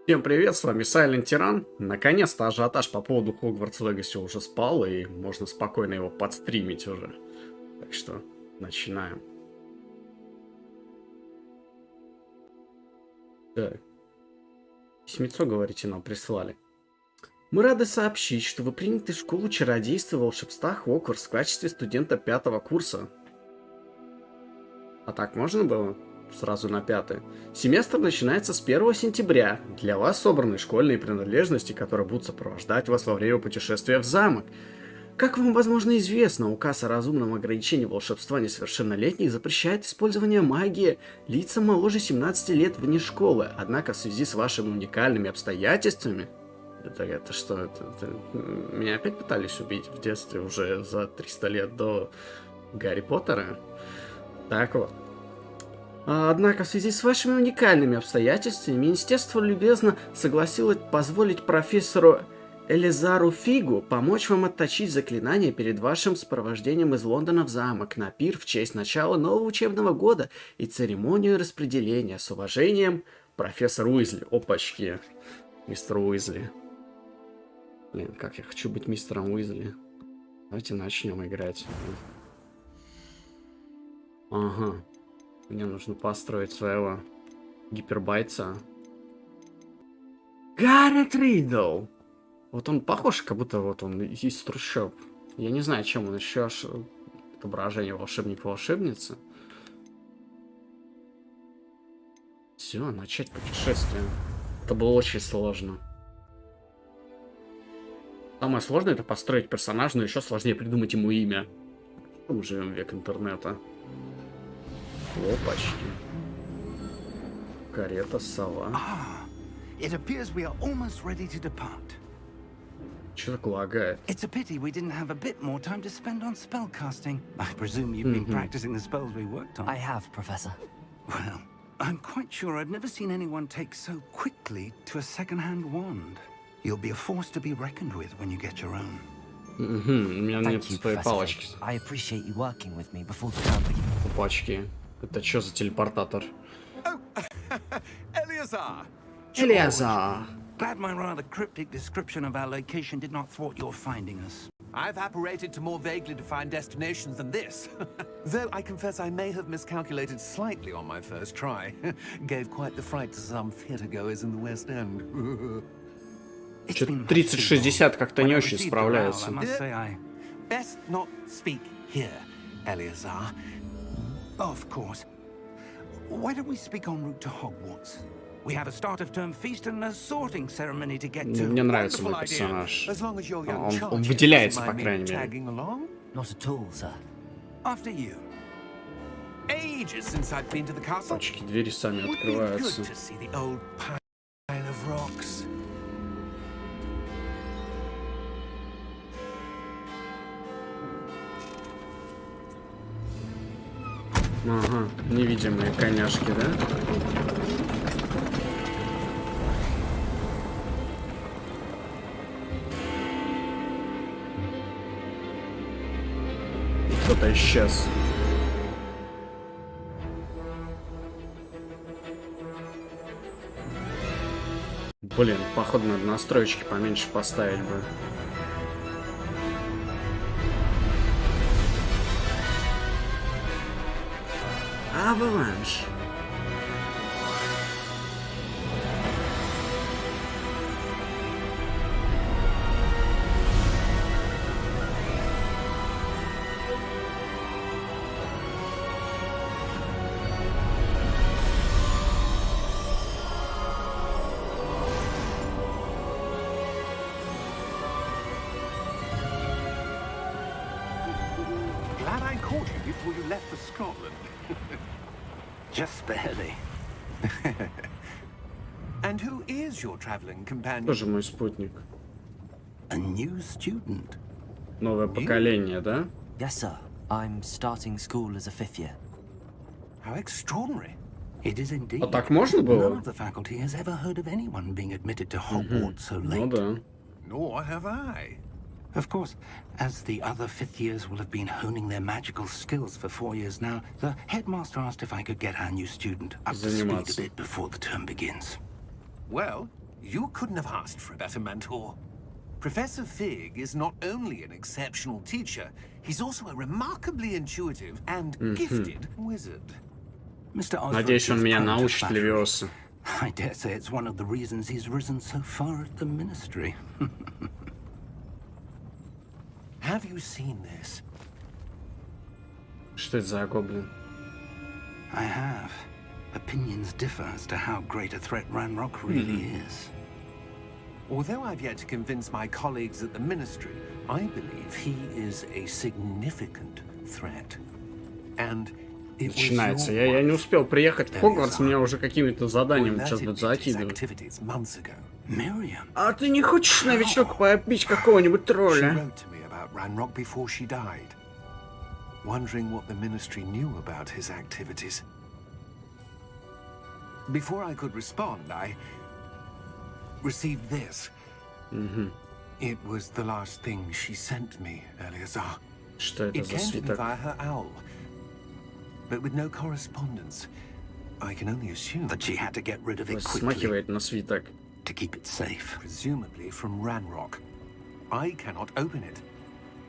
Всем привет, с вами SilentTiran. Наконец-то ажиотаж по поводу Хогвартс Легаси уже спал, и можно спокойно его подстримить уже. Так что начинаем. Так. Письмецо, говорите, нам прислали. Мы рады сообщить, что вы приняты в школу чародейства и волшебства Хогвартс в качестве студента 5-го курса. А так можно было? Сразу на 5-й. Семестр начинается с 1 сентября. Для вас собраны школьные принадлежности, которые будут сопровождать вас во время путешествия в замок. Как вам, возможно, известно, указ о разумном ограничении волшебства несовершеннолетних запрещает использование магии лицам моложе 17 лет вне школы. Однако в связи с вашими уникальными обстоятельствами... Это что? Меня опять пытались убить в детстве уже за 300 лет до Гарри Поттера? Так вот. Однако в связи с вашими уникальными обстоятельствами министерство любезно согласилось позволить профессору Элизару Фигу помочь вам отточить заклинания перед вашим сопровождением из Лондона в замок на пир в честь начала нового учебного года и церемонию распределения. С уважением, профессор Уизли. Опачки. Мистер Уизли. Блин, как я хочу быть мистером Уизли. Давайте начнем играть. Ага. Мне нужно построить своего гипербайца. Гаррет Ридл! Вот он похож, как будто вот он из трущоб. Я не знаю, чем он еще отображение волшебник-волшебницы. Все, начать путешествие. Это было очень сложно. Самое сложное это построить персонажа, но еще сложнее придумать ему имя. Мы живем в век интернета. Опачки. Карета, сова. Что так лагает? It's a pity we didn't have a bit more time to spend on spellcasting. I presume you've been practicing the spells we worked on. I have, Professor. Well, I'm quite sure I've never seen anyone take so quickly to a second-hand wand. You'll be a force to be reckoned with when you get your own. У меня нет Thank you, своей Professor палочки. Fig. I appreciate you working with me before the term begins. Опачки. Это что за телепортатор? Oh, Eleazar! Элиазар! Glad my rather cryptic description of our location did not thwart your finding us. I've apparated to more vaguely defined destinations than this. Though I confess I may have miscalculated slightly on my first try. Gave quite the fright to some theatergoers in the West End. Что-то 3060 как-то не очень справляется. Best not speak here, Eleazar. Of course. Why don't we speak en route to Hogwarts? We have a start of term feast and a sorting ceremony to get to. Мне нравится мой персонаж. As long as your young Он charge выделяется, doesn't по mind me крайней мере. tagging along. Not at all, sir. After you. Ages since I've been to the castle. Опачки, двери сами Would be открываются. good to see the old pile of rocks. Ага, невидимые коняшки, да? И кто-то исчез. Блин, походу надо настроечки поменьше поставить бы. Аваланж. Glad I caught you before you left for Scotland. Just barely. And who is your traveling companion? Тоже мой спутник. A new student. Новое поколение, да? Yes, sir. I'm starting school as a 5th year. How extraordinary. It is indeed. А так можно None было? of the faculty has ever heard of anyone being admitted to Hogwarts so late. Ну да. Nor have I. Of course, as the other fifth years will have been honing their magical skills for 4 years now, the headmaster asked if I could get our new student up to speed a Заниматься. bit before the term begins. Well, You couldn't have asked for a better mentor. Professor Fig is not only an exceptional teacher, he's also a remarkably intuitive and gifted wizard. Mr. Osborne Надеюсь, он is меня prone to научит flattery. Левиоса. I dare say it's one of the reasons he's risen so far at the ministry. Have you seen this? Что это за гоблин? I have. Opinions differ as to how great a threat Ranrock really is. Although I've yet to convince my colleagues at the ministry, I believe he is a significant threat. And it was Начинается. your Я не wife, успел приехать в Хогвартс, меня уже какими-то who заданиями сейчас alerted будут me to his закидывать. activities months ago. Miriam? А ты не хочешь на вечерок побить какого-нибудь She тролля? wrote to me about Ranrock before she died, wondering what the ministry knew about his activities. Before I could respond, I received this. It was the last thing she sent me, Eleazar. Что это It за came to me свиток? via her owl, but with no correspondence. I can only assume, That she had to get rid of it quickly Смахивает на свиток. to keep it safe. presumably from Ranrock. I cannot open it.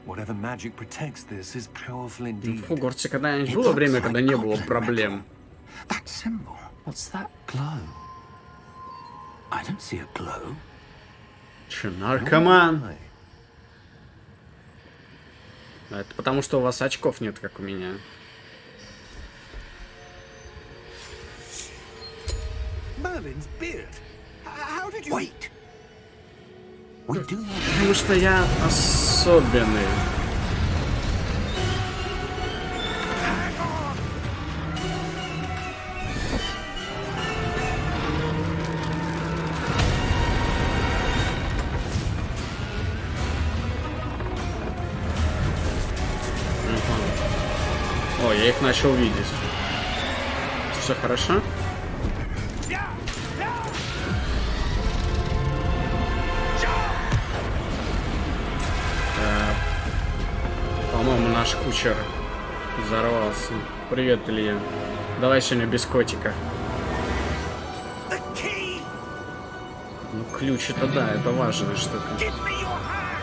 Whatever magic protects this is powerful В indeed. Хогвартсе когда-нибудь It было looks время, like когда не было goblin проблем? metal. That symbol. What's that glow? I don't see a glow. Че, наркоман? Это потому, что у вас очков нет, как у меня. Merlin's beard. How did you... Wait! We do not Потому что я особенный. О, я их начал видеть. Все хорошо? По-моему, наш кучер взорвался. Привет, Илья. Давай сегодня без котика. The key! Ну, ключ это да, это важная штука. Give me your hand!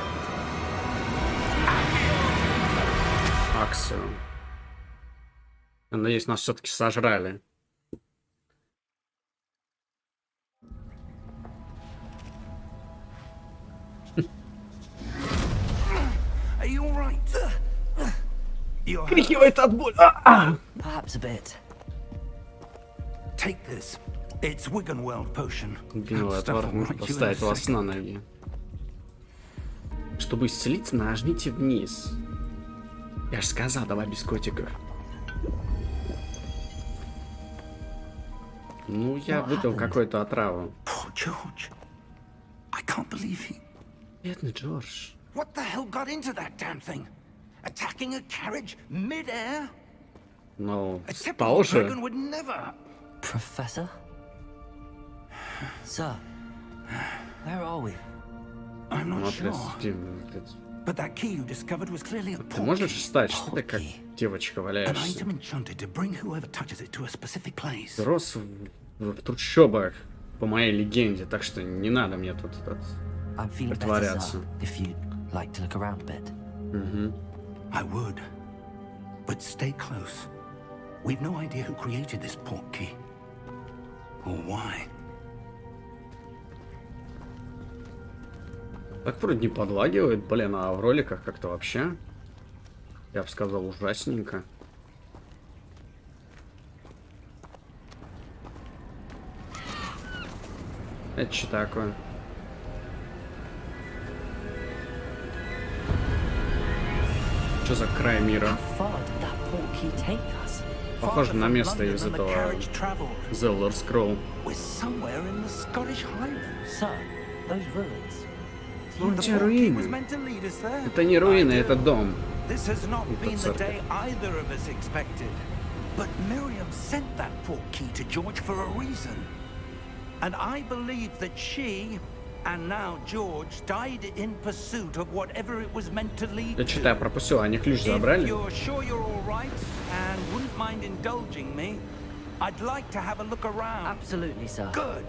Аксио. Я надеюсь, нас все-таки сожрали. Are you alright? You're hurt. Крикивает от боли. Perhaps a bit. take this. It's Wiggenweld potion. Гнилый That stuff отвар will может right you in a поставить вас second. на ноги. Чтобы исцелиться, нажмите вниз. Я же сказал, давай без котиков. Ну, я выпил какую-то отраву. Poor George. I can't believe he... Бедный Джордж. What the hell got into that damn thing? Attacking a carriage mid-air? Ну, A typical спал же. dragon would never. Professor? Sir, where are we? I'm not Смотри, sure. But that key you discovered was clearly a Ты portkey. можешь встать? Что ты как Portkey. девочка An валяешься? item enchanted to bring whoever touches it to a specific place. Ты рос в трущобах, по моей легенде, так что не надо мне тут этот... I'm feeling better, Притворяться. sir, if you'd like to look around a bit. I would. But stay close. We've no idea who created this portkey. Or why. Так вроде не подлагивает, блин, а в роликах как-то вообще, я бы сказал, ужасненько. Это что такое? Что за край мира? How far did that portkey take us? Похоже на место из London than the этого carriage travelled. The Elder Scroll. We're somewhere in the Scottish Highlands. Sir, those ruins. Ну, The где portkey was руины? meant to lead us there. Это не руины, это дом. This has not Это been the церковь. day either of us expected. But Miriam sent that portkey to George for a reason. And I believe that she, and now George, died in pursuit of whatever it was meant to lead Я что-то я to. пропустил, они ключ If забрали? you're sure you're all right and wouldn't mind indulging me, I'd like to have a look around. Absolutely, sir. Good.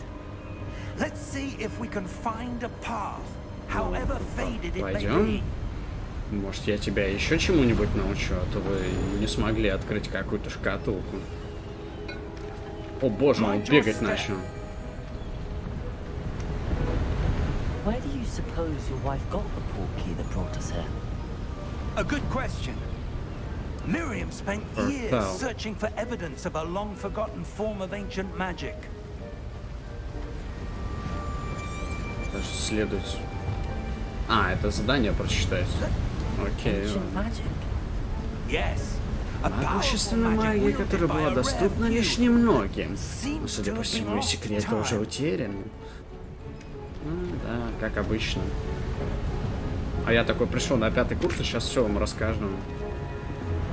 Let's see if we can find a path, however faded it may Пойдем. be. Может, я тебя еще чему-нибудь научу, а то вы не смогли открыть какую-то шкатулку. О боже, он бегать начал. Where do you suppose your wife got the portkey that brought us here? A good question. Miriam spent years Портал. searching for evidence of a long-forgotten form of ancient magic. Даже следует. А, это задание прочитать. Окей. Ancient magic. Yes. A Могущественная powerful magic магия, wielded которая by была a доступна rare лишь few. немногим. Seems Но, судя to по have всему, been и lost секреты to уже time. утеряны. Ну, да, как обычно. А я такой пришел на 5-й курс, и сейчас все вам расскажу.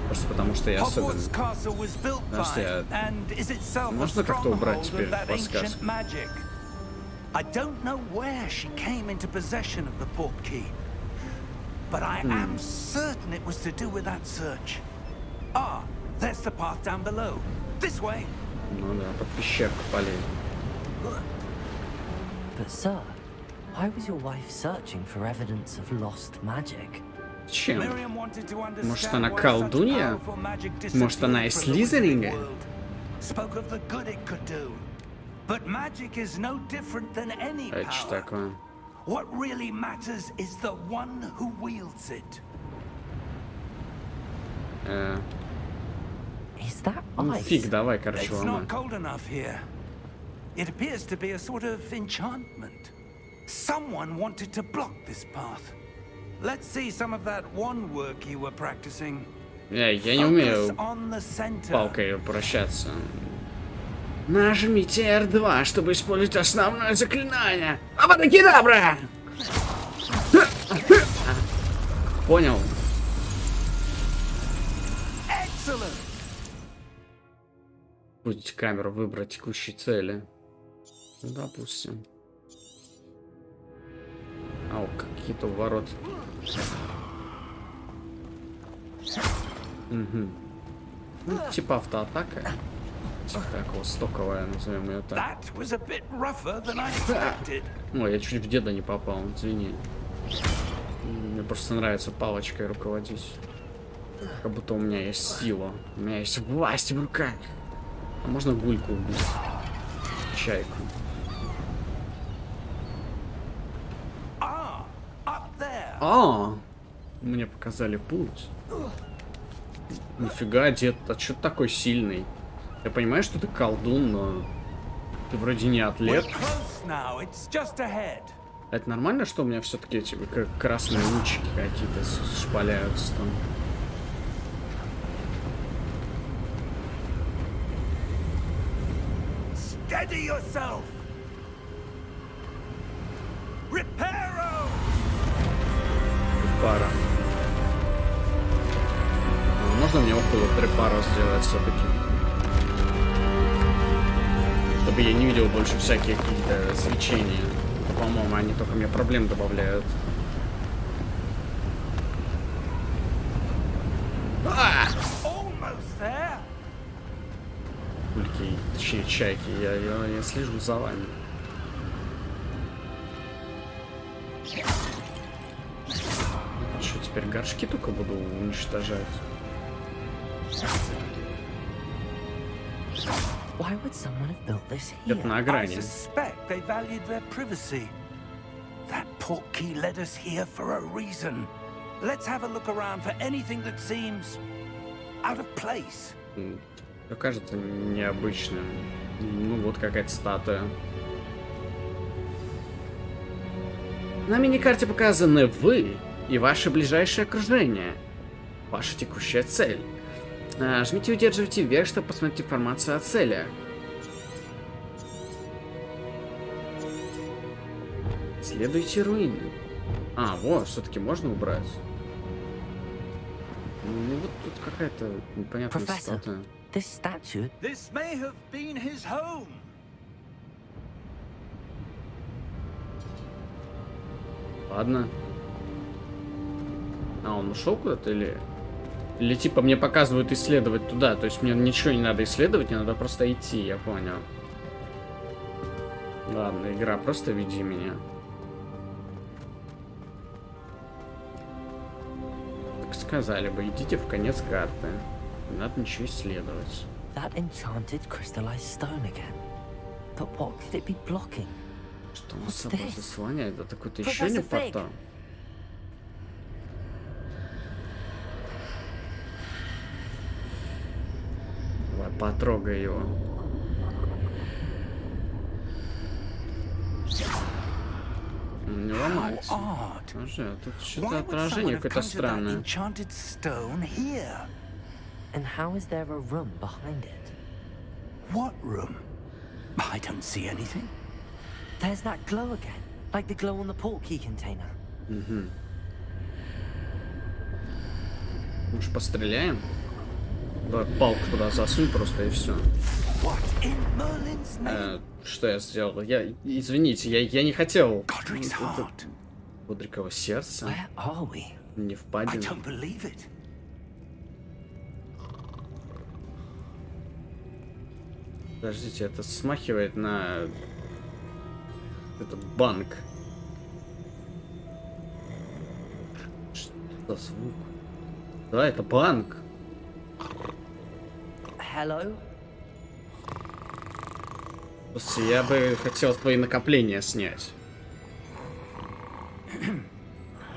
Просто потому что я особенный. Hogwarts Castle was built Подожди, by, and is itself a можно как-то убрать stronghold теперь of that подсказку? ancient magic. I don't know where she came into possession of the portkey, but I am certain it was to do with that search. Ah, there's the path down below. This way. Ну да, под пещерку полей. But sir, why was your wife searching for evidence of lost magic? Чем? Miriam wanted to understand Может, она why such колдунья? powerful magic Может, она из disappeared from the Слизеринга? wizarding world. Spoke of the good it could do. But magic is no different than any Это что power. такое? What really matters is the one who wields it. Is that Ну ice? фиг, давай, короче, It's ломай. not cold enough here. It appears to be a sort of enchantment. Someone wanted to block this path. Let's see some of that one work you were practicing. Я не Focus умею on the center. палкой прощаться. Нажмите R2, чтобы использовать основное заклинание. Абракадабра! Понял. Excellent. Будете камеру выбрать текущей цели. Ну, допустим. Ау, какие-то ворота. Угу. Ну, типа автоатака. Типа такого стоковая, назовем ее так. That was a bit rougher than I expected. Ой, я чуть в деда не попал, извини. Мне просто нравится палочкой руководить. Как будто у меня есть сила. У меня есть власть в руках. А можно гульку убить? Чайку. Ah, up there. А, мне показали путь. Нифига, дед, а чё ты такой сильный? Я понимаю, что ты колдун, но ты вроде не We're атлет. close now. It's just ahead. Это нормально, что у меня все-таки эти красные лучики какие-то шпаляются там? Steady yourself. Reparo. Пара. Можно мне около трепара сделать все-таки? Чтобы я не видел больше всякие какие-то свечения. По-моему, они только мне проблем добавляют. Almost there. Кульки, точнее чайки, я слежу за вами. Что, теперь горшки только буду уничтожать? Why would someone have built this Это here? на I грани. suspect they valued their privacy. That portkey led us here for a reason. Let's have a look around for anything that seems out of place. Это кажется необычным. Ну вот какая-то статуя. На миникарте показаны вы и ваше ближайшее окружение. Ваша текущая цель. Жмите и удерживайте вверх, чтобы посмотреть информацию о цели. Следуйте руины. А, вот, все-таки можно убрать. Ну вот тут какая-то непонятная Professor, статуя. this statue. This may have been his home. Ладно. А, он ушел куда-то или... Или типа мне показывают исследовать туда. То есть мне ничего не надо исследовать, мне надо просто идти, я понял. Ладно, игра, просто веди меня. Так сказали бы, идите в конец карты. Не надо ничего исследовать. That enchanted crystallized stone again. But what could it be blocking? Что он What's собой this? заслоняет? Это какой-то еще не Professor Fig. портал. Давай, потрогай его. Он не ломается. Odd. Слушай, тут Why что-то would отражение someone have какое-то conjured that странное. enchanted stone here? And how is there a room behind it? What room? I don't see anything. There's that glow again, like the glow on the portkey container. Может, постреляем? Давай палку туда засунь просто и все. What in Merlin's name? Что я сделал? Извините, я не хотел. Godric's heart. Бодриково сердце. Where are we? Не I впадин. don't believe it. Подождите, это смахивает на этот банк. Что за звук? Да, это банк. Hello? Слушай, я бы хотел твои накопления снять.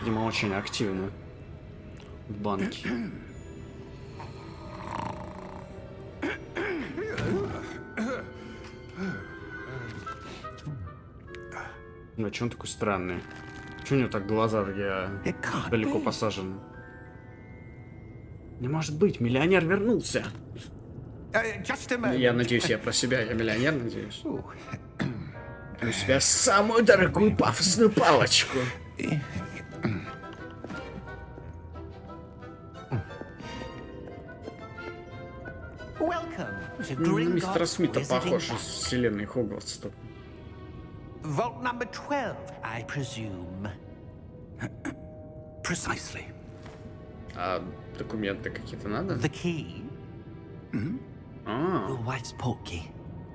Видимо, очень активно. В банке. Ну, а че он такой странный? Че у него так глаза такие далеко посажены? Не может быть, миллионер вернулся. Just a moment. Я надеюсь, я про себя, я миллионер, надеюсь. У себя самую дорогую пафосную палочку. Welcome to На мистера Gringotts Смита Wizarding похож из Bank. вселенной Хогвартс. Vault number 12, I presume. Precisely. А документы какие-то надо? The key? А, Your wife's portkey.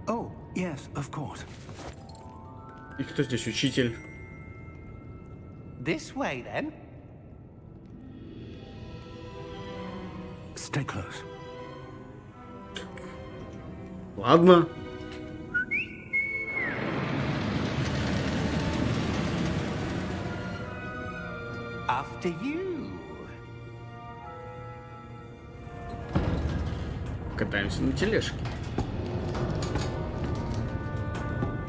Oh, yes, of course. и кто здесь учитель? This way, then. Stay close. Ладно. After you. Катаемся на тележке.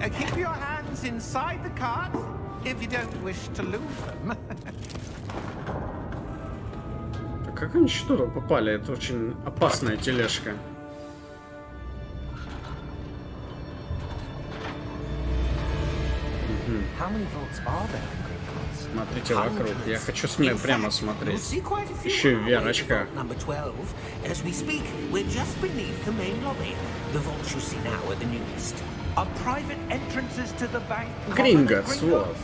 Keep your hands inside the cart if you don't wish to lose them. А как они что-то попали? Это очень опасная тележка. How many vaults are there in Gringotts? Смотрите вокруг. Я хочу прямо You'll смотреть. see quite a few Еще и on в our way to верочках. vault number 12. As we speak, we're just beneath the main lobby. The vaults you see now are the newest. Are private entrances to the bank. Гринготс, вот.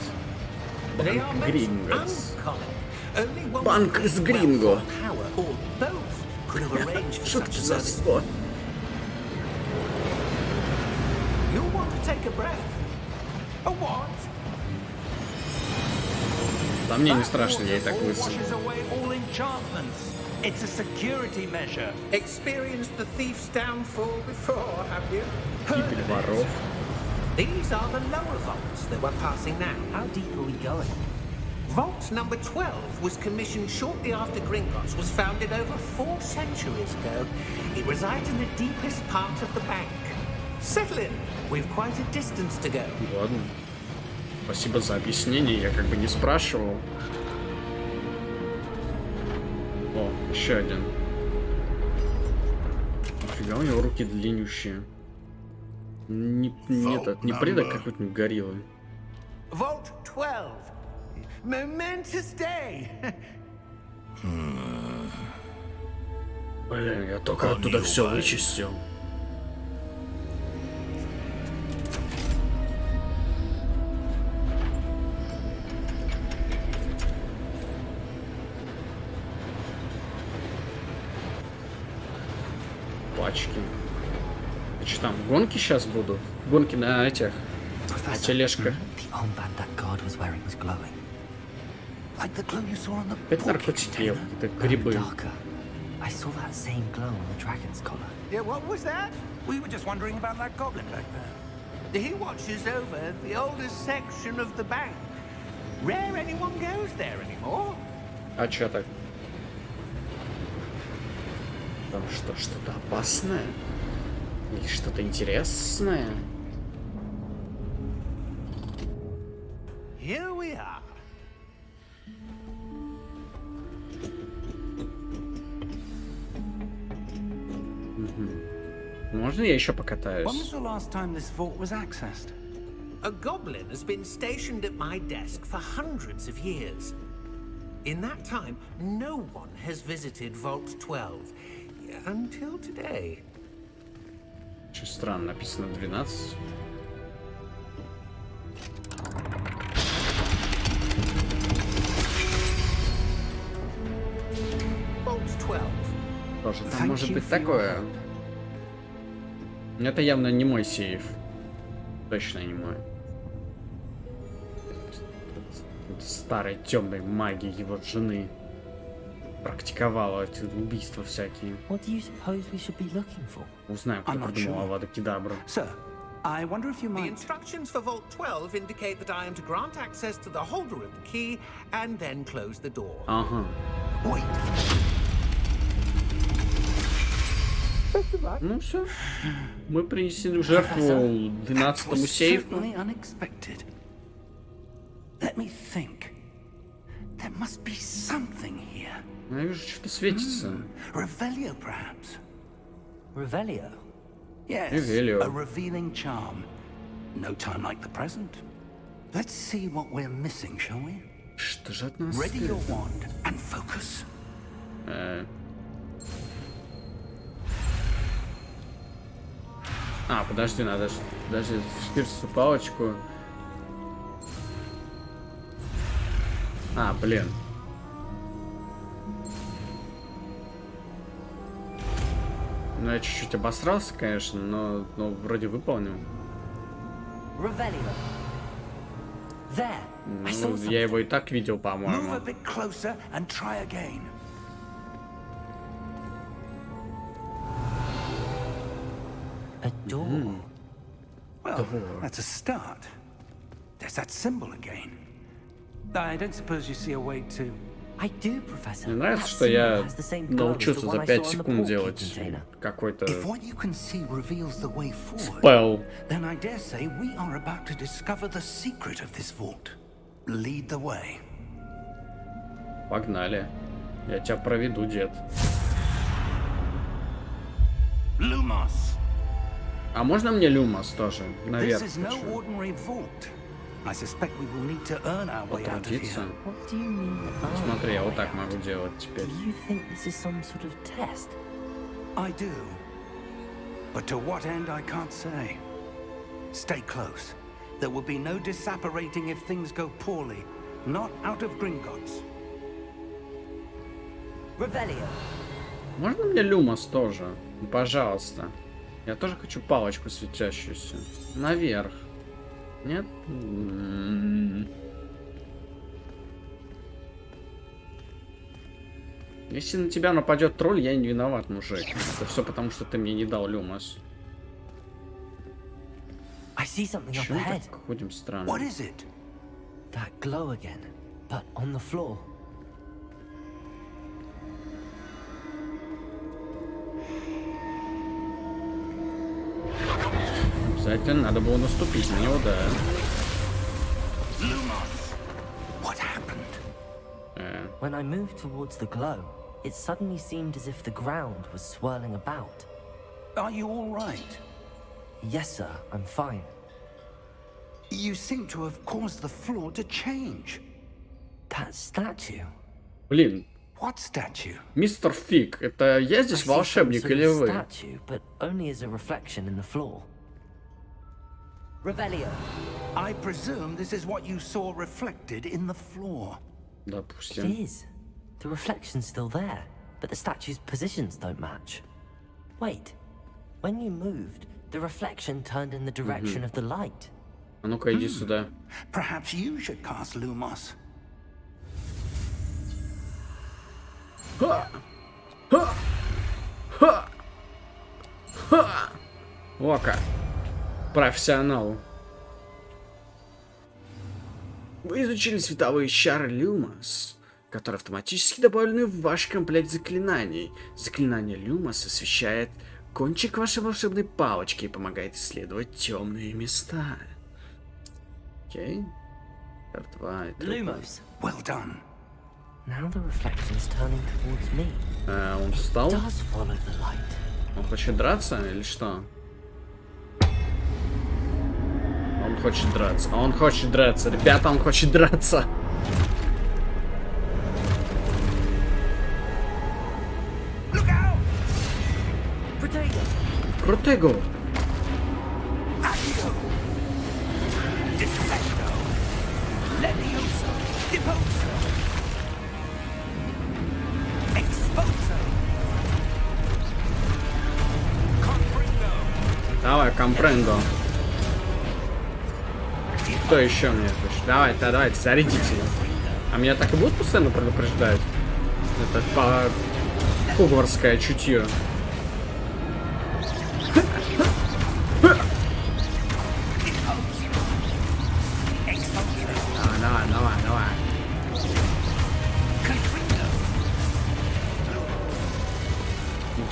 They Банк are most Гринготс. uncommon. Only one Банк with из great Гринго. wealth or power, or both, could have arranged for Что such это a за service. слово? You'll want to take a breath. A what? Да мне не страшно, я и так лысый. Washes away all enchantments. It's a security measure. Experienced the thief's downfall before, have you? Кипель воров. These are the lower vaults that we're passing now. How deep are we going? Vault number 12 was commissioned shortly after Gringotts was founded over 4 centuries ago. It resides in the deepest part of the bank. Settle in. We've quite a distance to go. Ладно. Спасибо за объяснение, я как бы не спрашивал. О, еще один. Нифига, у него руки длиннющие. Не этот, не предок какой-нибудь гориллы. Vault 12. Momentous day. Блин, я только оттуда все вычистил. Пачки. Что там, гонки сейчас будут? Гонки на этих, А тележка. The armband that guard was wearing was glowing. Like the glow you saw on the Опять porky наркотики, container. какие-то грибы. Darker. I saw that same glow on the dragon's collar. Yeah, what was that? We were just wondering about that goblin back there. He watches over the oldest section of the bank. Rare anyone goes there anymore. А чё так? Там что, что-то опасное? Или что-то интересное? Here we are. Можно я еще When was покатаюсь? the last time this vault was accessed? A goblin has been stationed at my desk for hundreds of years. In that time, no one has visited Vault 12 until today. Очень странно, написано 12. Vault 12. Тоже там может быть такое. Это явно не мой сейф. Точно не мой. Старой темной магии его жены практиковала эти убийства всякие. What do you suppose we should be looking for? Узнаем, кто I'm not придумал sure. Авада Кедабру. Sir, I wonder if you The might... instructions for Vault 12 indicate that I am to grant access to the holder of the key and then close the door. Ага. Wait. Ну все. Мы принесли в жертву 12-му Was сейфу. certainly unexpected. Let me think. There must be something here. Я вижу, что-то светится. Revelio, perhaps? Revelio? Yes, Revelio. a revealing charm. No time like the present. Let's see what we're missing, shall we? Что же от нас Ready your скрыто? wand and focus. А, подожди, надо даже шкирсу палочку. А, блин. Ну, я чуть-чуть обосрался, конечно, но вроде выполнил. Revelio. There. I saw Ну, something. я его и так видел, Move a по-моему. bit closer and try again. A door. Well, that's a start. There's that symbol again. I don't suppose you see a way to... I do, Professor. Мне нравится, That что symbol я has the same glow as научился the за one I 5 saw on the секунд porky делать container. какой-то If what you can see reveals the way forward, спелл. then I dare say we are about to discover the secret of this vault. Lead the way. Погнали. Я тебя проведу, дед. Lumos! А можно мне люмос тоже? Наверх This is no хочу. ordinary vault. I suspect we will need to earn our way out of Потрудиться. here. What do you mean? Oh, Смотри, я вот way так out? могу делать теперь. Do you think this is some sort of test? I do. But to what end, I can't say. Stay close. There will be no disapparating if things go poorly. Not out of Gringotts. Revelio. Можно мне люмос тоже? Ну, пожалуйста. Я тоже хочу палочку светящуюся. Наверх. Нет? Если на тебя нападет тролль, я не виноват, мужик. Это все потому, что ты мне не дал люмос. I see something up Почему ahead. так ходим странно? What is it? That glow again, but on the floor. Обязательно надо было наступить на него, да. Lumos! What happened? When I moved towards the glow, it suddenly seemed as if the ground was swirling about. Are you all right? Yes, sir, I'm fine. You seem to have caused the floor to change. That statue. Блин, What statue? мистер Фиг, это я I здесь see some волшебник sort of или вы? statue, but only as a reflection in the floor. Revelio. I presume this is what you saw reflected in the floor. It Допустим. is. The reflection's still there, but the statue's positions don't match. Wait. When you moved, the reflection turned in the direction of the light. А ну-ка, иди сюда. Perhaps you should cast Lumos. Ха! Ха! Ха! Ха! Ока. Профессионал. Вы изучили световые чары Люмос, которые автоматически добавлены в ваш комплект заклинаний. Заклинание Люмос освещает кончик вашей волшебной палочки и помогает исследовать темные места. Окей. Два. Lumos. Well done. Now the reflection's turning towards me. Он встал? Does follow the light. Он хочет драться или что? Он хочет драться. Он хочет драться. Ребята, он хочет драться. Протего. Давай, компрендо. Кто еще мне хочет? Давайте, зарядите. А меня так и будут постоянно предупреждать? Это по хогвартское чутье. Давай.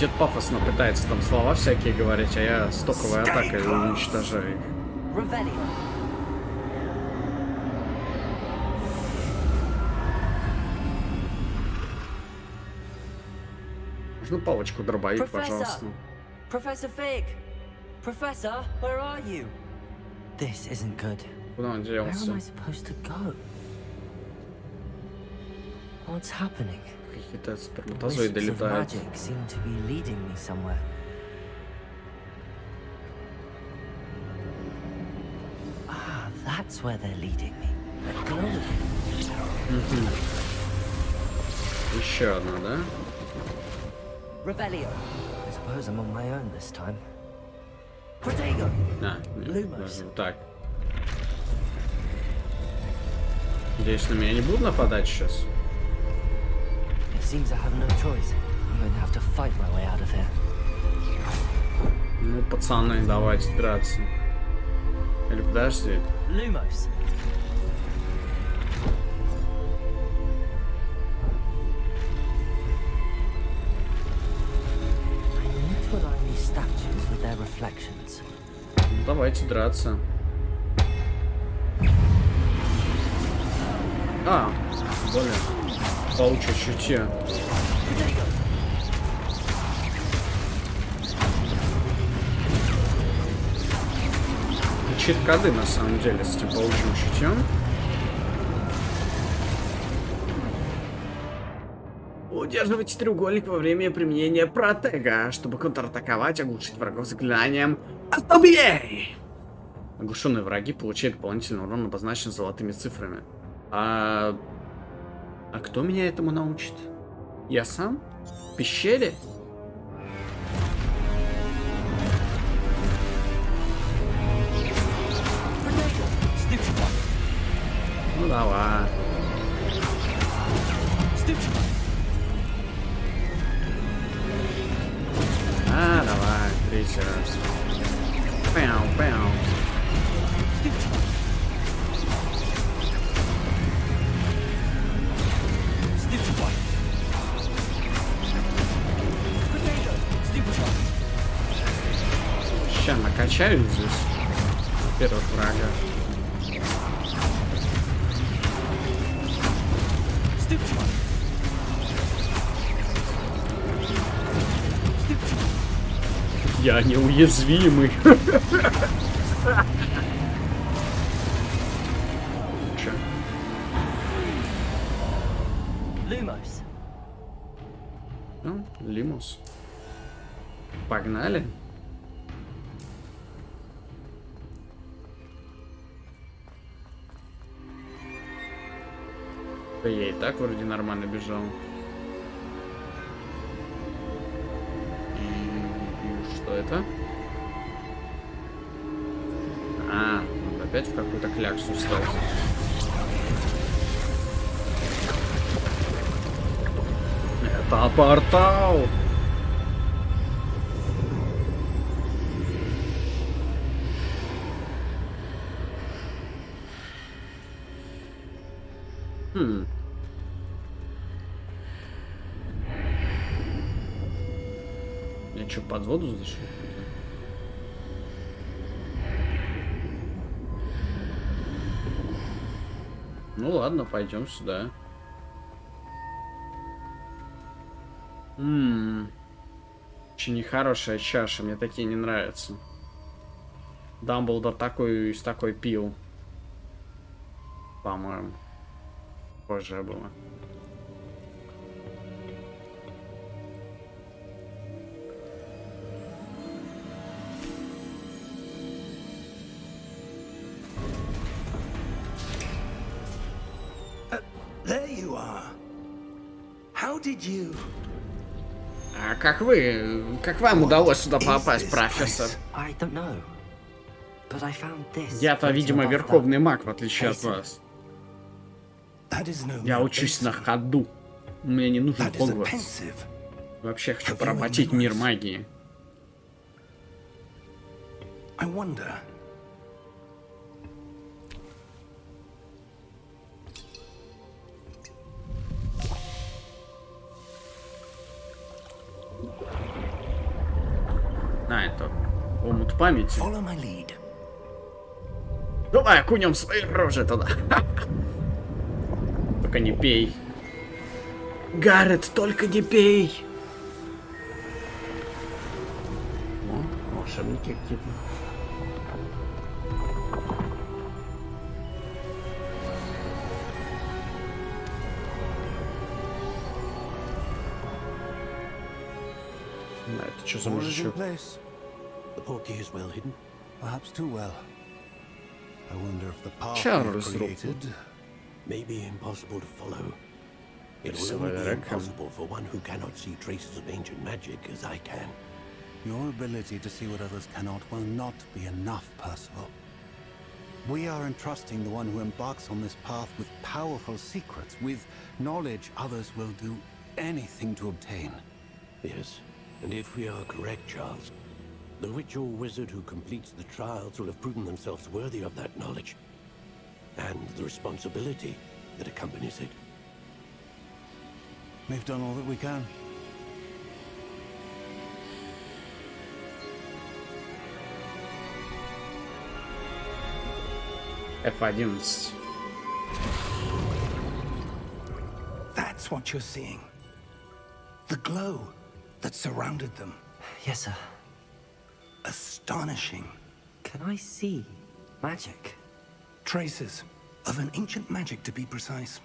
Дед пафосно пытается там слова всякие говорить, а я стоковой атакой уничтожаю их. Можно палочку дробовик, пожалуйста. Professor Fig! Professor, where are you? This isn't good. Куда он Where am делся? I supposed to go? What's happening? Какие-то сперматозоиды Wisps of летают. magic seem to be leading me somewhere. Ah, that's where they're leading me. That glow again. Еще одна, да? Revelio. I suppose I'm on my own this time. Protego. Даже так. Надеюсь, на меня не будут нападать сейчас? It seems I have no choice. I'm going to have to fight my way out of here. Ну, пацаны, давайте драться. Или подожди. Lumos. I need to align these statues with their reflections. Ну, давайте драться. А, более паучье чутье. Чит-коды на самом деле с этим паучьим чутьем. Удерживайте треугольник во время применения протега, чтобы контратаковать, оглушить врагов заклинанием «Отобей!». Оглушенные враги получают дополнительный урон, обозначен золотыми цифрами. А кто меня этому научит? Я сам? В пещере? Ну давай. Давай, третий раз. Пяу. Сейчас накачаю здесь первого врага. Я неуязвимый. Че? Lumos. Ну, Лимус. Погнали. Да я и так вроде нормально бежал. И что это? опять в какую-то кляксу встать. Это портал! Я что, под воду зашел? Ну ладно, пойдем сюда. Очень нехорошая чаша, мне такие не нравятся. Дамблдор такой из такой пил. По-моему. Позже было. There you are. How did you? А как вам удалось сюда попасть, профессор? I don't know. But I found this. Я-то, видимо, верховный маг, в отличие от вас. Я учусь на ходу. Мне не нужен Хогвартс. Вообще хочу поработить мир магии. I wonder. А, это омут памяти. Follow my lead. Давай окунем свои рожи туда. Только не пей. Гаррет, только не пей. О, волшебники какие-то. Это что за мужичок? The portkey is well hidden, perhaps too well. I wonder if the path Charles we've created may be impossible to follow. It will only be impossible for one who cannot see traces of ancient magic as I can. Your ability to see what others cannot will not be enough, Percival. We are entrusting the one who embarks on this path with powerful secrets, with knowledge others will do anything to obtain. Yes, and if we are correct, Charles, the witch or wizard who completes the trials will have proven themselves worthy of that knowledge, and the responsibility that accompanies it. We've done all that we can. F11. That's what you're seeing. The glow that surrounded them. Yes, sir. Astonishing. Can I see magic? Traces of an ancient magic, to be precise.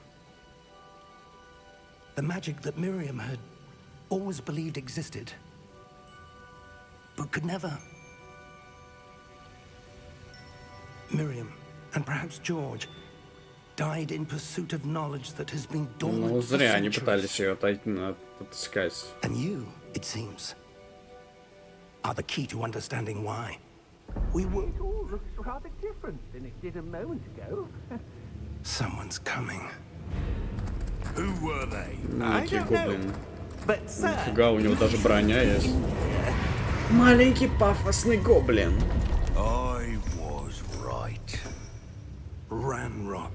The magic that Miriam had always believed existed, but could never. Miriam, and perhaps George, died in pursuit of knowledge that has been dormant Ну, for зря они centuries. пытались ее отыскать. And you, it seems, are the key to understanding why. We were... It all looks rather different than it did a moment ago. Someone's coming. Who were they? Маленький гоблин. But, sir, Нифига, у него даже броня есть. Маленький пафосный гоблин. I was right. Ranrock.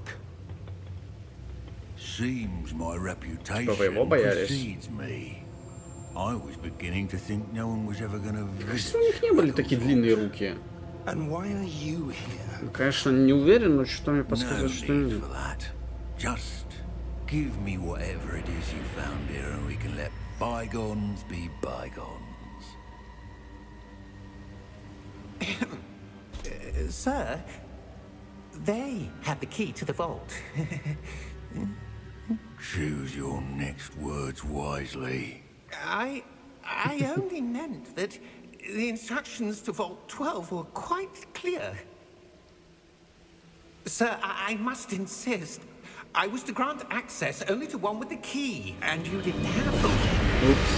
Seems my reputation Что, вы его боялись? precedes me. I was beginning to think no one was ever gonna Кажется, у них не были такие длинные руки. And why are you here? Ну, конечно, не уверен, но что мне No подсказывает, что need нет. for that. Just give me whatever it is you found here and we can let bygones be bygones. sir, they had the key to the vault. Choose your next words wisely. I only meant that the instructions to Vault 12 were quite clear. Sir, I must insist. I was to grant access only to one with the key, and you didn't have them. Упс.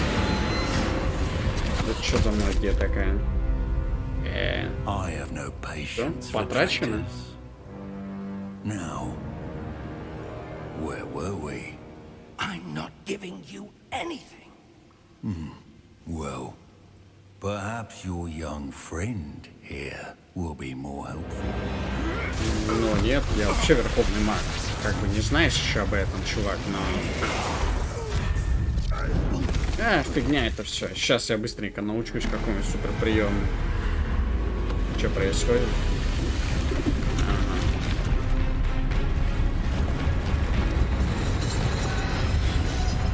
Это что за магия такая? I have no patience for потрачено? traitors. Now, where were we? I'm not giving you anything. Well, perhaps your young friend here will be more helpful. Ну нет, я вообще верховный маг. Как бы не знаешь еще об этом, чувак, но... фигня это все. Сейчас я быстренько научусь какому-нибудь супер приему. Что происходит? Ага.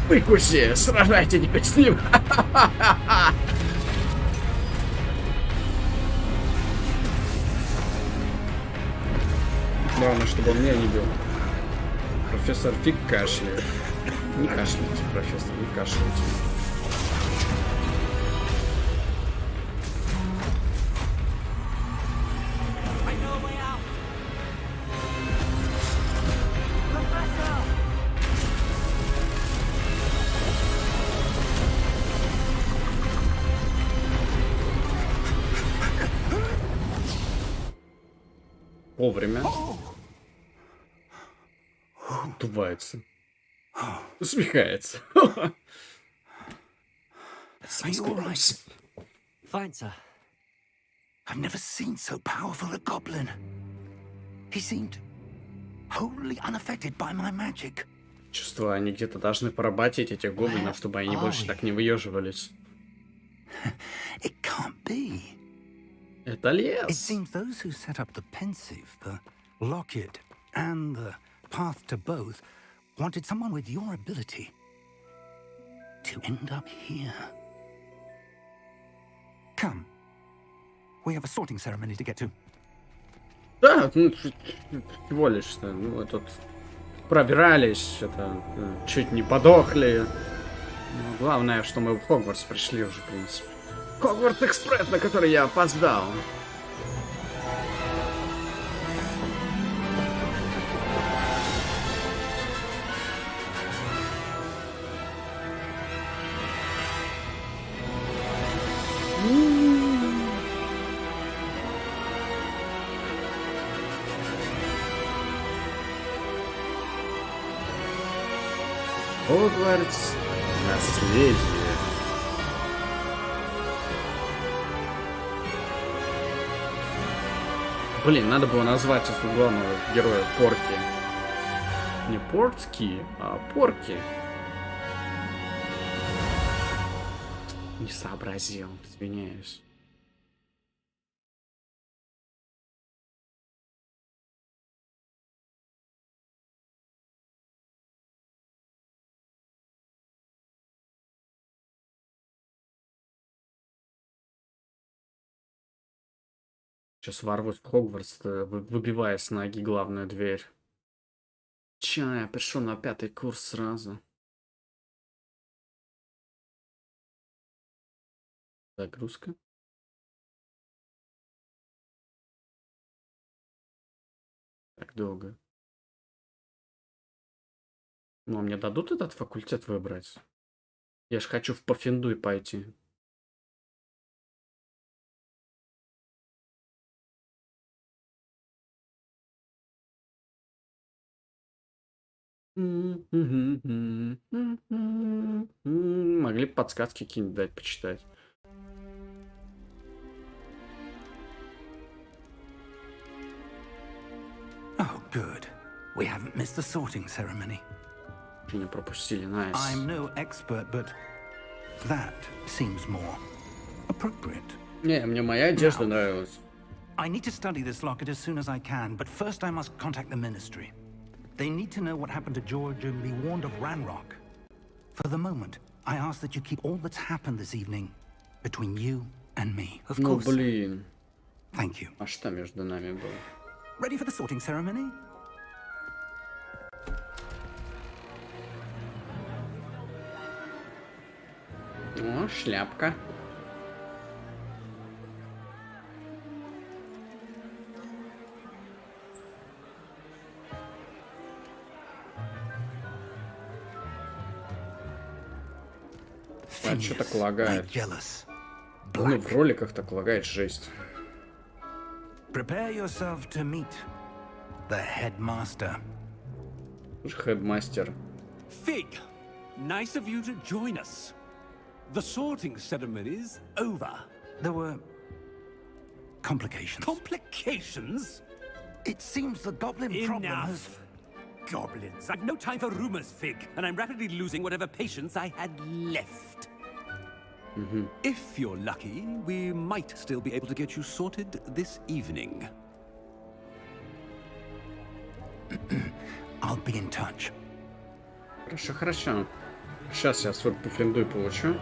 Выкуси, сражайтесь с ним. Главное, чтобы он меня не бил. Профессор Фиг кашляет. Не кашляйте, профессор, не кашляйте. Вовремя. Дувается. Усмехается. Are you all right? Fine, sir. I've never seen so powerful a goblin. He seemed wholly unaffected by my magic. Чувствую, они где-то должны поработить этих гоблинов, чтобы они больше так не выеживались. It can't be. Это It лес. seems those who set up the pensive, the locket, and the path to both wanted someone with your ability to end up here. Come. We have a sorting ceremony to get to. Да, ну, всего лишь, что мы тут пробирались, это, чуть не подохли. Но главное, что мы в Хогвартс пришли уже, в принципе. Хогвартс-экспресс, на который я опоздал. Хогвартс. Наследие. Блин, надо было назвать этого главного героя Порки. Не Портки, а Порки. Не сообразил, извиняюсь. Сейчас ворвусь в Хогвартс, выбивая с ноги главную дверь. Че, я пришел на 5-й курс сразу. Загрузка. Так долго. Ну, а мне дадут этот факультет выбрать? Я ж хочу в Паффендуй пойти. Могли бы подсказки какие-нибудь дать, почитать. Oh, good. We haven't missed the sorting ceremony. Меня пропустили, найс. I'm no expert, but that seems more appropriate. Не, мне моя одежда нравилась. I need to study this locket as soon as I can, but first I must contact the Ministry. They need to know what happened to George and be warned of Ranrock. For the moment, I ask that you keep all that's happened this evening between you and me. Of Ну, course. блин. Thank you. А что между нами было? Ready for the sorting ceremony? О, шляпка. А что так лагает? Ну, в роликах так лагает, жесть. Prepare yourself to meet The headmaster. Хедмастер. Fig, nice of you to join us. The sorting ceremony's over. There were complications. Complications? It seems the goblin problem has... Enough. Goblins. I've no time for rumors, Fig, and I'm rapidly losing whatever patience I had left. If you're lucky, we might still be able to get you sorted this evening. I'll be in touch. Хорошо, хорошо. Сейчас я свой пуфендуй получу.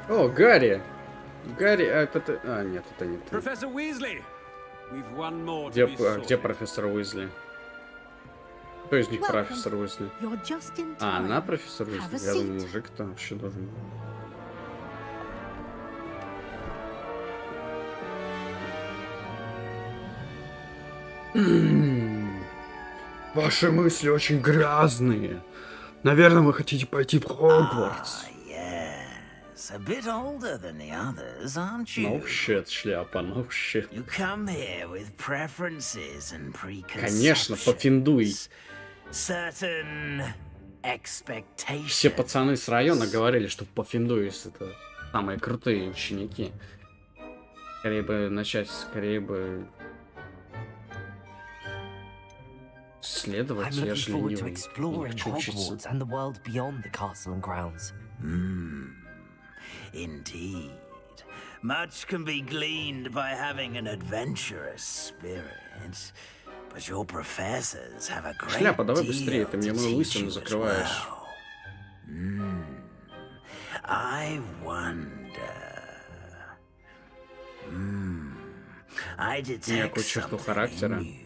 О, Гарри! Гарри, а это... А, нет, это не ты. Professor Weasley, we've one more Где, to be sorted. где профессор Уизли? Кто из них профессор Уизли? А, она профессор Уизли? Я думаю, мужик-то вообще должен быть. Ваши мысли очень грязные. Наверное, вы хотите пойти в Хогвартс. A bit older than the others, aren't you? No shit, шляпа, no shit. You come here with preferences and preconceptions. Конечно, пофиндуй. Certain expectations. Все пацаны с района говорили, что пофиндуис это самые крутые ученики. Скорее бы начать, скорее бы следовать, я же ленивый. Не хочу учиться. Indeed. Much can be gleaned by having an adventurous spirit, but your professors have a great Шляпа, давай deal быстрее, ты мне to мою teach лысину you as закрываешь. well. I wonder. I detect черту something характера. in you.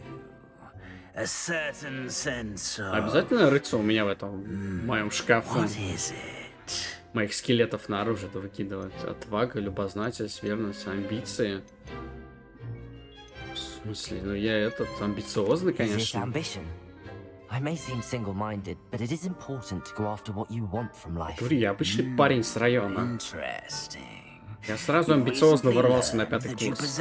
A certain sense of... Обязательно рыться у меня в этом в моем шкафу. What is it? Моих скелетов наружу выкидывать. Отвага, любознательность, верность, амбиции. В смысле? Ну я этот амбициозный, конечно. Говорю, я обычный парень с района. Я сразу амбициозно ворвался на 5-й курс.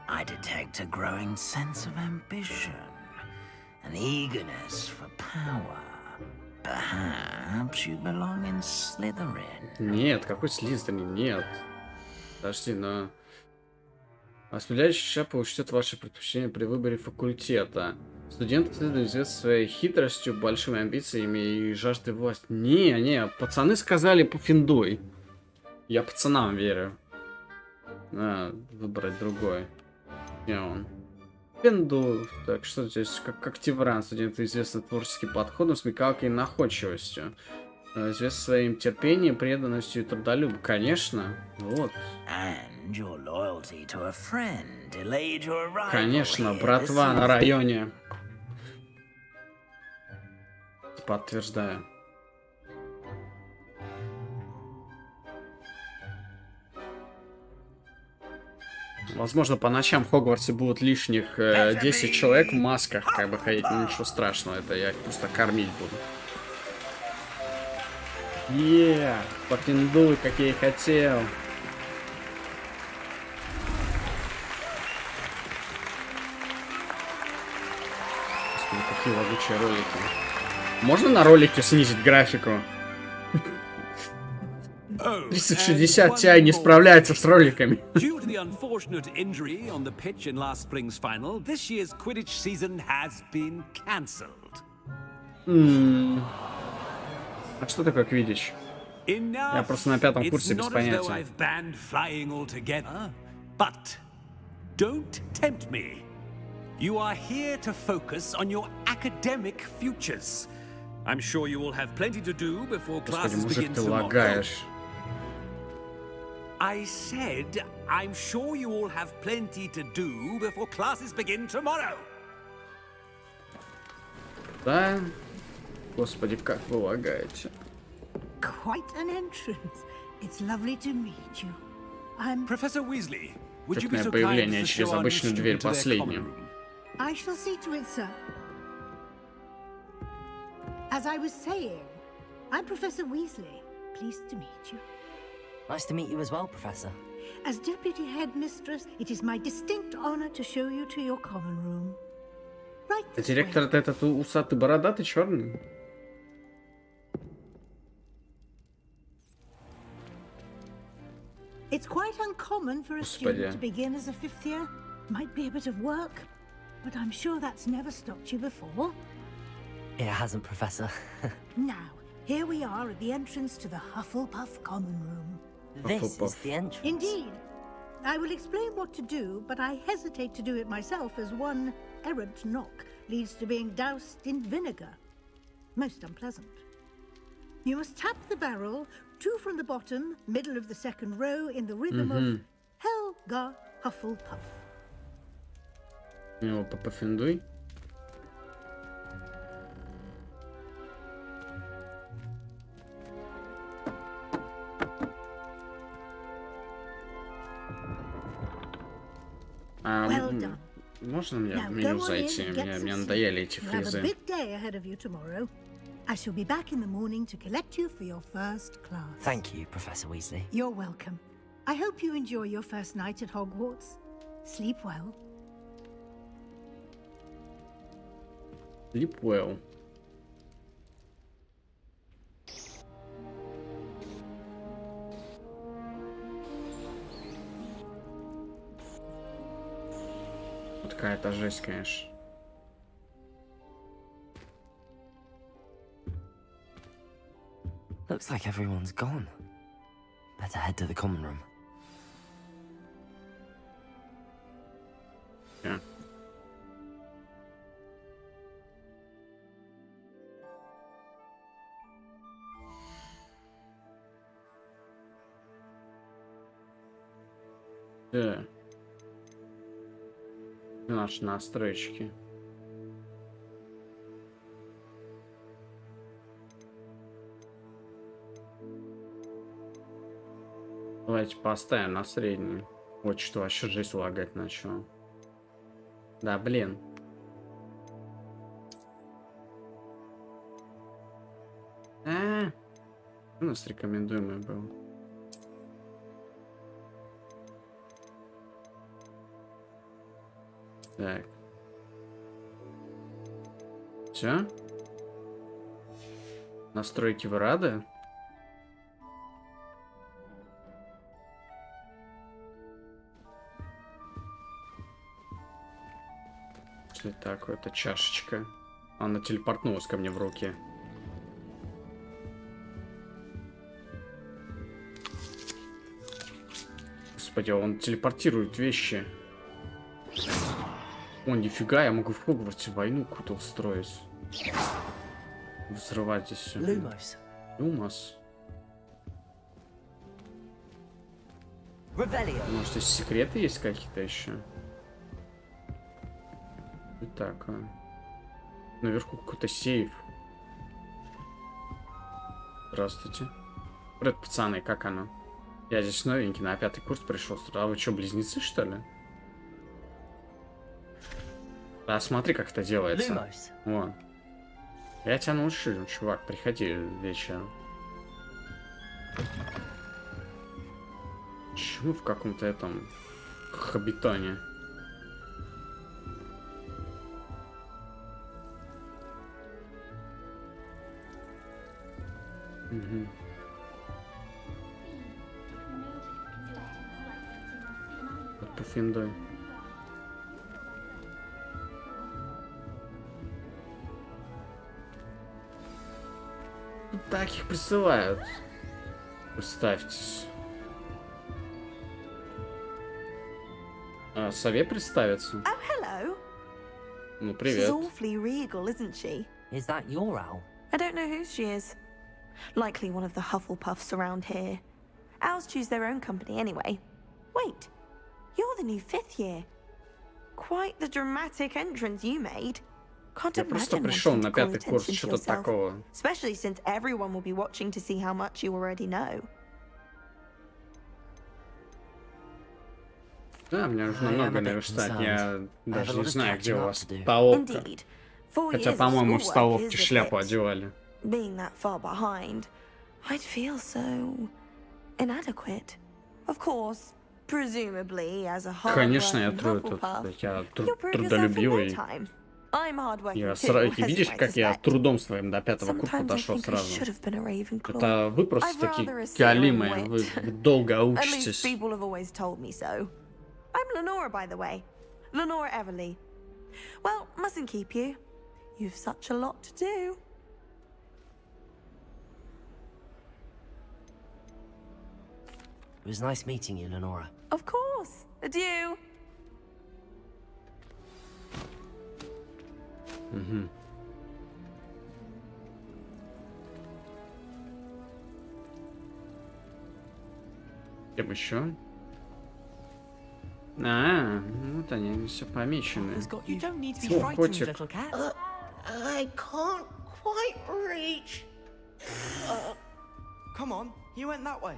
I detect a growing sense of ambition, an eagerness for power. Perhaps you belong in Slytherin. Нет, какой Слизерин? Нет. Подожди, но... Распределяющая шляпа учтет ваши предпочтения при выборе факультета. Студенты следуют известны своей хитростью, большими амбициями и жаждой власти. Не, пацаны сказали пофиндуй. Я пацанам верю. Надо выбрать другой. Где он? Пенду. Так, что здесь? Как Тивран, студенты известны творческим подходом, смекалкой и находчивостью. Известны своим терпением, преданностью и трудолюбием. Конечно. Вот. Конечно, братва на районе. Подтверждаю. Возможно, по ночам в Хогвартсе будут лишних 10 человек в масках, как бы ходить, ну ничего страшного, это я их просто кормить буду. Попиндуй, как я и хотел. Господи, какие лагучие ролики. Можно на ролике снизить графику? 3060 Ti не справляется с роликами. Due to the unfortunate injury on the pitch in last spring's final, this year's Quidditch season has been cancelled. А что такое Квиддич? Я просто на 5-м курсе без понятия. But don't tempt me. You are here to focus on your academic futures. I'm sure you will have plenty to do before classes begin tomorrow. Лагаешь. I said, I'm sure you all have plenty to do before classes begin tomorrow. Да? Господи, как вы лагаете. Quite an entrance. It's lovely to meet you. I'm Professor Weasley, would you be Эффектное so kind появление as to через show our new обычную дверь student to their последним. common room? I shall see to it, sir. As I was saying, I'm Professor Weasley. Pleased to meet you. Nice to meet you as well, Professor. As Deputy Headmistress, it is my distinct honor to show you to your common room. Right this way. Директор этот усатый, бородатый, черный. It's quite uncommon for a student to begin as a 5th year. Might be a bit of work, but I'm sure that's never stopped you before. It hasn't, Professor. Now, here we are at the entrance to the Hufflepuff common room. This is the entrance. Indeed. I will explain what to do, but I hesitate to do it myself as one errant knock leads to being doused in vinegar. Most unpleasant. You must tap the barrel, 2 from the bottom, middle of the second row, in the rhythm of Helga Hufflepuff. Его попофиндуй. Well done. Можно мне Now в go меню on in зайти? and get some Мне sleep. надоели эти You have a фризы. big day ahead of you tomorrow. I shall be back in the morning to collect you for your first class. Thank you, Professor Weasley. You're welcome. I hope you enjoy your first night at Hogwarts. Sleep well. Sleep well. Вот какая-то жесть, конечно. Looks like everyone's gone. Better head to the common room. Yeah. Да. Наши настройки. Давайте поставим на средний. Вот что вообще жизнь лагать начала. Да, блин. У нас рекомендуемый был. Так. Все? Настройки вы рады? Если так, это чашечка. Она телепортнулась ко мне в руки. Господи, он телепортирует вещи. О, нифига, я могу в Хогвартсе войну какую-то устроить. Взрывать здесь все. Lumos. Lumos. Revelio. Может, здесь секреты есть какие-то еще? Так, наверху какой-то сейф. Здравствуйте. Привет, пацаны, как оно? Я здесь новенький, на 5-й курс пришел. А вы что, близнецы, что ли? Да, смотри, как это делается. Lumos. Вон. Я тебя научу, чувак, приходи вечером. Почему в каком-то этом хабитоне? Угу. Под пуфиндой. Так их присылают. Представьтесь. Сове представится. Oh, hello. Ну, She's привет. awfully regal, isn't she? Is that your owl? I don't know who she is. Likely one of the Hufflepuffs around here. Owls choose their own company anyway. Wait, you're the new 5th year. Quite the dramatic entrance you made. Can't Я просто imagine пришел wanting на to call 5-й курс, attention to что-то yourself, такого. especially since everyone will be watching to see how much you already know. Да, мне нужно I am много a bit наверстать. Я concerned. I have даже a не lot of знаю, где catching у up вас to do. столовка. Indeed. 4 Хотя, years of по-моему, в schoolwork столовке is a шляпу bit одевали. being that far behind, I'd feel so inadequate. Of course, presumably, as a Конечно, я hard-working Hufflepuff, я you'll prove yourself in no трудолюбивый. time. I'm hardworking Я too, as видишь, you might как я suspect. трудом своим до 5-го курса Sometimes I дошел think I сразу. should have been a Ravenclaw. Это вы просто I'd такие rather a seer in галимые, вы wit. долго At least учитесь. people have always told me so. I'm Lenora, by the way. Lenora Everly. Well, mustn't keep you. You've such a lot to do. It was nice meeting you, Lenora. Of course. Adieu. Кем еще? Вот они все помечены. You don't need to be frightened, котик. little cat. I can't quite reach. Come on, he went that way.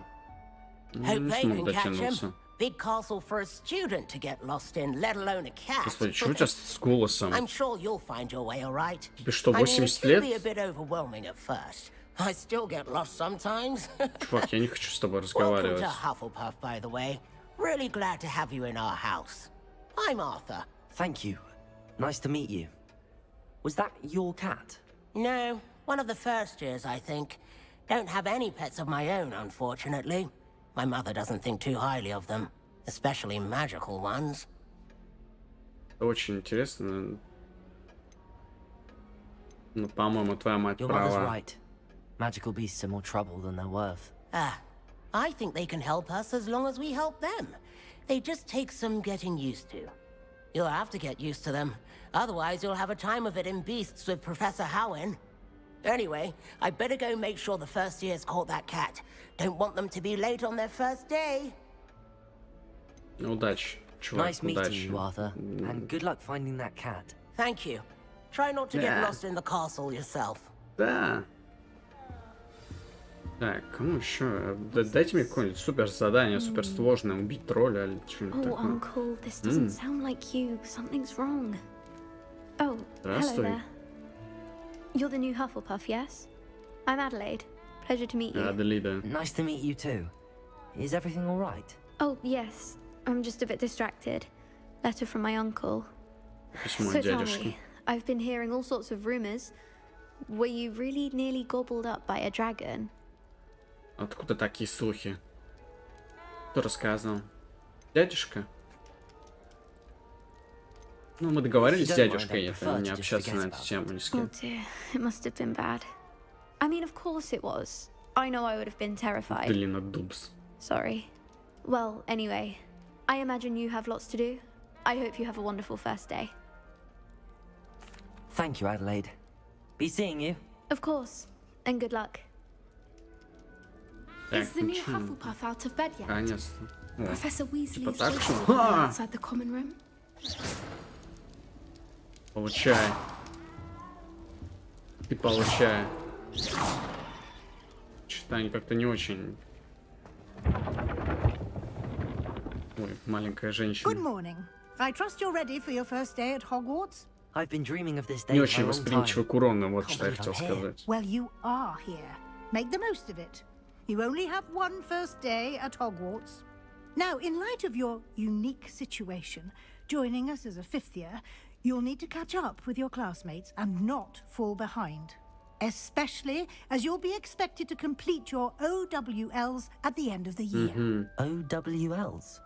Hope Не they смог can catch him. дотянуться. Big castle for a student to get lost in, let alone a cat. Господи, что у тебя с голосом? I'm sure you'll find your way, all right. Тебе что, I mean, it 80 can be a лет? bit overwhelming at first. I still get lost sometimes. Чувак, я не хочу с тобой Welcome разговаривать. to Hufflepuff, by the way. Really glad to have you in our house. I'm Arthur. Thank you. Nice to meet you. Was that your cat? No, one of the first years, I think. Don't have any pets of my own, unfortunately. My mother doesn't think too highly of them, especially magical ones. Очень интересно. Ну, по-моему, твоя мать Your mother's права. right. Magical beasts are more trouble than they're worth. I think they can help us as long as we help them. They just take some getting used to. You'll have to get used to them. Otherwise, you'll have a time of it in Beasts with Professor Howin. Anyway, I better go make sure the first years caught that cat. Don't want them to be late on their first day. Удачи, чувак, Nice meeting удачи. you, Arthur. And good luck finding that cat. Thank you. Try not to get Yeah. lost in the castle yourself. Да. Так, кому еще? Дайте мне какое-нибудь супер задание, супер сложное, убить тролля или что-нибудь Oh, такое. Uncle, this doesn't sound like you. Something's wrong. Oh, hello Здравствуй. there. You're the new Hufflepuff, yes? I'm Adelaide. Pleasure to meet you. Аделида. Nice to meet you too. Is everything all right? Oh, yes. I'm just a bit distracted. Letter from my uncle. Письмо So от tell дядюшки. me, I've been hearing all sorts of rumors. Were you really nearly gobbled up by a dragon? Откуда такие слухи? Кто рассказал? Дядюшка? Ну, мы договорились с дядюшкой не общаться на эту тему ни с Oh кем. dear, it must have been bad. I mean, of course it was. I know I would have been terrified. Блин, от дубс. Sorry. Well, anyway, I imagine you have lots to do. I hope you have a wonderful first day. Thank you, Adelaide. Be seeing you. Of course, and good luck. Так, Is the ну new чё? Hufflepuff out of bed yet? Конечно. О, Professor Weasley типа is так, waiting что? for you Ха! outside the common room. Получай. Ты получай. Что-то они как-то не очень. Ой, маленькая Good женщина. morning. I trust you're ready for your first day at Hogwarts. I've been dreaming of this day Не for a очень long восприимчивы time. к урону, вот Can't что я believe хотел I'm here. сказать. Well, you are here. Make the most of it. You only have one first day at Hogwarts. Now, in light of your unique situation, joining us as a fifth year, you'll need to catch up with your classmates and not fall behind. Especially as you'll be expected to complete your OWLs at the end of the year. OWLs?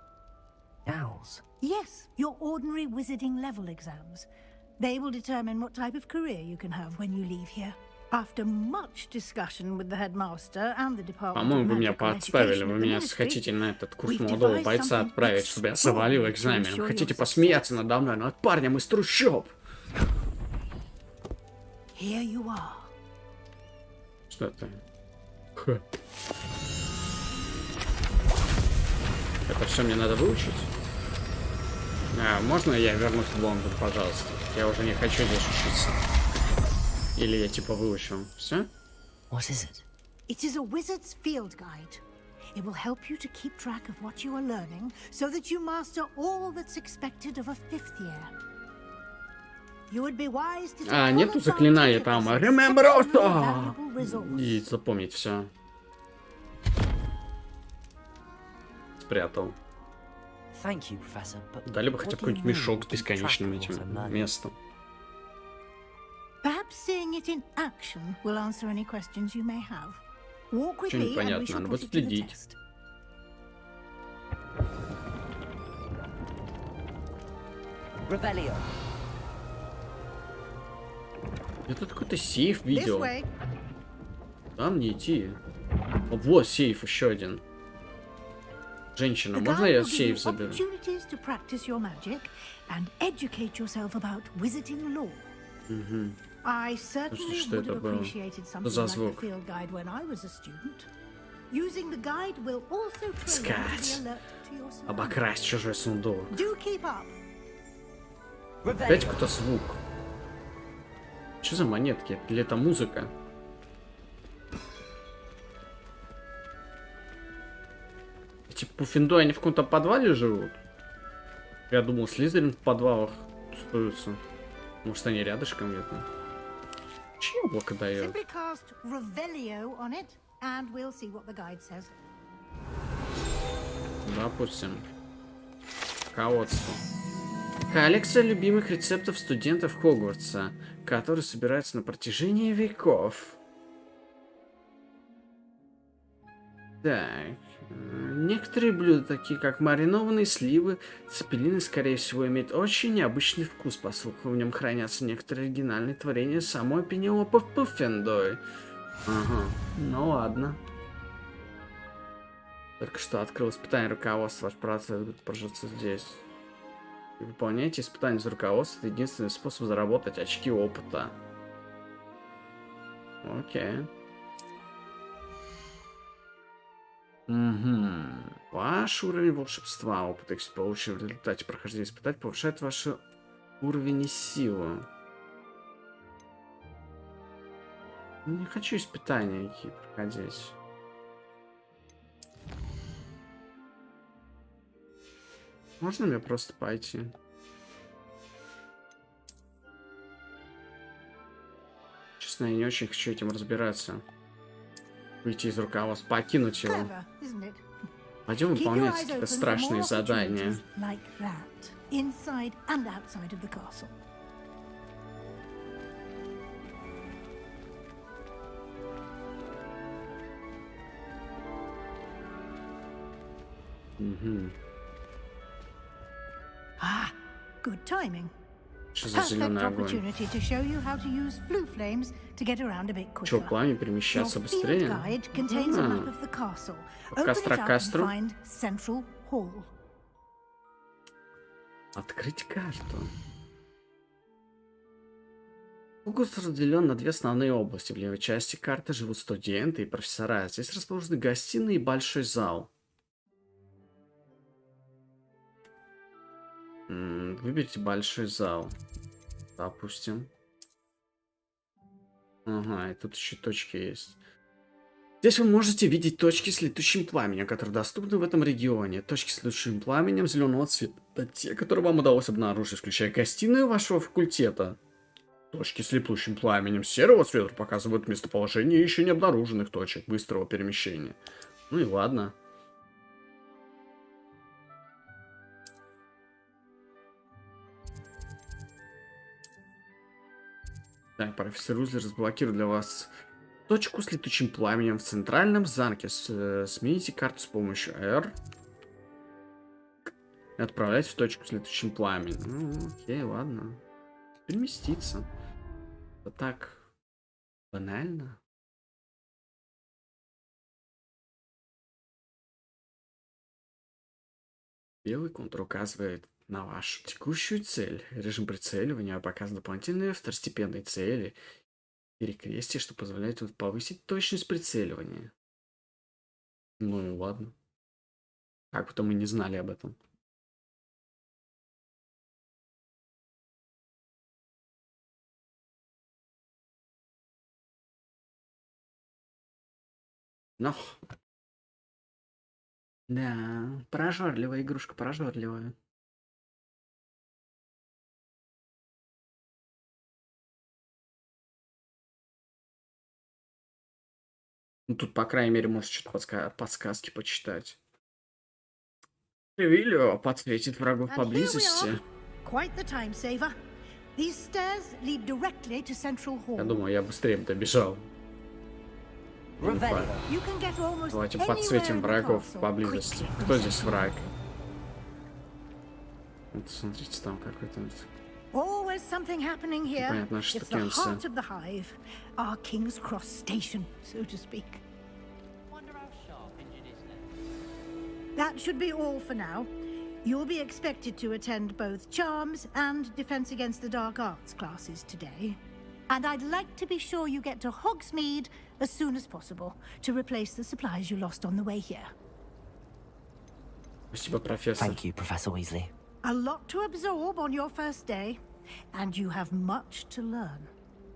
Owls? Yes, your ordinary wizarding level exams. They will determine what type of career you can have when you leave here. After much discussion with the headmaster and the department По-моему, of вы меня Magical подставили. Education Вы at the меня Ministry, хотите на этот курс we've молодого devised бойца something отправить, чтобы я завалил extraordinary to экзамен. ensure Хотите your посмеяться надо мной над парнем из трущоб? Here you are. Что это? Х. Это все мне надо выучить? Можно я вернусь в Лондон, пожалуйста? Я уже не хочу здесь учиться. Или я типа выучил. Все? What is it? It is a wizard's field guide. It will help you to keep track of what you are learning so that you master all that's expected of a fifth year. А, нету заклинания там. Remember also. И запомнить все. Спрятал. Дали бы хотя бы какой-нибудь мешок с бесконечным этим местом. Что непонятно, надо будет следить. Я тут какой-то сейф видел. Там не идти. О, вот сейф еще один. Женщина, можно я сейф заберу? Угу. Что это было? Что за звук? Искать. Обокрасть чужой сундук. Опять какой-то звук. Что за монетки? Или это музыка? Эти пуффиндуи, они в каком-то подвале живут? Я думал, Слизерин в подвалах тусуются. Может, они рядышком где-то? Чье облако дает? Допустим. Руководство. Коллекция любимых рецептов студентов Хогвартса, которые собираются на протяжении веков. Так. Некоторые блюда, такие как маринованные сливы, цепелины, скорее всего, имеют очень необычный вкус, поскольку в нем хранятся некоторые оригинальные творения самой Пенелопы Пуффендуй. Ага, ну ладно. Только что открыл испытание руководства, ваш процесс будет продолжаться здесь. И выполняйте испытания за руководство, это единственный способ заработать очки опыта. Окей. Угу. Ваш уровень волшебства, опыт, полученный в результате прохождения испытаний, повышает ваш уровень и силу. Не хочу испытания какие проходить. Можно мне просто пойти? Честно, я не очень хочу этим разбираться. Выйти из руководства, покинуть его. Пойдем выполнять какие-то страшные задания. Угу. Good timing. Что за зеленый огонь? Что, пламя перемещаться быстрее? От костра к костру? Открыть карту. Фокус разделен на две основные области. В левой части карты живут студенты и профессора. Здесь расположены гостиные и большой зал. Выберите большой зал. Допустим. Ага, и тут еще точки есть. Здесь вы можете видеть точки с летучим пламенем, которые доступны в этом регионе. Точки с летучим пламенем зеленого цвета. Это те, которые вам удалось обнаружить, включая гостиную вашего факультета. Точки с летучим пламенем серого цвета показывают местоположение еще не обнаруженных точек быстрого перемещения. Ну и ладно. Так, профессор Узлер разблокирует для вас точку с летучим пламенем в центральном замке. Смените карту с помощью R. И отправляйте в точку с летучим пламенем. Ну, окей, ладно. Переместиться. Это так банально. Белый контур указывает на вашу текущую цель. Режим прицеливания показывает дополнительные второстепенные цели. Перекрестие, что позволяет повысить точность прицеливания. Ну и ладно. Как будто мы не знали об этом. Но. Да, прожорливая игрушка, прожорливая. Ну, тут, по крайней мере, может что-то подсказки почитать. Ревилио подсветит врагов поблизости. Quite the time saver. These stairs lead directly to Central Hall. Я думаю, я быстрее бы добежал. Давайте подсветим врагов поблизости. Кто здесь враг? Вот смотрите, там какой-то... Always something happening here. Непонятная It's the штукенция. heart of the hive, our King's Cross station, so to speak. That should be all for now. You'll be expected to attend both Charms and Defense Against the Dark Arts classes today. And I'd like to be sure you get to Hogsmeade as soon as possible to replace the supplies you lost on the way here. Спасибо, профессор. Thank you, Professor Weasley. A lot to absorb on your first day, and you have much to learn.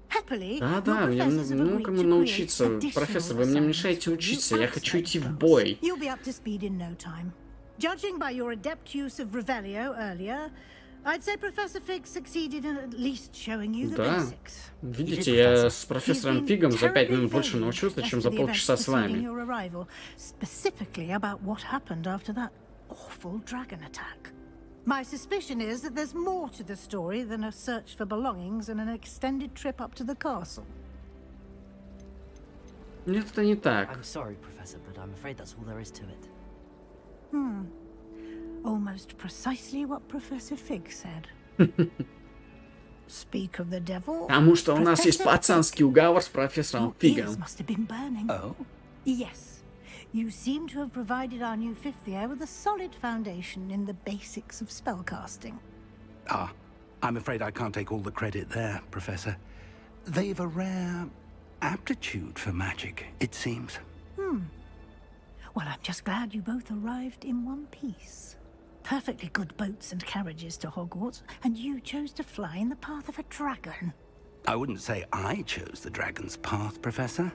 Happily, Да, мне многому научиться. Профессор, вы мне мешаете учиться. Я хочу идти в бой. You'll be up to speed in no time. Judging by your adept use of Revelio earlier, I'd say Professor Fig succeeded in at least showing you the basics. Видите, я с профессором Фигом за 5 минут больше научился, чем за полчаса с вами. Specifically about what happened after that awful dragon attack. My suspicion is that there's more to the story than a search for belongings and an extended trip up to the castle. Нет, это не так. I'm sorry, Professor, but I'm afraid that's all there is to it. Almost precisely what Professor Fig said. Speak of the devil. Потому что у нас есть пацанский уговор с профессором Фигом. Must have been burning. Oh? Yes. You seem to have provided our new fifth year with a solid foundation in the basics of spellcasting. Ah, I'm afraid I can't take all the credit there, Professor. They've a rare aptitude for magic, it seems. Well, I'm just glad you both arrived in one piece. Perfectly good boats and carriages to Hogwarts, and you chose to fly in the path of a dragon. I wouldn't say I chose the dragon's path, Professor.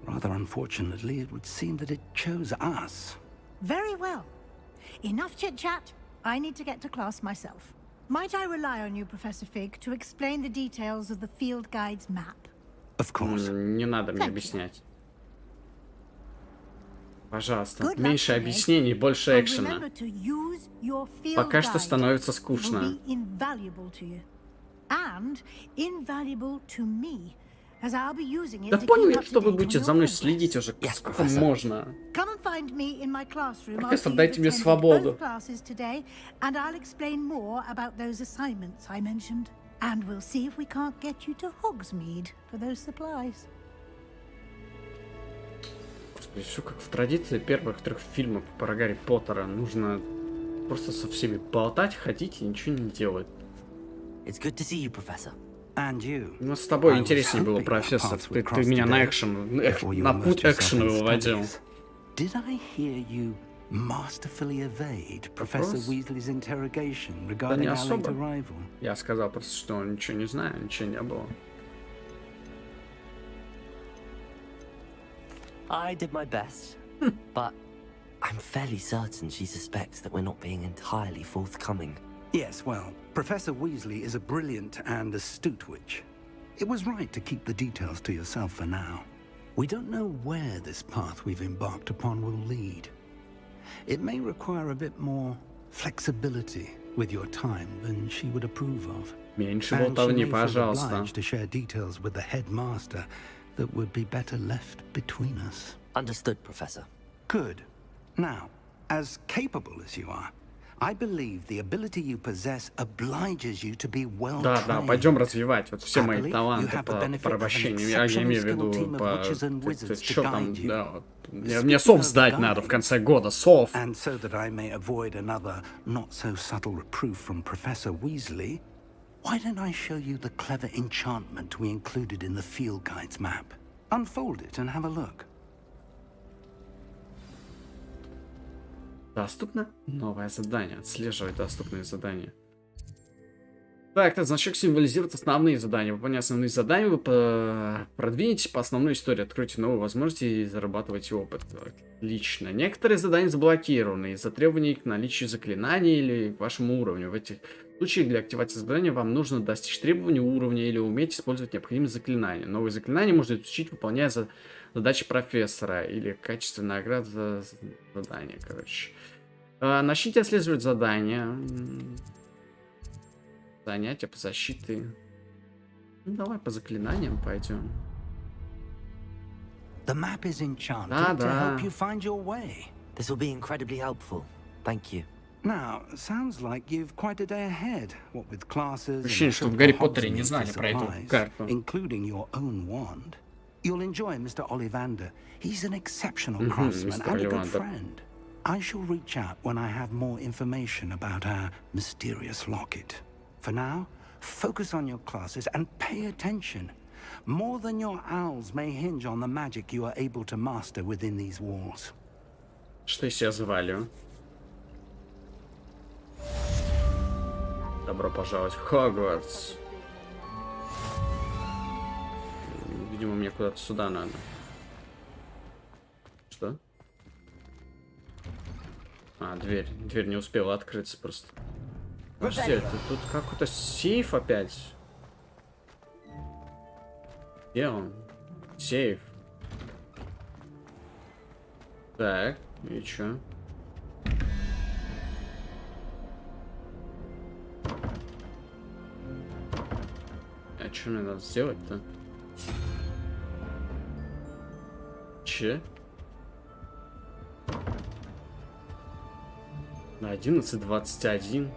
Rather unfortunately, it would seem that it chose us. Very well. Enough chit-chat. I need to get to class myself. Might I rely on you, Professor Fig, to explain the details of the field guide's map? Of course. Не надо мне объяснять. Пожалуйста, меньше объяснений, больше экшена. Пока что становится скучно. Да понял я, что вы будете за мной следить уже. Сколько можно? Профессор, дайте мне свободу. And we'll see if we can't get you to Hogsmeade for those supplies. Господи, все как в традиции первых 3 фильмов про Гарри Поттера. Нужно просто со всеми болтать, ходить и ничего не делать. It's good to see you, Professor. And you. У нас с тобой интереснее было, профессор. Ты меня на экшен, на путь экшена выводил. Did I hear you masterfully evade Professor Weasley's interrogation regarding our late arrival? Я сказал просто, что ничего не знаю, ничего не было. I did my best, but I'm fairly certain she suspects that we're not being entirely forthcoming. Yes, well, Professor Weasley is a brilliant and astute witch. It was right to keep the details to yourself for now. We don't know where this path we've embarked upon will lead. It may require a bit more flexibility with your time than she would approve of. Меньше болтовни, пожалуйста. And she may feel obliged to share details with the headmaster that would be better left between us. Understood, Professor. Good. Now, as capable as you are, I believe the ability you possess obliges you to be well trained. Да, пойдем развивать вот все мои таланты по порабощению. Я имею в виду по... Что там, да, мне сов сдать надо в конце года, сов. And so that I may avoid another not-so-subtle reproof from Professor Weasley, why don't I show you the clever enchantment we included in the field guide's map? Unfold it and have a look. Доступно новое задание. Отслеживать доступные задания. Так, этот значок символизирует основные задания. Выполняя основные задания, вы продвинетесь по основной истории, откроете новые возможности и зарабатываете опыт. Отлично. Некоторые задания заблокированы из-за требований к наличию заклинаний или к вашему уровню. В этих случаях для активации задания вам нужно достичь требований уровня или уметь использовать необходимые заклинания. Новые заклинания можно изучить, выполняя Задача профессора или качественная награда за задание, короче. Начните отслеживать задания. Занятия по защите. Ну, давай по заклинаниям пойдем. The map is enchanted to Да. help you find your way. This will be incredibly helpful. Thank you. Now, sounds like you've quite a day ahead. What with classes, Ощущение, and что в trip Гарри to Поттере не Hogsmeade знали for про эту supplies, карту. including your own wand. You'll enjoy Mr. Ollivander. He's an exceptional craftsman Mr. and a good Ollivander. friend. I shall reach out when I have more information about our mysterious locket. For now, focus on your classes and pay attention. More than your owls may hinge on the magic you are able to master within these walls. Что из себя завалю? Добро пожаловать в Хогвартс. Видимо, мне куда-то сюда надо. Что? А, дверь. Дверь не успела открыться просто. Подожди, это тут какой-то сейф опять. Где он? Сейф. Так, и чё? А что мне надо сделать-то? Че? На 11:21.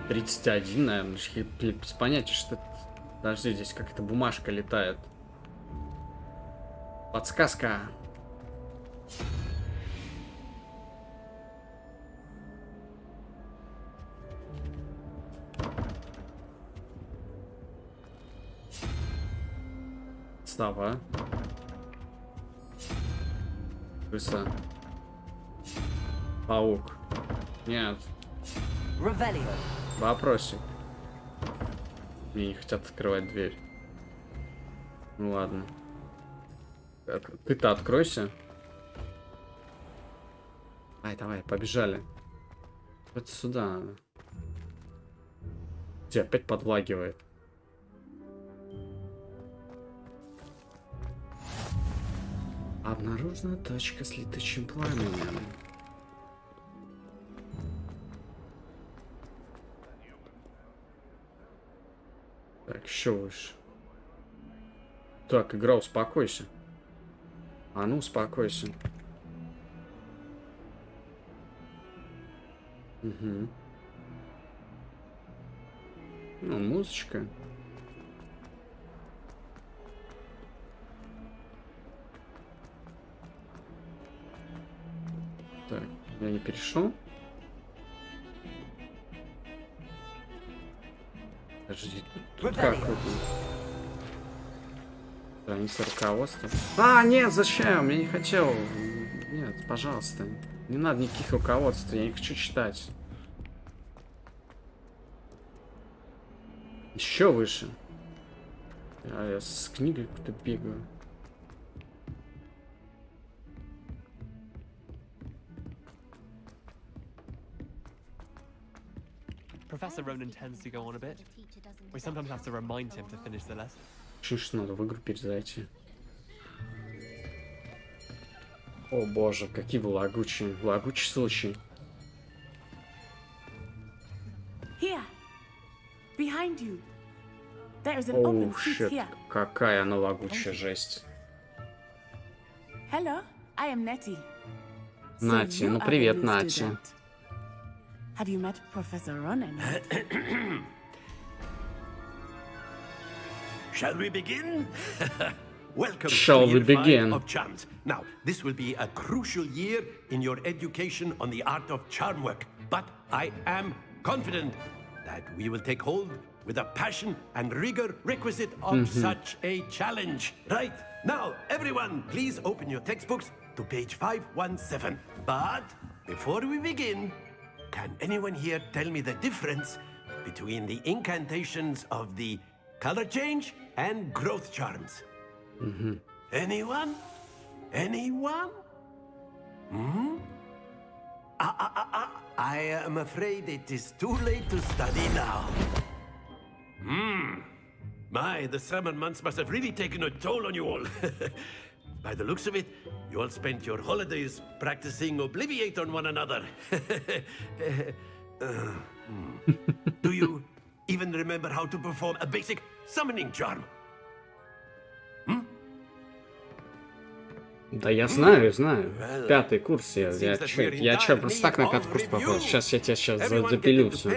31, наверное. Блин, без понятия, что это. Подожди, здесь какая-то бумажка летает. Подсказка. Сова. Крыса. Паук. Нет. Вопросик. Мне не хотят открывать дверь. Ну ладно. Ты-то откройся. Ай, давай, побежали. Вот сюда надо. Где опять подлагивает. Обнаружена точка с летучим пламенем. Так, еще выше. Так, игра, успокойся. А ну, успокойся. Угу. Ну, музычка. Так, я не перешел. Подожди, тут как это? Страница руководства. А, нет, зачем? Я не хотел. Нет, пожалуйста. Не надо никаких руководств, я не хочу читать. Еще выше. Я с книгой куда-то бегаю. Professor Ronan tends to go on a bit. We sometimes have to remind him to finish the lesson. Что надо в игру перезайти? О боже, какие вы лагучие. Лагучий случай. Here, behind you. There is an Оу, open seat щет. here. Какая она лагучая жесть. Hello, I am Nettie. So Нати, you ну are привет, the new Нати. student. Have you met Professor Ronan yet? Shall we begin? Welcome Shall to we year begin? 5 of charms. Now, this will be a crucial year in your education on the art of charm work. But I am confident that we will take hold with the passion and rigor requisite of such a challenge. Right, now, everyone, please open your textbooks to page 517. But before we begin, can anyone here tell me the difference between the incantations of the color change and growth charms? Anyone? Anyone? I am afraid it is too late to study now. My, the summer months must have really taken a toll on you all. By the looks of it, you all spent your holidays practicing Obliviate on one another. Do you even remember how to perform a basic summoning charm? Да я знаю. Пятый курс, я чё, просто так на пятый курс попал. Сейчас я тебя сейчас запилю все.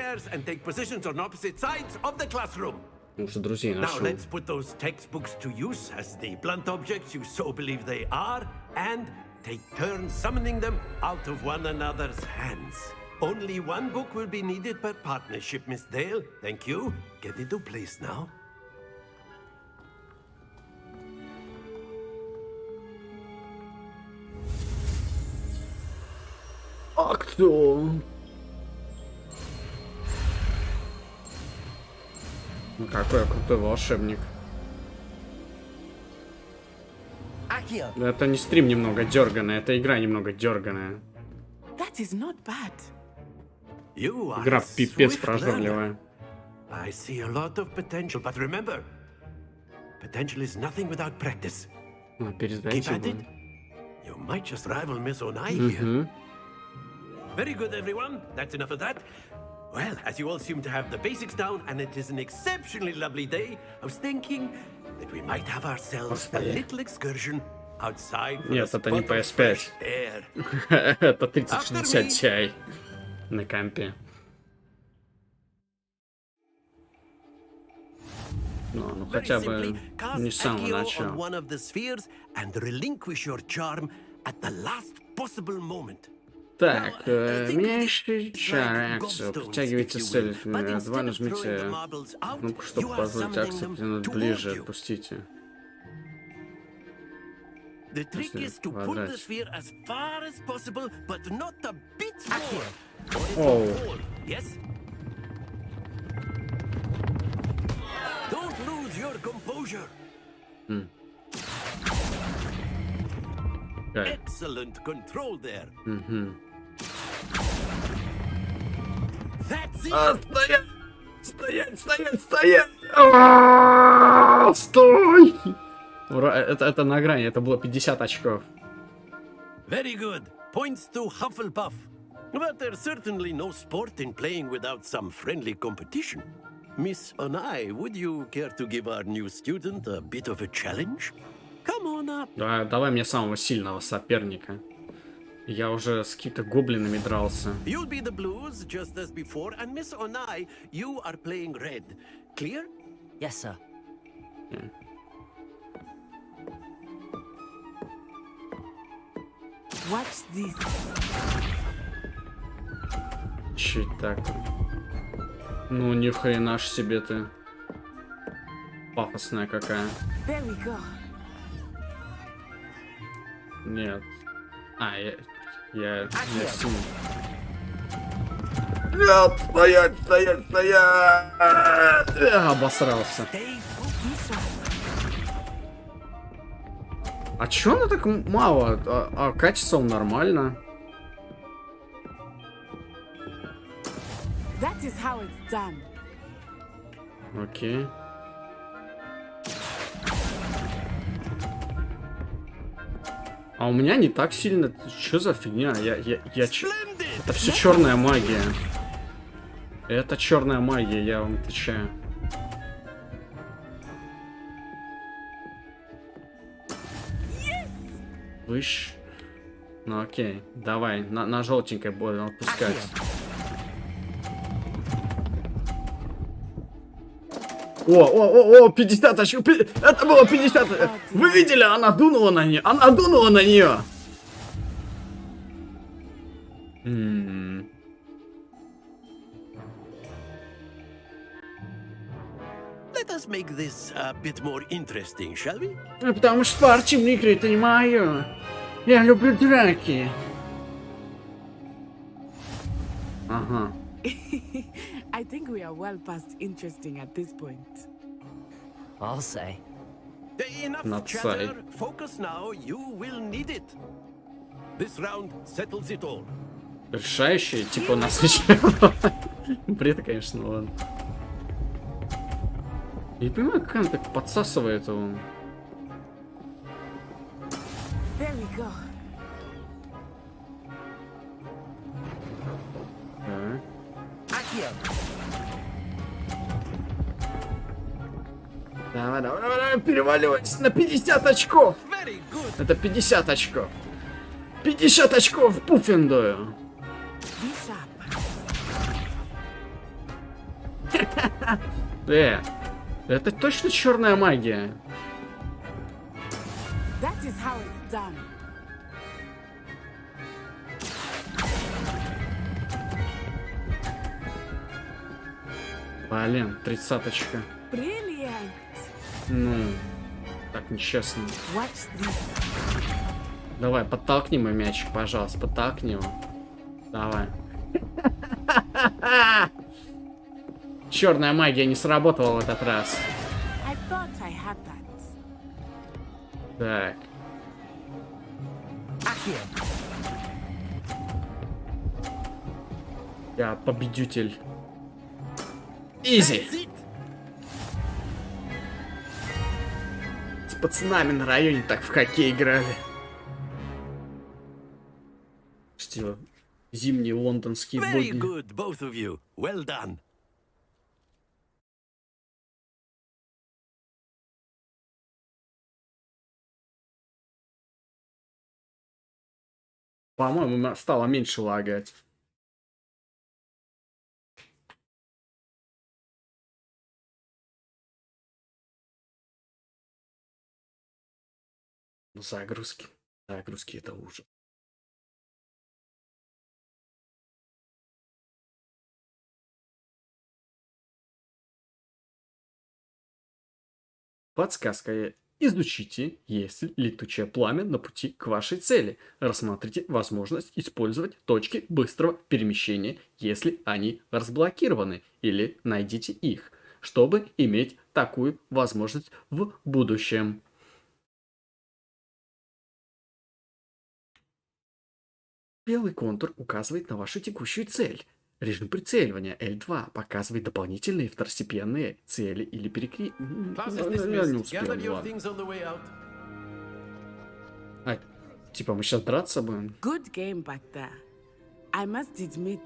Уже друзей нашел. Now let's put those textbooks to use as the blunt objects you so believe they are, and take turns summoning them out of one another's hands. Only one book will be needed per partnership, Miss Dale. Thank you. Get into place now. А кто? Ну какой я крутой волшебник. Это не стрим немного дерганый, это игра немного дерганая. Игра пипец прожорливая. I see a lot of potential, but remember, potential is nothing without practice. Keep at it. You might just rival Miss Onai here. Very good, everyone. That's enough of that. Well, as you all seem to have the basics down, and it is an exceptionally lovely day, I was thinking that we might have ourselves a little excursion outside. Нет, это не PS5. Это 3060 Ti на компе. Ну хотя бы не с самого начала. Так, меняющая реакцию. Притягивайте цель. Два нажмите кнопку, чтобы позволить акцию притянуть ближе. Отпустите. Оу. Excellent control there. Стоять! Стой! Это на грани, это было 50 очков. Very good. Points to Hufflepuff. But there's certainly no sport in playing without some friendly competition. Miss Onai, would you care to give our new student a bit of a challenge? Come on up. Давай мне самого сильного соперника. Я уже с какими-то гоблинами дрался. You'll be the blues just as before, and Miss Onai, you are playing red. Clear? Yes, sir. Yeah. What's this? Чуть так. Ну ни хрена ж себе ты. Пафосная какая. There we go. Нет. Я сильный. Нет, стоять! Я обосрался. А чё она так мало? А качество нормально. That is how it's done. Окей. А у меня не так сильно. Что за фигня? Это все черная магия. Это черная магия, я вам отвечаю. Выше. Ну окей, давай, на желтенькой будем отпускать. О, 50 очков. Это было 50. Вы видели, она дунула на нее. Let us make this a bit more interesting, shall we? Потому что спортивные игры это не мое. Я люблю драки. Ага. I think we are well past interesting at this point. I'll say. Enough chatter. Focus now. You will need it. This round settles it all. Решающий, типа у нас бред, конечно, ладно. Я не понимаю, как она так подсасывает его. go. Давай, давай, давай, давай, переваливайся на 50 очков. Это 50 очков. 50 очков пуффиндую. Это точно черная магия? That is how it's done. Блин, 30-очка. Brilliant. Ну, так нечестно. Watch this. Давай, подтолкни мой мячик, пожалуйста, подтолкни его. Давай. Черная магия не сработала в этот раз. I thought I had that. Так. Я победитель. Изи. С пацанами на районе так в хоккей играли. Что, зимние лондонские Very будни. good, both of you. Well done. По-моему, стало меньше лагать. Загрузки. Загрузки — это ужас. Подсказка. Изучите, есть ли летучее пламя на пути к вашей цели. Рассмотрите возможность использовать точки быстрого перемещения, если они разблокированы, или найдите их, чтобы иметь такую возможность в будущем. Белый контур указывает на вашу текущую цель. Режим прицеливания L2 показывает дополнительные второстепенные цели или перекри... Я не успел, ладно. А, типа мы сейчас драться будем? Good game back there. I must admit,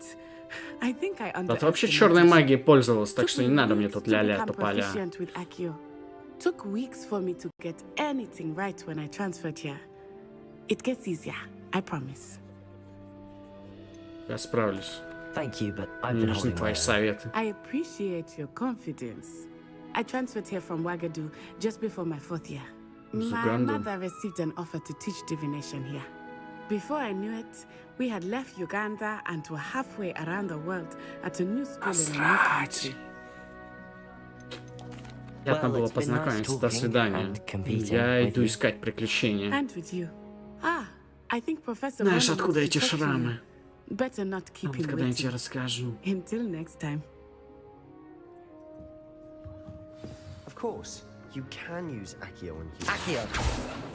I think I Да ты вообще черной магией пользовался, так что не надо мне тут ля-ля тополя. Took weeks for me to get anything right when I transferred here. It gets easier, I promise. Я справлюсь. Thank you, but I've Мне been нужны holding твои my own. советы. I appreciate your confidence. I transferred here from Wagadu just before my 4th year. My Uganda. mother received an offer to teach divination here. Before I knew it, we had left Uganda and were halfway around the world at a new school in a new country. Приятно было познакомиться. До свидания. Я иду искать приключения. And with you. Ah, I think Professor Знаешь, Roman откуда wants to эти talk to you. шрамы? Better not keep him Когда я тебе waiting. расскажу. Until next time. Of course, you can use Accio on you. Accio!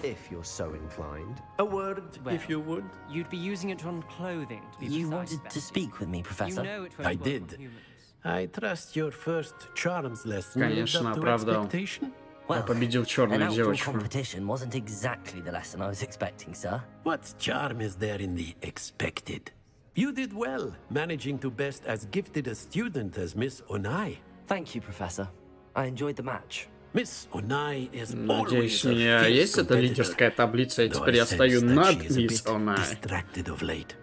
If you're so inclined. A word, if you would. You'd be using it on clothing, to be You precise, wanted to Betty. speak with me, Professor? You know it won't I work did. on humans. I trust your first charms lesson lived Конечно, up to оправдал. expectation. Я победил черную an outdoor девочку. competition wasn't exactly the lesson I was expecting, sir. What charm is there in the expected? You did well, managing to best as gifted a student as Miss Onai. Thank you, Professor. I enjoyed the match. Miss Onai is Надеюсь, always у a меня fierce есть эта competitor, лидерская таблица, и though теперь I я стою sense that над she is a мисс bit Онай. distracted of late.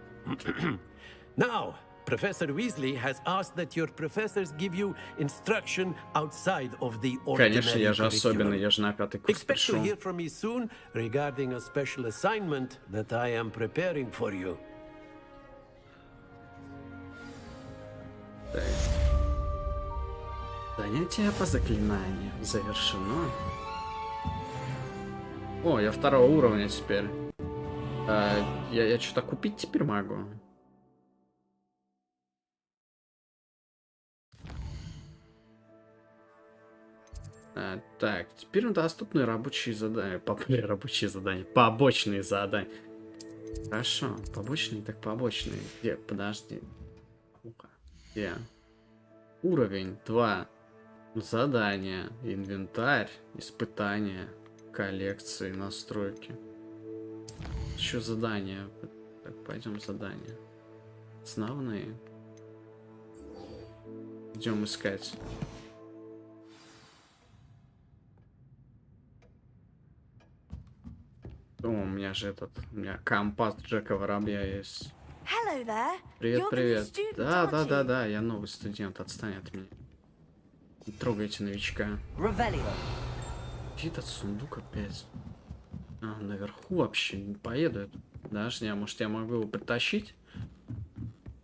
Now, Professor Weasley has asked that your professors give you instruction outside of the ordinary Конечно, я же curriculum. особенный, я же на 5-й курс Expect to пришел. hear from me soon regarding a special assignment that I am preparing for you. Так. Занятие по заклинанию завершено. О, я 2-го уровня теперь. Я что-то купить теперь могу. Так, теперь доступны рабочие задания. Рабочие задания. Побочные задания. Хорошо, побочные, так побочные. Где? Подожди. Где? Уровень 2. Задания. Инвентарь. Испытания. Коллекции. Настройки. еще задания. Так, пойдем задания. Основные. Идем искать. О, у меня же у меня компас Джека Воробья есть. Hello there. Привет, You're the new привет. student, Да, aren't you? да, я новый студент, отстань от меня. Не трогайте новичка. Где этот сундук опять? А, наверху вообще не поеду. Подожди, а может я могу его притащить?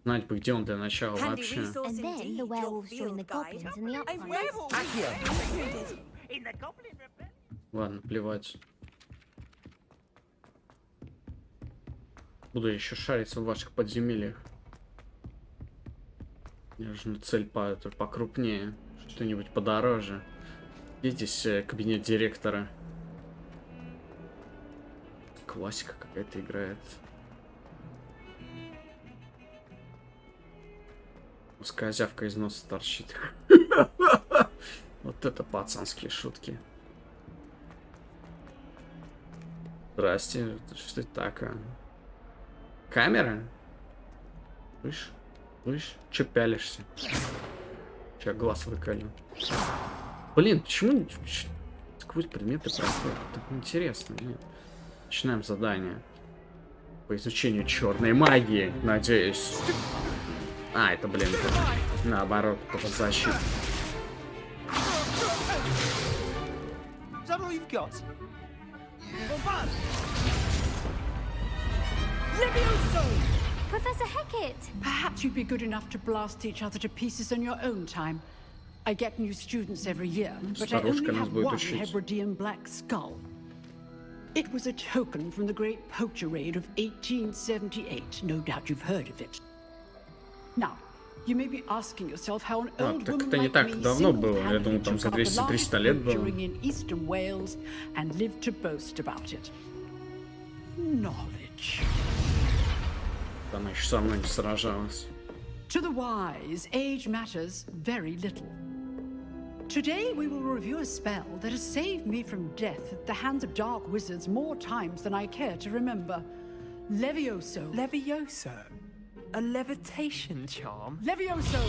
Знать бы, где он для начала вообще. And then the werewolves join the goblins in the uplands. Ладно, плевать. Буду еще шариться в ваших подземельях. Мне нужна цель покрупнее. Что-нибудь подороже. Где здесь кабинет директора? Классика какая-то играет. Козявка из носа торчит. Вот это пацанские шутки. Здрасте, что это такое? Камера? Слышь? Че пялишься? Сейчас глаз выколю. Блин, почему сквозь предметы проходят? Так интересно, нет? Начинаем задание. По изучению черной магии, надеюсь. А, это, блин, наоборот, по защите. Professor Hecat! Perhaps you'd be good enough to blast each other to pieces on your own time. I get new students every year, but I only have one Hebridean black skull. It was a token from the Great Poacher Raid of 1878. No doubt you've heard of it. Now, you may be asking yourself how an old woman like me single-handedly took up the largest poacher in eastern Wales and lived to boast about it. Knowledge. Она еще со мной не сражалась. To the wise, age matters very little. Today we will review a spell that has saved me from death at the hands of dark wizards more times than I care to remember. Levioso. Levioso? A levitation charm? Levioso!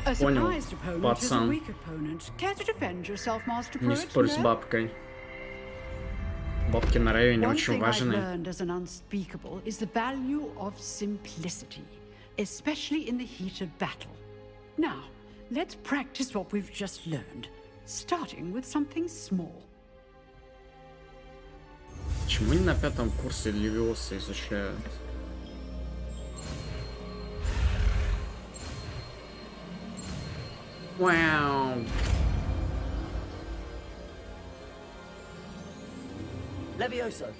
A surprised opponent is a weak opponent. Care to defend yourself, Master Poet? Не спорь с бабкой. Бабки на районе очень важны. One thing I've learned as an unspeakable is the value of simplicity, especially in the heat of battle. Now, let's practice what we've just learned, starting with something small. Почему они на 5-м курсе Левиоса изучают? Вау! Levioso.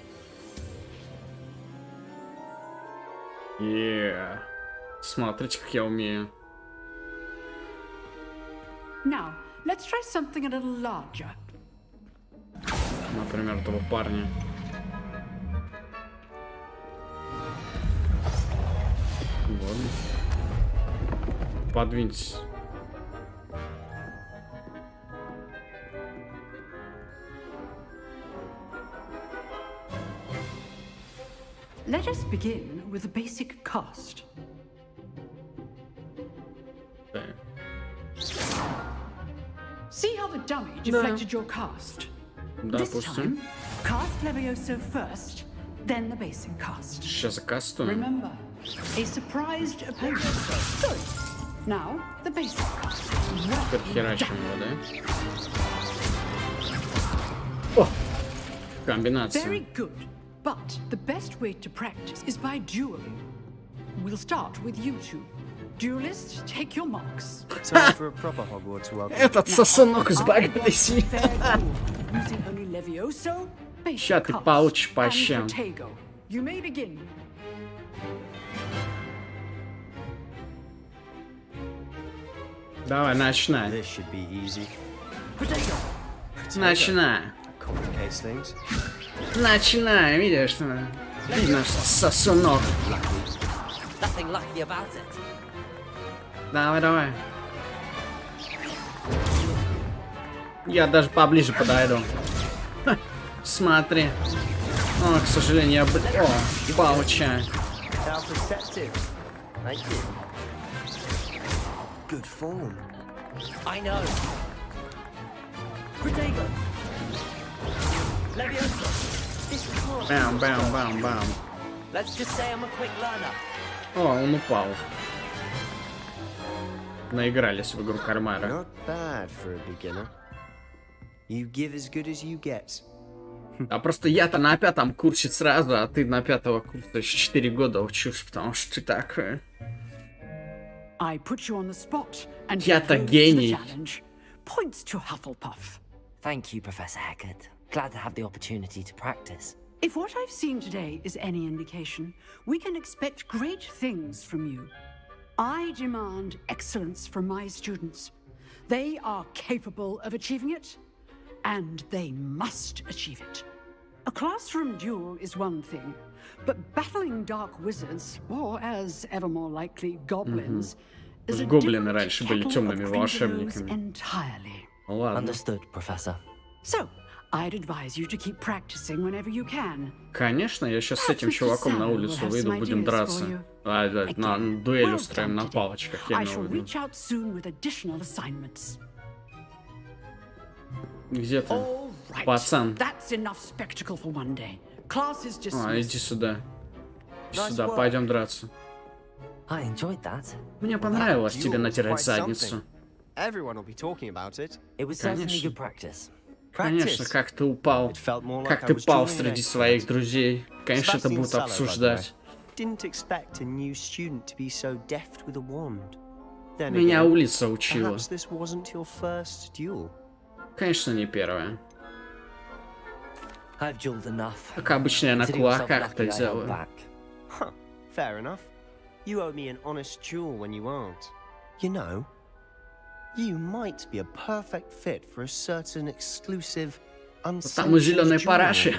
Смотрите, как я умею. Now, let's try something a little larger. Например, этого парня. Ладно. Подвиньтесь. Let us begin with the basic cast. See how the dummy deflected your cast? This time, cast Levioso first, then the basic cast. Сейчас закастуем. Remember, a surprised opponent. Good. Now, the basic cast. Теперь херачим его, да? О! Комбинация. Very good. But the best way to practice is by dueling. We'll start with you two. Duelists, take your marks. Time for a proper Hogwarts welcome. Этот сосунок из Багдадиси. Using only Levioso, Ща ты получишь по щам. You may begin. Давай, начинай. This should be easy. Начинай. Complicates things. Начинай, видишь? Видно, сосунок. Nothing lucky about it. Давай, давай. Я даже поближе подойду. Ха, смотри. О, к сожалению, я... О, пауча. Good form. I know. Protego. Leviosa. This can't. Бам, бам, бам, бам. Let's just say I'm a quick learner. О, он упал. Наигрались в игру Кармара. Not bad for a beginner. You give as good as you get. А просто я-то на 5-м курсе сразу, а ты на 5-го курса еще 4 года учишь, потому что ты так... Я-то гений. Points to Hufflepuff. Thank you, Professor Haggard. Glad to have the opportunity to practice. If what I've seen today is any indication, we can expect great things from you. I demand excellence from my students. They are capable of achieving it, and they must achieve it. A classroom duel is one thing, but battling dark wizards, or as ever more likely, goblins, is a Гоблины different раньше были kettle темными of волшебниками. entirely. Ладно. Understood, Professor. So, I'd advise you to keep practicing whenever you can. Конечно, я сейчас с этим чуваком на улицу выйду, будем драться. На дуэль устроим на палочках, я I имею shall в виду. reach out soon with additional assignments. Где ты, пацан? That's enough spectacle for one day. Class is dismissed. А, иди сюда. Иди сюда, пойдем драться. I enjoyed that. Мне понравилось тебе натирать задницу. Everyone will be talking about it. It was certainly good practice. Конечно, как ты упал. Как ты пал среди своих друзей. Конечно, это будут обсуждать. Didn't expect a new student to be so deft with a wand. Меня улица учила. Perhaps this wasn't your first duel. Конечно, не первая. I've dueled enough. Как обычно, я на кулаках это делаю. Huh, fair enough. You owe me an honest duel when you aren't. You know, you might be a perfect fit for a certain exclusive, Там у зеленой параши.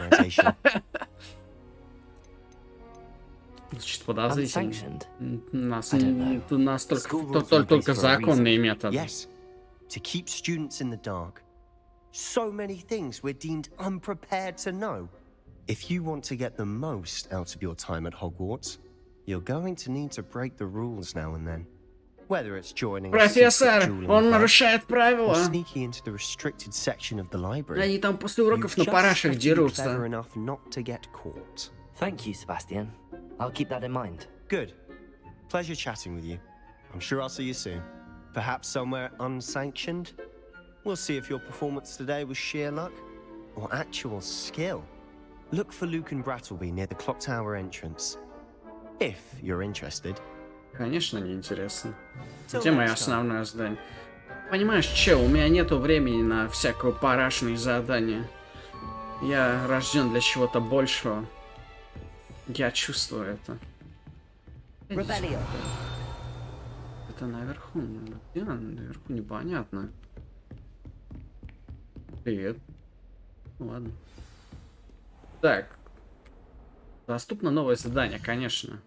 Значит, подозрительно. У нас только законные методы. Yes, to keep students in the dark. So many things we're deemed unprepared to know. If you want to get the most out of your time at Hogwarts, you're going to need to break the rules now and then. Whether it's joining Профессор, он нарушает правила. or sneaking into the restricted section of the library. Они там после уроков на парашах дерутся. Clever enough not to get caught. Thank you, Sebastian. I'll keep that in mind. Good. Pleasure chatting with you. I'm sure I'll see you soon. Perhaps somewhere unsanctioned? We'll see if your performance today was sheer luck or actual skill. Look for Luke and Brattleby near the clock tower entrance. If you're interested. Конечно, неинтересно. Где мое основное задание? Понимаешь, чел, у меня нету времени на всякое парашные задания. Я рожден для чего-то большего. Я чувствую это. Это наверху. Где она? Наверху непонятно. Привет. Ладно. Так. Доступно новое задание, конечно.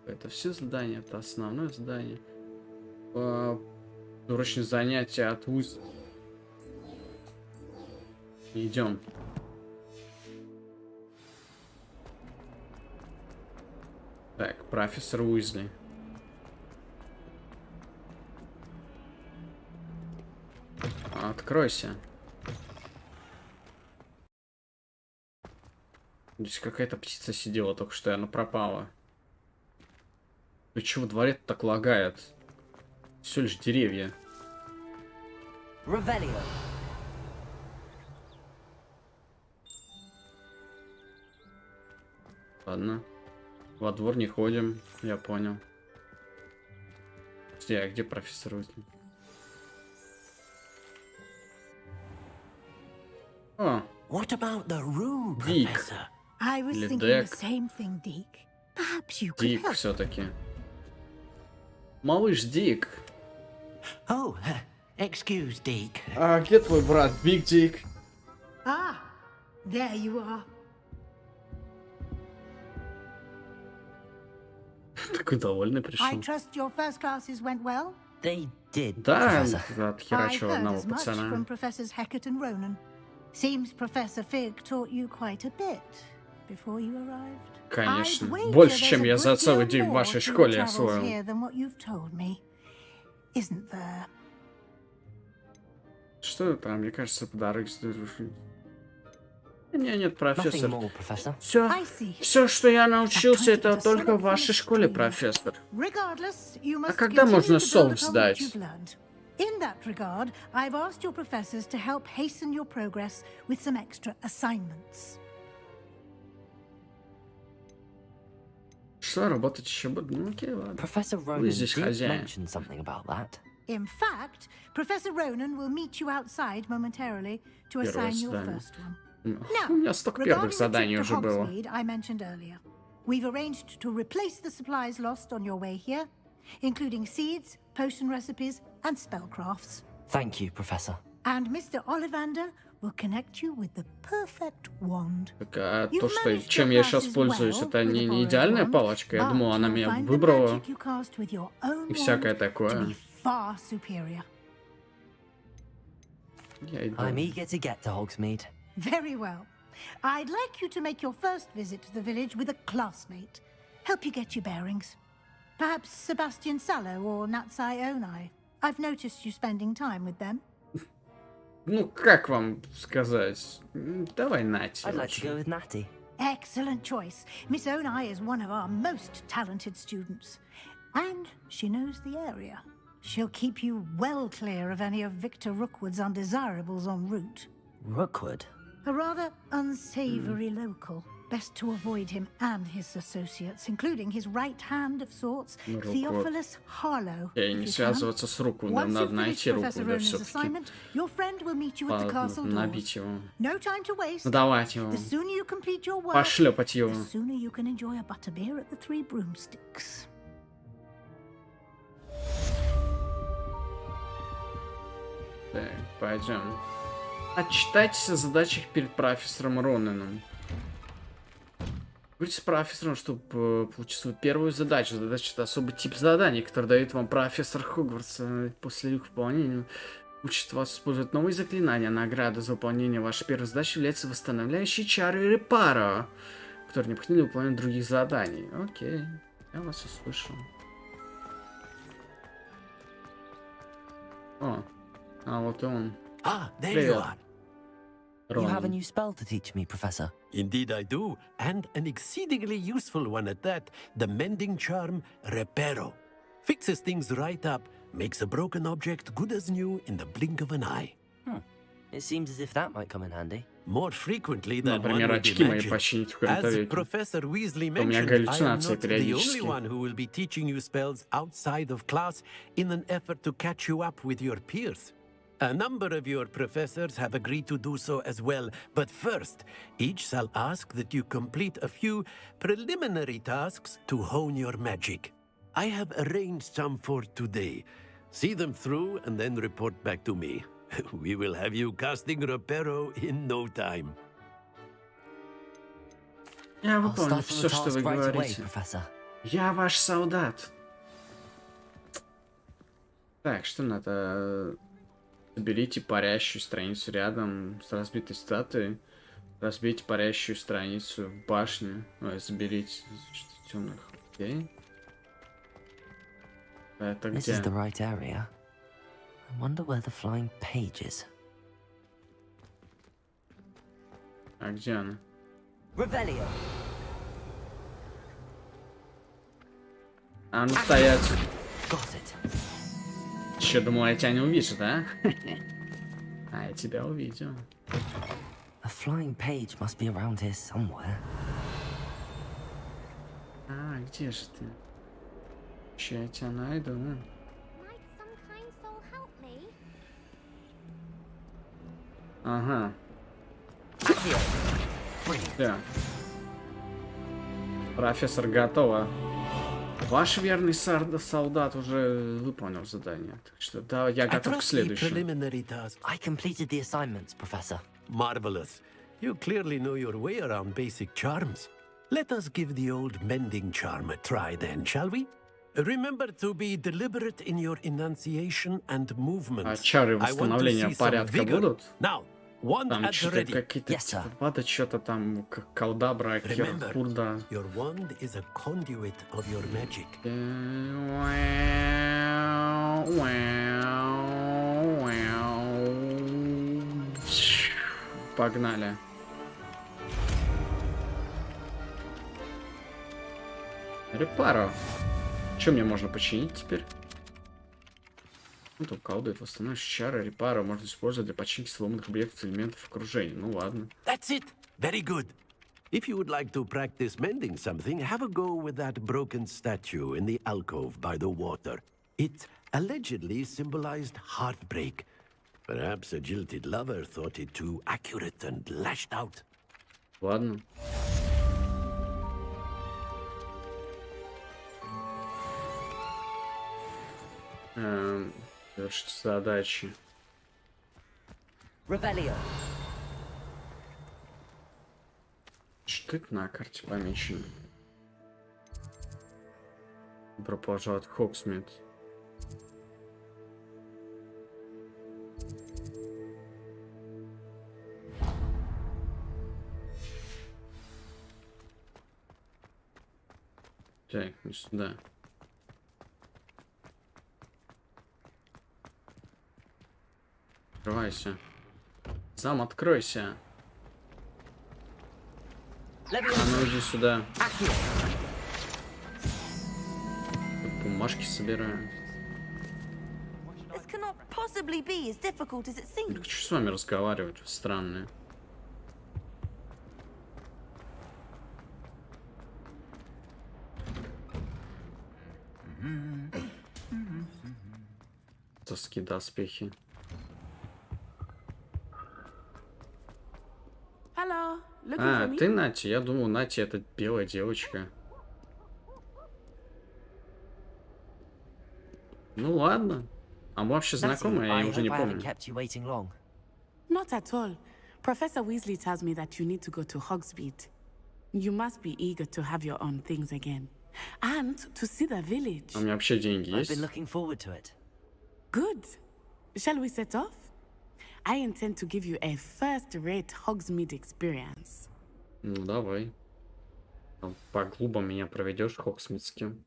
Это все задания, это основное задание. Урочные занятия от ВУЗ. Идем. Так, профессор Уизли. Откройся. Здесь какая-то птица сидела, только что она пропала. Ты чего, во дворе так лагает? Все лишь деревья. Revelio. Ладно. Во двор не ходим, я понял. А где профессор Уизли? О, What about the room, Дик. Professor? I was Или thinking Дек. the same thing, Deke. Perhaps you could Дик help. все-таки. Малыш Дик. Oh, excuse, Deke. А где твой брат, Биг Дик? Ah, there you are. Такой довольный I пришел. trust your first classes went well? They did, Да, Professor. отхерачил I heard одного as much пацана. from Professors Hecat and Ronan. Seems Professor Fig taught you quite a bit before you arrived. Конечно. I'd wager Больше, there's чем a я good за целый deal день в more вашей to your школе travels освоил. here than what you've told me. Isn't there? Что это там? Мне кажется, по дороге стоит. Нет, профессор. Все, что я научился, это только в вашей школе, профессор. А когда можно солнце сдать? In that regard, I've asked your professors to help hasten your progress with some extra assignments. Что, работать еще буду? Ну окей, ладно. Professor Вы Ronan здесь did хозяин. mention something about that. In fact, Professor Ronan will meet you outside momentarily to Первое assign your задание. first one. У меня столько первых Regarding the заданий trip уже to было. Hogsmeade I mentioned earlier, we've arranged to replace the supplies lost on your way here, including seeds, potion recipes, and spellcrafts. Thank you, Professor. And Mr. Ollivander will connect you with the perfect wand. Так, а то, что, чем я сейчас пользуюсь, это не идеальная палочка. Я думал, она меня выбрала. И всякое такое. Far superior. Я иду. I'm eager to get to Hogsmeade. Very well. I'd like you to make your first visit to the village with a classmate. Help you get your bearings. Perhaps Sebastian Sallow or Natsai Onai. I've noticed you spending time with them. Ну, как вам сказать? Давай Нати. I'd like to go with Natty. Excellent choice. Miss Onai is one of our most talented students. And she knows the area. She'll keep you well clear of any of Victor Rookwood's undesirables en route. Rookwood? A rather unsavory local. Best to avoid him and his associates, including his right hand of sorts, Theophilus Harlow. И не связываться с Руквудом, надо найти Руквуда все-таки. Your friend will meet you at the castle doors. Набить его. No time to waste. Надавать его. The sooner you complete your work, Пошлепать его. the sooner you can enjoy a butterbeer at the Three Broomsticks. Так, пойдем. Отчитайтесь о задачах перед профессором Ронаном. Будьте с профессором, чтобы получить свою первую задачу. Задача — это особый тип заданий, который дает вам профессор Хогвартса. После их выполнения учит вас использовать новые заклинания. Награда за выполнение вашей первой задачи является восстановляющей чары Репаро, которые необходимо для выполнения других заданий. Окей, я вас услышал. О, а вот и он. Ah, there Привет. you are. You have a new spell to teach me, Professor. Indeed I do, and an exceedingly useful one at that. The mending charm, Reparo. Fixes things right up, makes a broken object good as new in the blink of an eye. It seems as if that might come in handy. More frequently than one Например, would очки мои imagine. починить в As коридоре. Professor Weasley У меня mentioned, I am галлюцинации not the периодически. only one who will be teaching you spells outside of class in an effort to catch you up with your peers. A number of your professors have agreed to do so as well, but first, each shall ask that you complete a few preliminary tasks to hone your magic. I have arranged some for today. See them through and then report back to me. We will have you casting Reparo in no time. Я I'll выполню start on все, the что вы task right away, говорите. Professor. Я ваш солдат. Так, что надо? Соберите парящую страницу рядом с разбитой статуей. Разбейте парящую страницу в башне. Ой, заберите темных. Окей. Это This где? is the right area. I wonder where the flying page is. А где она? Revelio. А ну стоять. Got it. Че, думал, я тебя не увижу, да? А я тебя увидел. A flying page must be around here somewhere. А, где же ты? Че, я тебя найду, ну? Ага. Да. Профессор готова. Ваш верный солдат уже выполнил задание. Так что да, я готов к следующему. I completed the assignments, Professor. Marvelous. You clearly know your way around basic charms. Let us give the old mending charm a try then, shall we? Remember to be deliberate in your enunciation and movements. А чары восстановления порядка будут? Now, one Там at the что-то ready. какие-то типа что-то там, колдабра, Remember, киркурда. your wand is a conduit of your magic. Погнали. Репаро. Что мне можно починить теперь? Ну, тут колдует, восстановишь чары, репаро можно использовать для починки сломанных объектов элементов окружения. Ну ладно. That's it. Very good. If you would like to practice mending something, have a go with that broken statue in the alcove by the water. It allegedly symbolized heartbreak. Perhaps a jilted lover thought it too accurate and lashed out. Ладно. Завершить задачи. Revelio. Что это на карте помечено? Добро пожаловать в Хоксмит. Так, не сюда. Открывайся. Зам, откройся. А ну иди сюда. Тут бумажки собираю. This cannot possibly be as difficult as it seems. Хочу с вами разговаривать, вы странные. Тоски, доспехи. А, ты Нати? Я думал, Нати это белая девочка. Ну ладно. А мы вообще знакомы, я уже не помню. Not at all. Professor Weasley tells me that you need to go to Hogsmeade. You must be eager to have your own things again. And to see the village. А у меня вообще деньги есть? I've been looking forward to it. Good. Shall we set off? I intend to give you a first-rate Hogsmeade experience. Ну, давай. По клубам меня проведешь хоксмитским.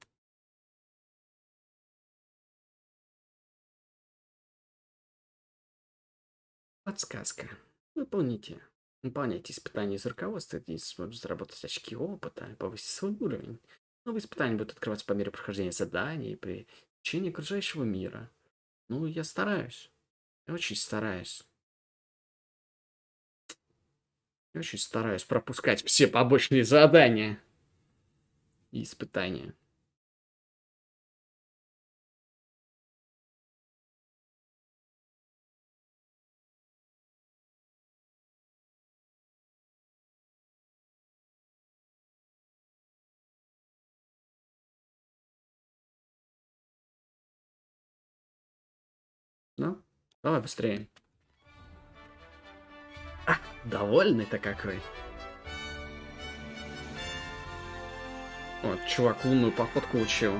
Подсказка. Выполните испытания из руководства, где сможете заработать очки опыта и повысить свой уровень. Новые испытания будут открываться по мере прохождения заданий и при изучении окружающего мира. Ну, я стараюсь. Я очень стараюсь. Я очень стараюсь пропускать все побочные задания и испытания. Ну, давай быстрее. А, довольный-то какой. Вот, чувак лунную походку учил.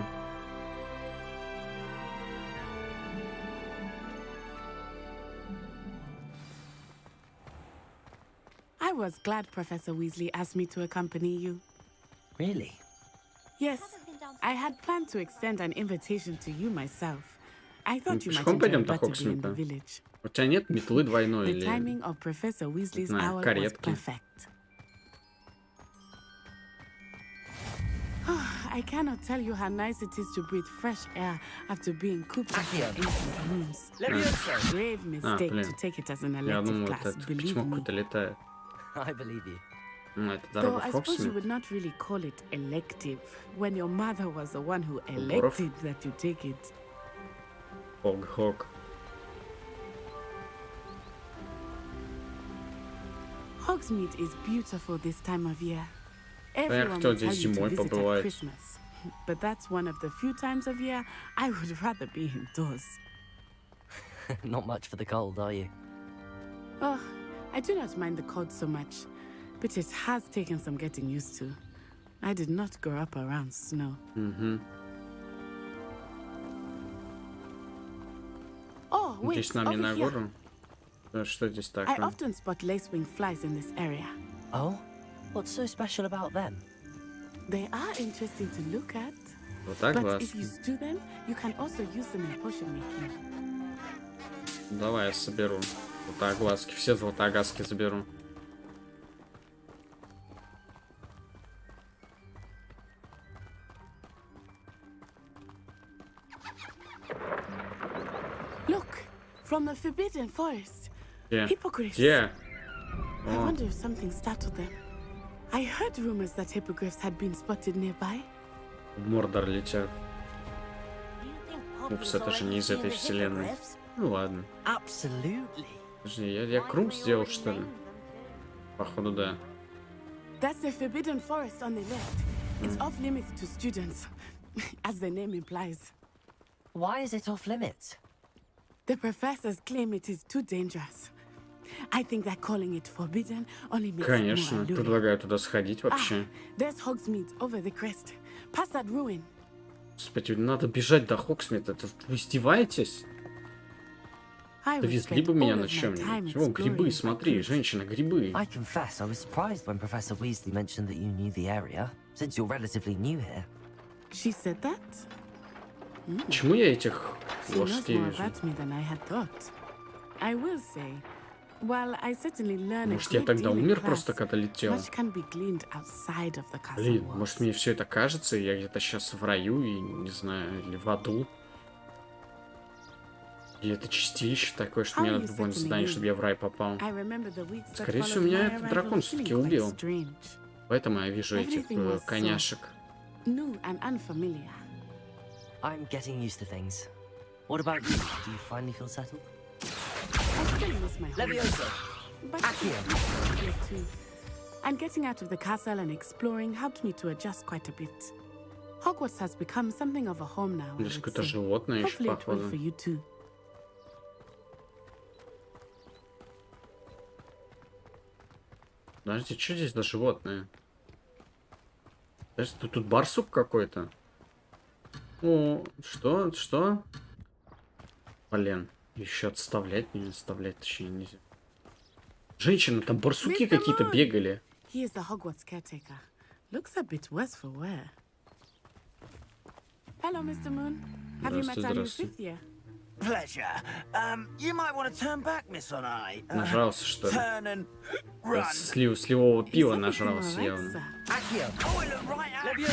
I was glad Professor Weasley asked me to accompany you. Really? Yes. I had planned to extend an invitation to you myself. I thought you might Пешком enjoy пойдем до better being in the Хоксмита. village. У тебя нет метлы двойной The или... timing of Professor Weasley's знаю, hour was каретки. perfect. I cannot tell you how nice it is to breathe fresh air after being cooped up in ancient rooms. Grave mistake to take it as an Я elective думал, class, это believe письмо me. какое-то летает. I believe you. Ну, это Though дорога I в suppose you Хоксмит. would not really call it elective when your mother was the one who Боров. elected that you take it. Хок-хок. Hogsmeade is beautiful this time of year. Я Everyone хотел will tell здесь you to зимой visit at побывать. Christmas, but that's one of the few times of year I would rather be indoors. Not much for the cold, are you? Oh, I do not mind the cold so much, but it has taken some getting used to. I did not grow up around snow. Здесь нам не на гору. Что здесь I такое? often spot lacewing flies in this area. Oh? What's so special about them? They are interesting to look at. Вот But if you stew them, you can also use them in potion making. Давай я соберу златоглазки. Все златоглазки заберу. Look, from the Forbidden Forest. Где? Hippogriffs. Где? I wonder if something startled them. I heard rumors that hippogriffs had been spotted nearby. В Мордор летят. Упс, это же не из этой вселенной. Ну ладно. Подожди, я круг сделал, что ли? Походу, да. That's the Forbidden Forest on the left. It's off limits to students, as the name implies. Why is it off limits? The professors claim it is too dangerous. I think that calling it forbidden only makes it more Конечно, alluring. предлагаю туда сходить вообще. There's Hogsmeade over the crest. Past that ruin. Господи, надо бежать до Хоксмита. Вы издеваетесь? Довезли бы меня на чем-нибудь. О, грибы, смотри, женщина, грибы. I confess, I was surprised when Professor Weasley mentioned that you knew the area, since you're relatively new here. She said that? Почему я этих She knows лошадей more вижу? about me than I had thought. I will say, while I certainly learn a Может, я great тогда deal in умер class, просто, когда летел? much can be gleaned outside of the castle Блин, walls. может, мне все это кажется, и я где-то сейчас в раю, и, не знаю, или в аду. И это чистилище такое, что мне надо было задание, чтобы я в рай попал. I remember the weeks that Скорее всего, followed меня my этот arrival дракон feeling все-таки quite убил. strange. Поэтому я вижу этих Everything was so коняшек. New and unfamiliar. I'm getting used to things. What about you? Do you finally feel settled? I still miss my home. Leviosa! But Accio! here too. And getting out of the castle and exploring helped me to adjust quite a bit. Hogwarts has become something of a home now. I Здесь would какое-то say. животное еще, Hopefully it will походу. for you too. Подождите, что здесь за животное? Подожди, тут барсук какой-то. О, что? Что? Блин, еще отставлять, не отставлять, точнее, нельзя. Женщина, там барсуки какие-то бегали. He is the Hogwarts caretaker. Looks a bit worse for wear. Hello, Mr. Moon. Have you met our new fifth year? Pleasure. You might want to turn back, Miss On-Eye. Нажрался, что ли? Turn and run. Сливового пива нажрался явно. Accio. Oh, it looked right at me.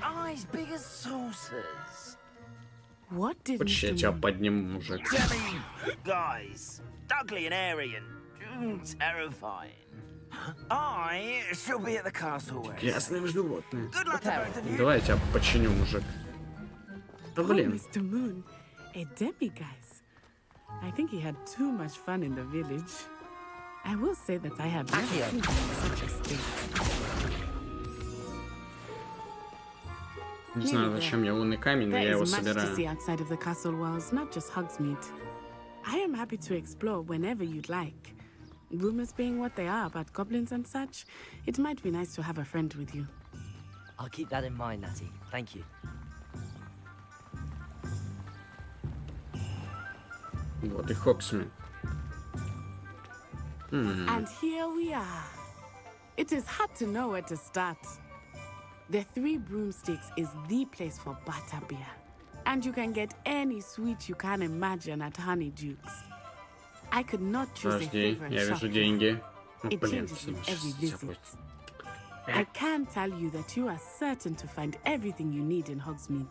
Eyes big as saucers. What did Хочешь, я тебя подниму, мужик? Demi, guys. Ugly and airy and terrifying. I shall be at the castle. Ясное животное. Good luck to both of you. Давай я тебя починю, мужик. Да блин. Mr. Moon, a demi-guise. I think he had too much fun in the village. I will say that I have never seen him in such a state. Не знаю, зачем я лунный камень, но я There его is much to see собираю. outside of the castle walls, not just Hogsmeade. I am happy to explore whenever you'd like. Rumors being what they are about goblins and such, it might be nice to have a friend with you. I'll keep that in mind, Natty. Thank you. Вот и Хоксмит. And here we are. It is hard to know where to start. The Three Broomsticks is the place for butterbeer. And you can get any sweet you can imagine at Honeydukes. I could not choose a Подожди, favorite я shop вижу here. деньги. Ну, It блин, changes with сейчас every visit. будет. I can tell you that you are certain to find everything you need in Hogsmeade.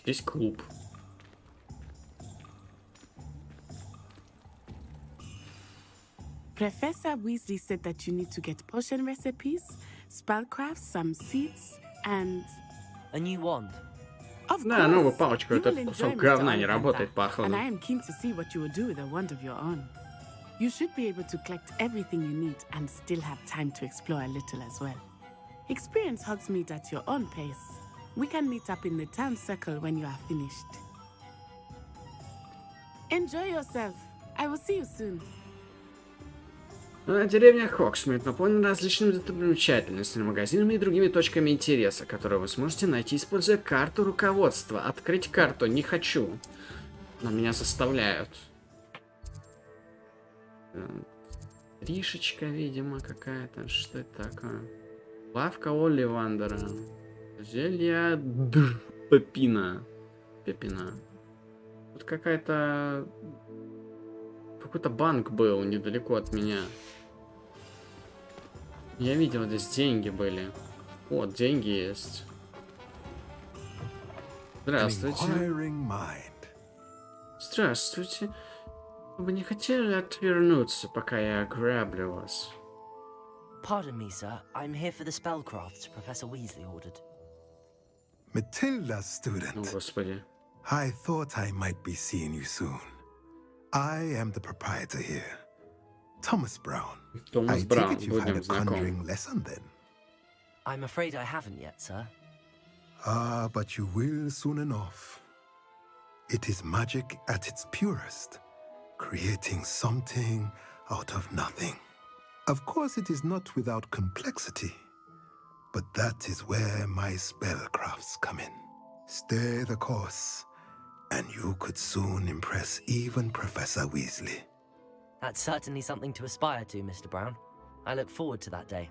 Здесь клуб. Professor Weasley said that you need to get potion recipes, spellcrafts, some seeds, and... A new wand. Of Да, новую course, палочку. you Этот will кусок enjoy Mr. говна не Ollivander, работает, and походу. I am keen to see what you will do with a wand of your own. You should be able to collect everything you need and still have time to explore a little as well. Experience Hogsmeade at your own pace. We can meet up in the town circle when you are finished. Enjoy yourself. I will see you soon. Деревня Хоксмит наполнена различными достопримечательностями, магазинами и другими точками интереса, которые вы сможете найти, используя карту руководства. Открыть карту не хочу. Но меня заставляют. Ришечка, видимо, какая-то. Что это такое? Лавка Оливандера. Зелья Пепина. Тут какая-то... Какой-то банк был недалеко от меня. Я видел, здесь деньги были. Вот, деньги есть. Здравствуйте. Здравствуйте. Вы не хотели отвернуться, пока я ограблю вас? Pardon me, sir. I'm here for the spellcrafts Professor Weasley ordered. Matilda's student. О, Господи. I thought I might be seeing you soon. I am the proprietor here, Thomas Brown. Thomas I Brown, take it you've had будем a знакомы. conjuring lesson then. I'm afraid I haven't yet, sir. Ah, but you will soon enough. It is magic at its purest, creating something out of nothing. Of course, it is not without complexity, but that is where my spellcrafts come in. Stay the course, and you could soon impress even Professor Weasley. That's certainly something to aspire to, Mr. Brown. I look forward to that day.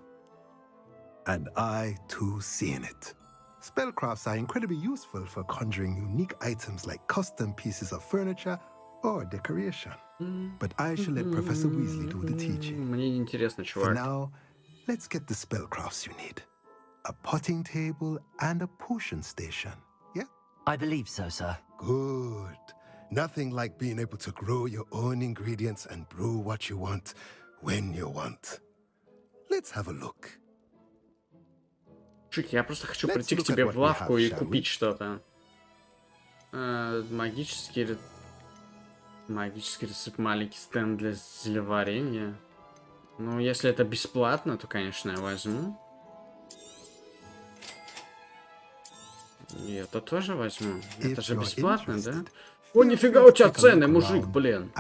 And I, too, seeing it. Spellcrafts are incredibly useful for conjuring unique items like custom pieces of furniture or decoration. But I shall let Professor Weasley do the teaching. Мне не интересно, чувак. For now, let's get the spellcrafts you need. A potting table and a potion station, yeah? I believe so, sir. Good. Nothing like being able to grow your own ingredients and brew what you want when you want. Let's have a look. Чик, я просто хочу прийти к тебе в лавку и купить что-то. Магический рецепт, маленький стенд для зельеварения. Ну, если это бесплатно, то, конечно, я возьму. И это тоже возьму. Это же бесплатно, да? О, нифига у тебя цены, мужик, блин.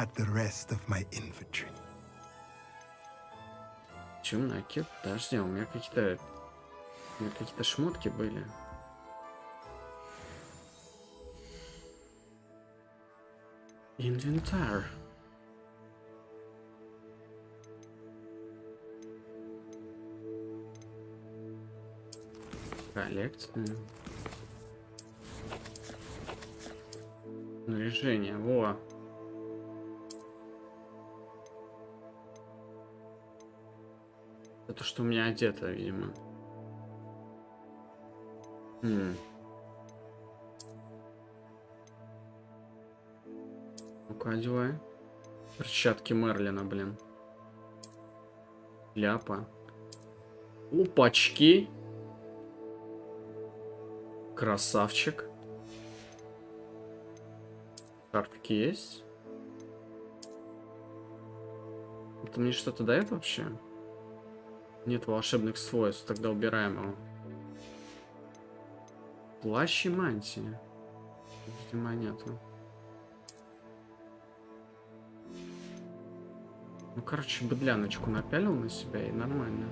Чумнаки, подожди, у меня какие-то шмотки были. Инвентарь. Коллекция. Снаряжение, во. Это что у меня одето, видимо. Ну-ка, одевай. Перчатки Мерлина, блин. Ляпа. Опачки. Красавчик. Картки есть? Это мне что-то дает вообще? Нет волшебных свойств, тогда убираем его. Плащ и мантия. Видимо, нету. Ну, короче, быдляночку напялил на себя и нормально.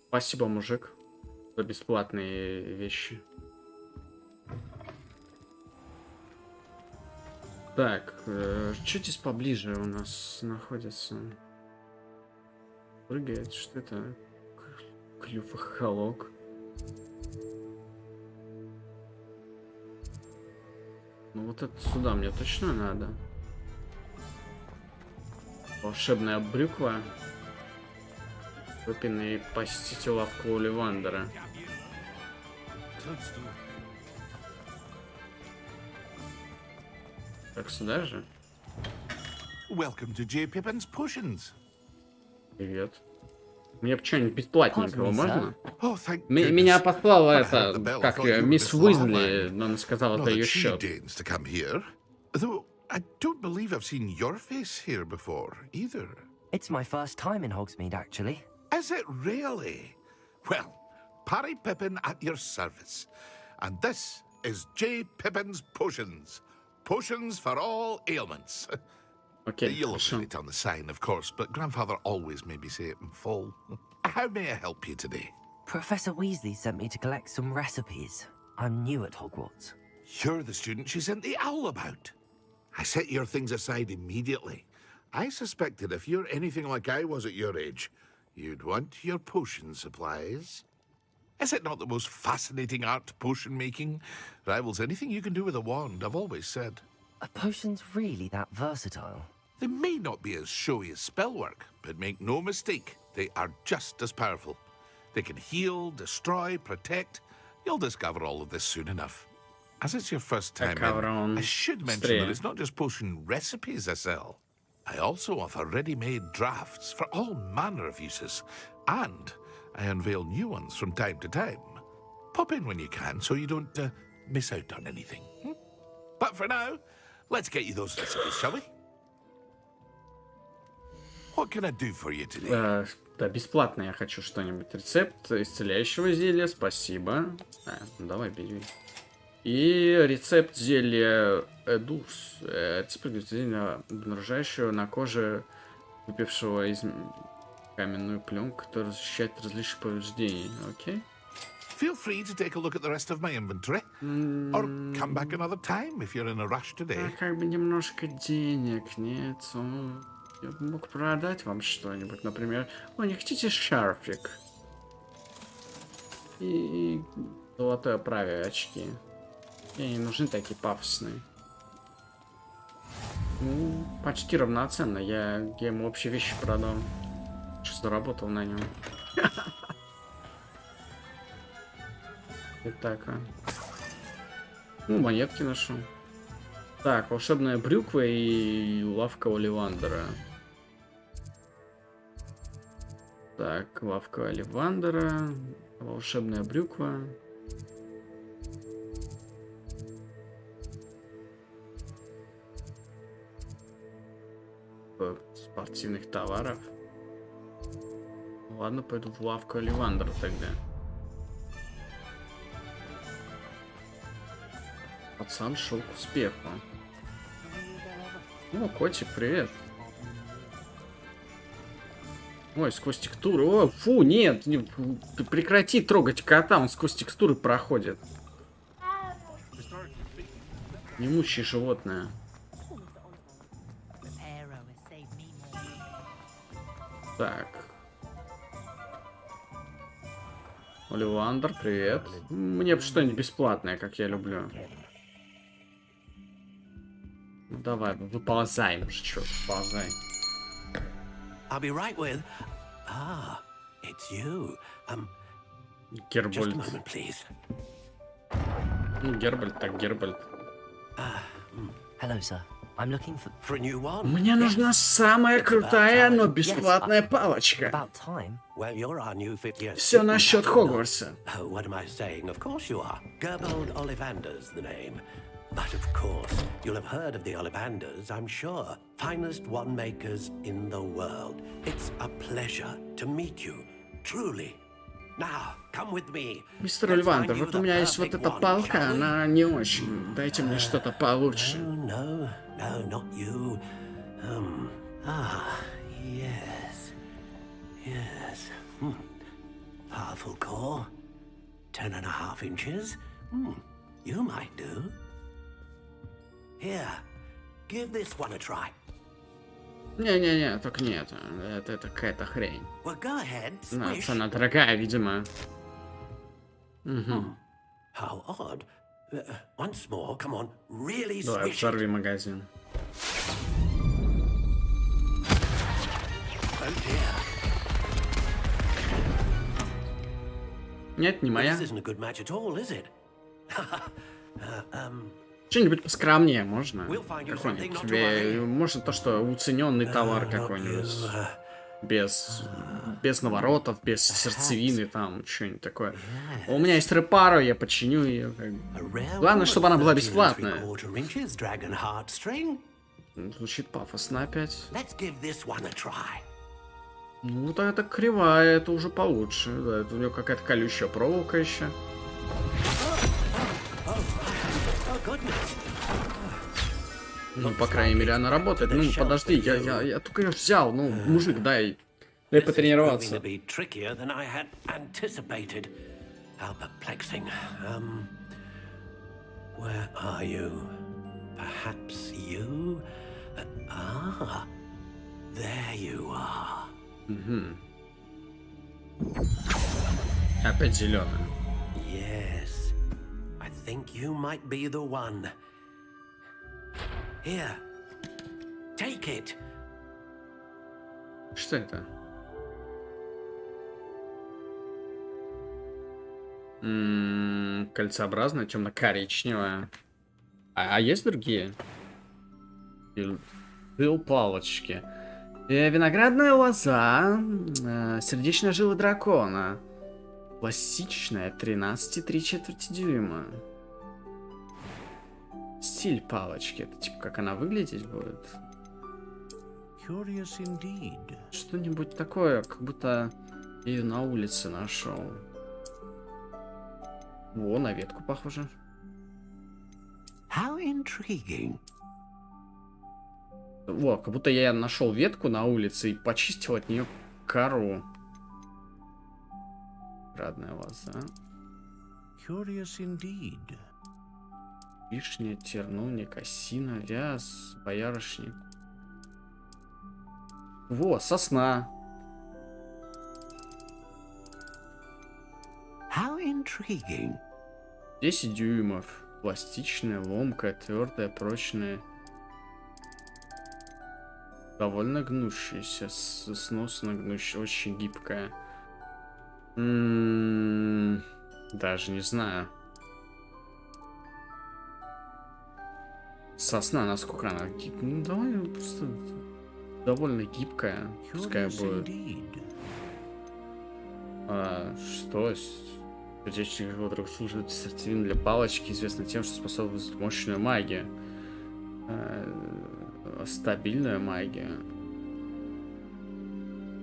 Спасибо, мужик, за бесплатные вещи. Так, что здесь поближе у нас находится? Прыгает, что это? Клювохолок. Ну вот это сюда мне точно надо. Волшебная брюква. Выпенный посетитель лавку Оливандера. Так, сюда же? Welcome to J. Pippin's Potions. Привет. Мне бы что-нибудь бесплатненького можно? Oh, thank Меня goodness. послала I это, heard the bell. как I thought ее, you were мисс Miss Уизли, Lawman. но она сказала, Not это ее that she счет. deigns to come here. Though I don't believe I've seen your face here before, either. It's my first time in Hogsmeade, actually. Is it really? Well, Parry Pippin at your service. And this is J. Pippin's Potions. Potions for all ailments. Okay, You'll read it on the sign, of course, but Grandfather always made me say it in full. How may I help you today? Professor Weasley sent me to collect some recipes. I'm new at Hogwarts. You're the student she sent the owl about. I set your things aside immediately. I suspected if you're anything like I was at your age, you'd want your potion supplies. Is it not the most fascinating art, potion making? Rivals anything you can do with a wand, I've always said. Are potions really that versatile? They may not be as showy as spellwork, but make no mistake, they are just as powerful. They can heal, destroy, protect. You'll discover all of this soon enough. As it's your first time in, I should mention that it's not just potion recipes I sell. I also offer ready-made drafts for all manner of uses, and I unveil new ones from time to time. Pop in when you can so you don't miss out on anything. But for now, let's get you those recipes, shall we? What can I do for you today? Да, бесплатно я хочу что-нибудь. Рецепт исцеляющего зелья, спасибо. Ну давай, бери. И рецепт зелья Эдус. Рецепт зелья, обнаружающего на коже выпившего из каменную пленку, которая защищает от различных повреждений. Окей. Feel free to take a look at the rest of my inventory, or come back another time if you're in a rush today. Как бы немножко денег нет. Я бы мог продать вам что-нибудь, например. О, не хотите шарфик? И золотой оправе очки. Мне не нужны такие пафосные. Ну, почти равноценно. Я ему общие вещи продам. Что заработал на нем. Итак, ну, монетки нашел. Так, волшебная брюква и лавка Оливандера. Так, лавка Оливандера, волшебная брюква. Спортивных товаров. Ладно, пойду в лавку Оливандера тогда. Пацан шел к успеху. О, котик, привет. Ой, сквозь текстуры. О, фу, нет, прекрати трогать кота, он сквозь текстуры проходит. Немущее животное. Так. Оливандер, привет. Мне бы что-нибудь бесплатное, как я люблю. Ну давай, выползай, мужичок, выползай. I'll be right with. Ah, it's you. Гербальд. Just a moment, please. Ну, Гербальд, так Гербальд. Hello, sir. I'm looking for a new one. Мне нужна самая крутая, но бесплатная палочка. Well, you're our new fifth year. Все насчет Хогвартса. Oh, what am I saying? Of course you are. Gerbold Ollivander's the name. But of course, you'll have heard of the Ollivanders, I'm sure. Finest wand makers in the world. It's a pleasure to meet you, truly. Now, come with me. Мистер Оливандер, вот у меня есть вот эта палка, она не очень. Дайте мне что-то получше. No, not you. Yes. Yes. Powerful core. 10.5 inches. You might do. Here, give this one a try. Не-не-не, только не это. Это какая-то хрень. Well, go ahead, Ну, squish. она дорогая, видимо. How odd. Once more, come on, really Давай, squish взорви it. магазин. Oh dear. Нет, не моя. This isn't a good match at all, is it? Что-нибудь поскромнее можно? We'll find you Какой-нибудь something not to тебе... worry. Может, то, что уцененный товар какой-нибудь. Без наворотов, без сердцевины, там, что-нибудь такое. У меня есть репаро, я починю ее. Главное, чтобы она была бесплатная. 3/4 inches dragon heartstring. Звучит пафосно опять. Let's give this one a try. Ну, вот это кривая, это уже получше. Да, это у нее какая-то колючая проволока еще. Ну, по крайней мере, она работает. Ну, подожди, я только ее взял. Ну, мужик, дай потренироваться. Where are you? Perhaps you? Ah, there you are. Опять зеленый. Yes, I think you might be the one. Here, take it. Что это? Кольцеобразная, темно-коричневая. А есть другие? Пил палочки. Виноградная лоза. Сердечная жила дракона. Пластичная, 13,3 дюйма. Стиль палочки. Это типа как она выглядеть будет? Что-нибудь такое, как будто я ее на улице нашел. Во, на ветку похоже. How intriguing. Во, как будто я нашел ветку на улице и почистил от нее кору. Радная лоза. Curious indeed. Вишня, терновник, осина, вяз, боярышник. Во, сосна. How intriguing. 10 дюймов. Пластичная, ломкая, твердая, прочная. Довольно гнущаяся, сносно гнущая, очень гибкая. Даже не знаю. Сосна, насколько она гибкая? Ну, давай просто довольно гибкая. Пускай будет. Что? Сердечник вдруг служит сердцевин для палочки, известно тем, что способен вызвать мощную магию. Стабильная магия.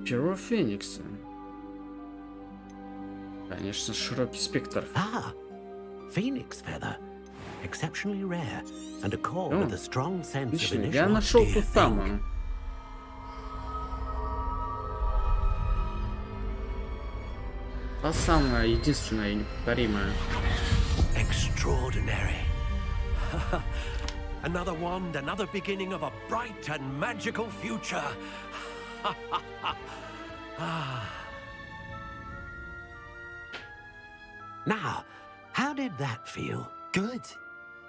Перо Феникса. Конечно, широкий спектр. Phoenix feather. Exceptionally rare. And a core with a strong sense of initial. Я нашел ту самую. Та самая, единственная и неповторимая. Extraordinary. Another wand, another beginning of a bright and magical future. Now, how did that feel? Good.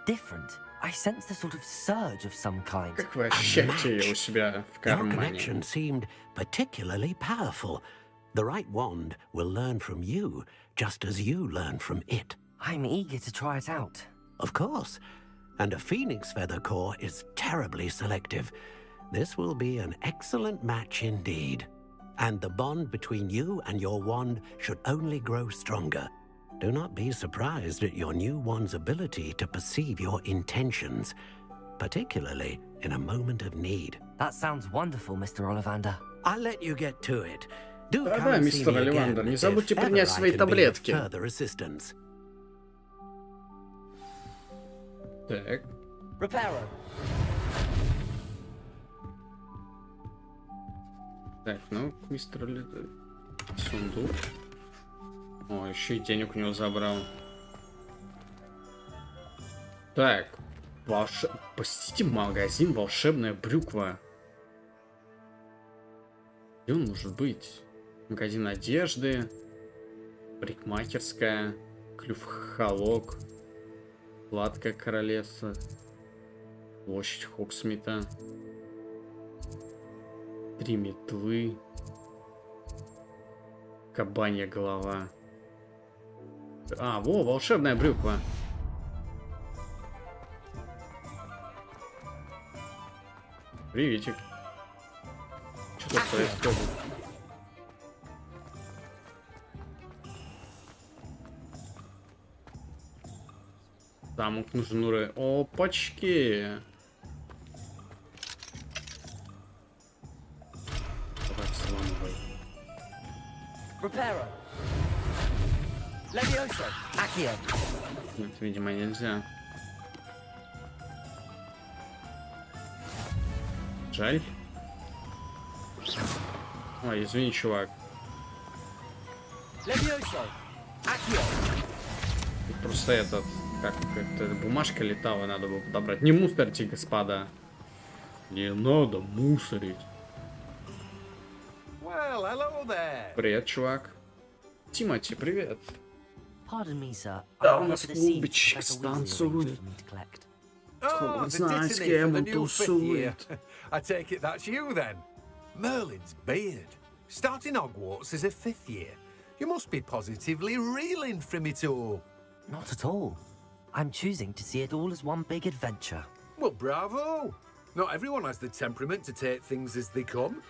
Different. I sensed a sort of surge of some kind. Как вы ощущаете ее у себя в Your кармане? connection seemed particularly powerful. The right wand will learn from you, just as you learn from it. I'm eager to try it out. Of course. And a phoenix feather core is terribly selective. This will be an excellent match indeed. And the bond between you and your wand should only grow stronger. Do not be surprised at your new wand's ability to perceive your intentions, particularly in a moment of need. That sounds wonderful, Mr. Ollivander. I'll let you get to it. Do Да, come and see мистер me Оливандер, again не if забудьте ever принять I свои can be of таблетки. further assistance. Так. Reparo. Так, ну, мистер сундук. О, еще и денег у него забрал. Так, посетите магазин «Волшебная брюква». Где он может быть? Магазин одежды, парикмахерская, клюв-холок, Сладкое королевство, площадь Хоксмита, 3 метлы, кабанья голова. Во, волшебная брюква. Приветик. Что тут происходит? Замок нужен уры. Опачки. Давай взламывай. Reparo. Levioso. Accio. Нет, видимо, нельзя. Жаль. Ой, извини, чувак. Levioso. Accio. Просто этот Как это бумажка летала, надо было подобрать. Не мусорьте, господа. Не надо мусорить. Well, hello there. Привет, чувак. Тимати, привет. Pardon me, sir. Да, у нас клубочек станцует. Oh, the dittany for the new 5th year. I take it that's you then. Merlin's beard. Starting Hogwarts as a 5th year. You must be positively reeling from it all. Not at all. I'm choosing to see it all as one big adventure. Well, bravo. Not everyone has the temperament to take things as they come.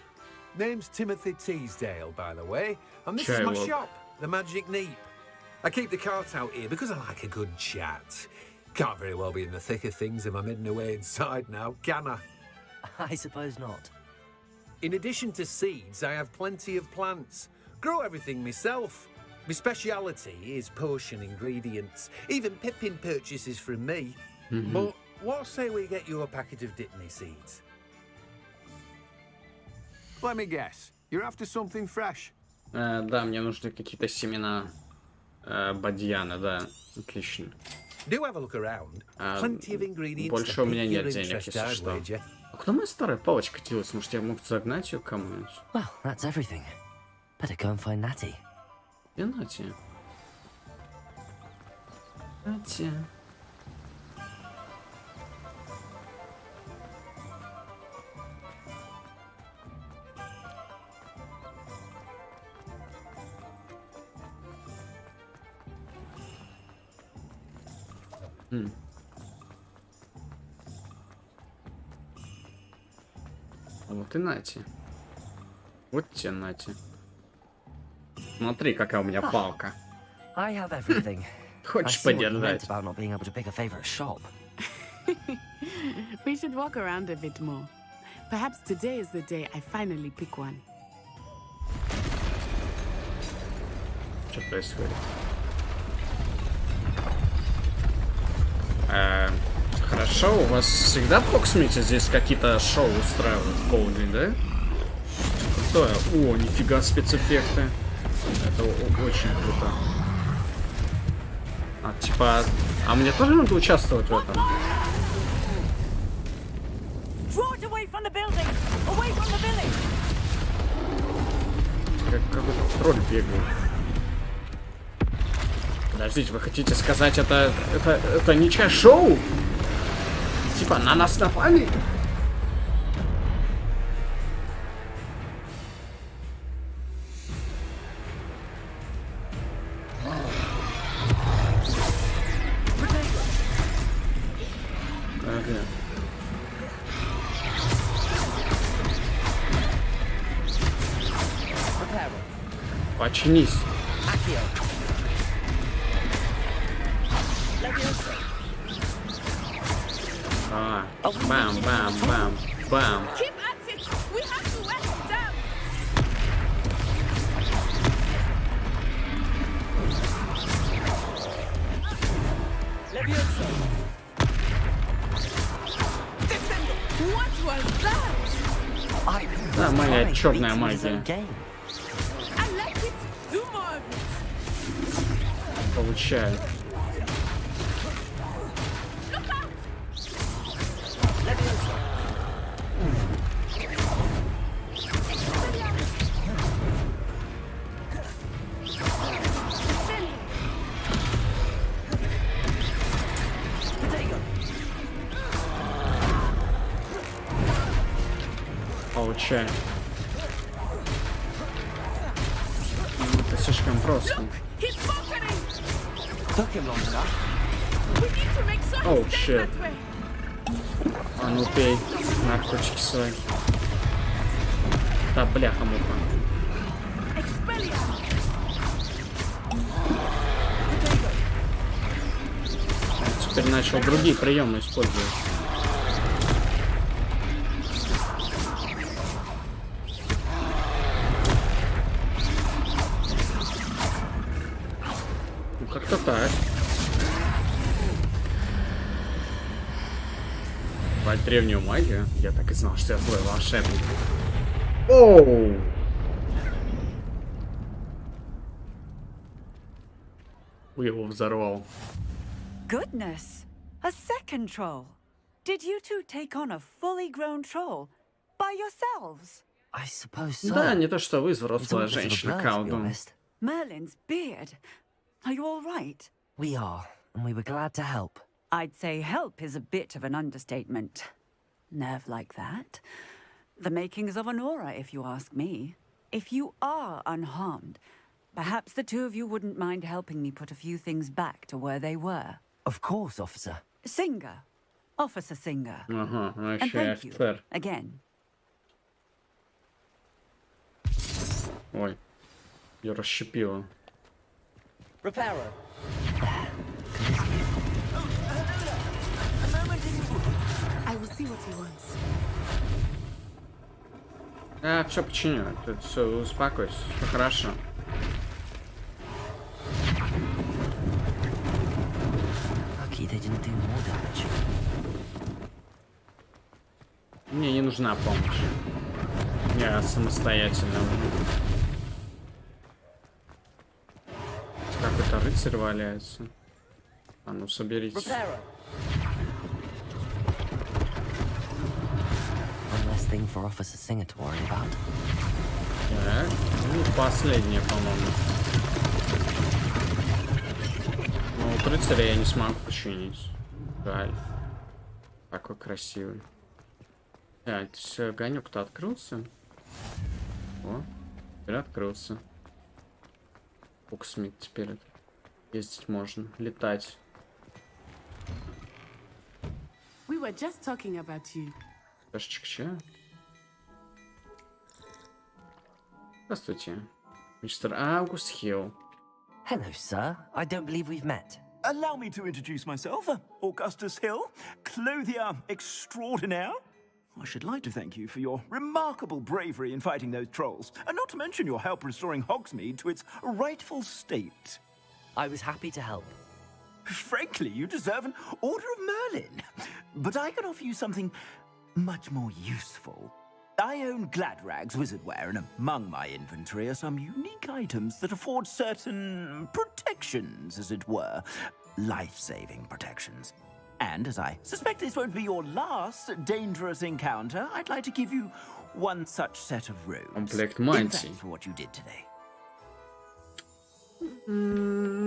Name's Timothy Teasdale, by the way, and this is my shop, the Magic Neep. I keep the cart out here because I like a good chat. Can't very well be in the thick of things if I'm hidden away inside now, can I? I suppose not. In addition to seeds, I have plenty of plants. Grow everything myself. My speciality is potion ingredients. Even Pippin purchases from me. But what say we get you a packet of Dittany seeds? Let me guess. You're after something fresh? Да, мне нужны какие-то семена бадьяна, да. Отлично. Do have a look around. Plenty of ingredients. Больше у меня нет денег, если что. А куда моя старая палочка делась? Может, я мог загнать ее кому-нибудь? Well, that's everything. Better go and find Natty. И Натя. Натя. Вот и Нати. Вот тебе Нати. Смотри, какая у меня палка. I have everything. Хочешь подержать? About not being able to pick a favorite shop. We should walk around a bit more. Perhaps today is the day I finally pick one. Что происходит? Хорошо, у вас всегда в Проксимите здесь какие-то шоу устраивают в полдень, да? Крутое. О, нифига спецэффекты. Это очень круто. А, типа... А мне тоже надо участвовать в этом? Как какой-то тролль бегает. Подождите, вы хотите сказать, это ничье шоу? Типа, на нас напали? Починись. Бам, бам, бам, бам. Да, моя черная магия. Получаю. Получаю. Это слишком просто. Оу, щит. А ну пей наркотики свои. Да бляха-муха. Теперь начал другие приемы использовать. Ну как-то так. Древнюю магию. Я так и знал, что я злой волшебник. Оу! Его взорвал. Goodness! A second troll. Did you two take on a fully grown troll by yourselves? I suppose so. Да, не то что вы, взрослая женщина, колдун. Merlin's beard. Are you all right? We are, and we were glad to help. I'd say help is a bit of an understatement. Nerve like that. The makings of an aura, if you ask me. If you are unharmed, perhaps the two of you wouldn't mind helping me put a few things back to where they were. Of course, officer. Singer. Officer Singer. Ага, And thank you again. Ой, я расщепила. Repairer. I will see what he wants. Я все починю. Тут все, успокойся, все хорошо. Lucky they didn't do more damage. Мне не нужна помощь. Я самостоятельно. Какой-то рыцарь валяется. А ну соберитесь. One less thing for Officer Singer to worry about. Так, ну последнее, по-моему. Ну, вот рыцаря я не смогу починить. Жаль. Такой красивый. Так, огонек-то открылся. О, теперь открылся. Фоксмит теперь ездить можно, летать. We were just talking about you. Чашечка. Здравствуйте, мистер Аугуст Хилл. Hello, sir. I don't believe we've met. Allow me to introduce myself, Augustus Hill, clothier extraordinaire. I should like to thank you for your remarkable bravery in fighting those trolls, and not to mention your help restoring Hogsmeade to its rightful state. I was happy to help. Frankly, you deserve an Order of Merlin. But I can offer you something much more useful. I own Gladrag's wizardware, and among my inventory are some unique items that afford certain protections, as it were. Life-saving protections. And as I suspect this won't be your last dangerous encounter, I'd like to give you one such set of robes. Комплект In мантий. thanks for what you did today.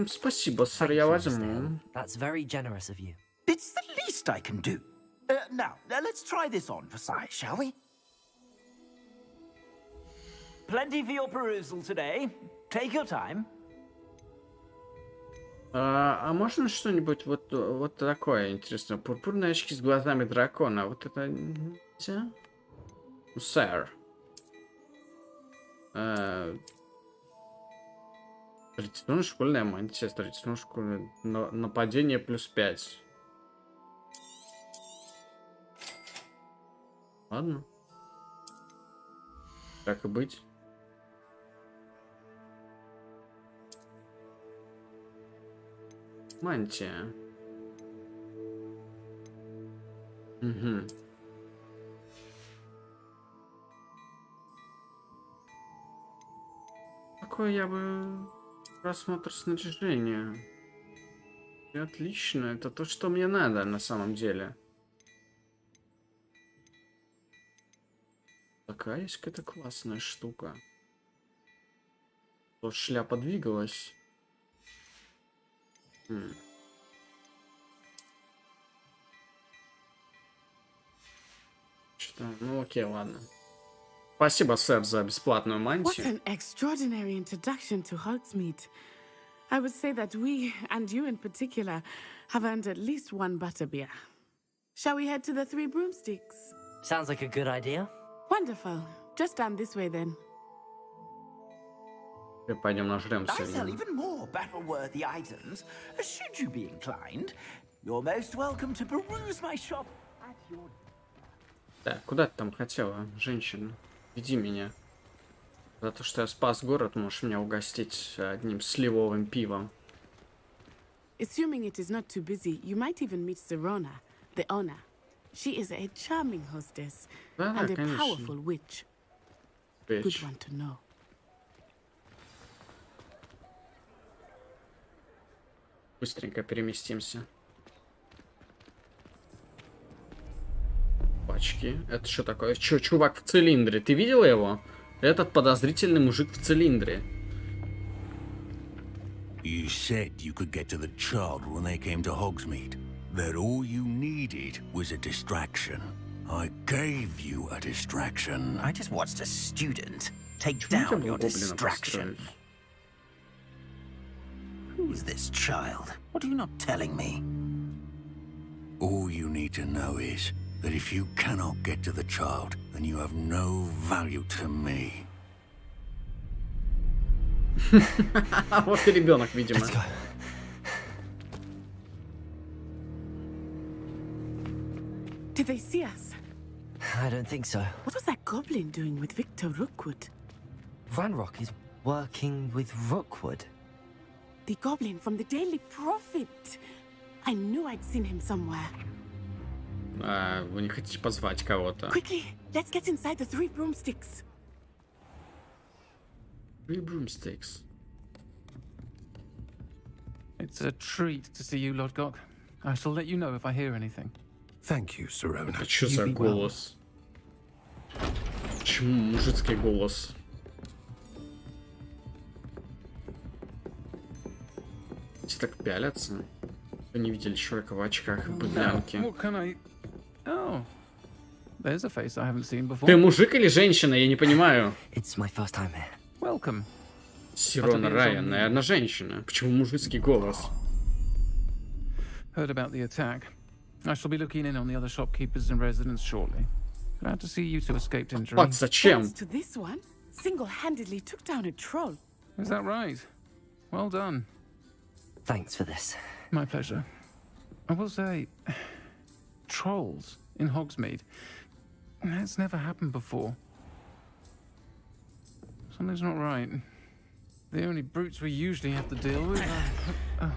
Спасибо, сэр, я возьму. That's very generous of you. It's the least I can do. Now, let's try this on for size, shall we? Plenty for your perusal today. Take your time. А можно что-нибудь вот такое интересное? Пурпурные очки с глазами дракона. Вот это нельзя? Ну, сэр. Традиционная школьная мантия. Традиционная школьная... Нападение +5. Ладно. Так и быть. Мантия. Угу. Такой я бы... Просмотр снаряжения. И отлично. Это то, что мне надо на самом деле. Такая есть какая-то классная штука. Вот шляпа двигалась. Что? Ну окей, ладно. Спасибо, сэр, за бесплатную What мантию. an extraordinary introduction to Hogsmeade. I would say that we, and you in particular, have earned at least one butterbeer. Shall we head to the Three Broomsticks? Sounds like a good idea. Wonderful. Just down this way then. Пойдем нажремся. I sell even more battle-worthy items. Should you be inclined, you're most welcome to peruse my shop at your... Так, куда ты там хотела, женщина? Веди меня. За то, что я спас город, можешь меня угостить одним сливовым пивом. Assuming it is not too busy, you might even meet Serona, the owner. She is a charming hostess Да, and a конечно. powerful witch. Good Witch. one to know. Быстренько переместимся. Опачки. Это что такое? Чё, чувак в цилиндре? Ты видела его? Этот подозрительный мужик в цилиндре. You said you could get to the child when they came to Hogsmeade. That all you needed was a distraction. I gave you a distraction. I just watched a student take down your distraction. Who is this child? What are you not telling me? All you need to know is that if you cannot get to the child, then you have no value to me. Вот и ребенок, видимо. Did they see us? I don't think so. What was that goblin doing with Victor Rookwood? Ranrock is working with Rookwood. The goblin from the Daily Prophet. I knew I'd seen him somewhere. Вы не хотите позвать кого-то? Quickly, let's get inside the 3 broomsticks. 3 broomsticks. It's a treat to see you, Lodgok. I shall let you know if I hear anything. Thank you, Sirona. Это что за голос? Почему мужицкий голос? Все так пялятся. Вы не видели человека в очках в быдлянке. Ты мужик или женщина? Я не понимаю. Сирона Райан, наверное, женщина. Почему мужицкий голос? Heard about the attack. I shall be looking in on the other shopkeepers and residents shortly. Glad to see you two escaped injury. Вот зачем? Thanks to this one, single-handedly took down a troll. Is that right? Well done. Thanks for this. My pleasure. I will say, trolls in Hogsmeade. That's never happened before. Something's not right. The only brutes we usually have to deal with are...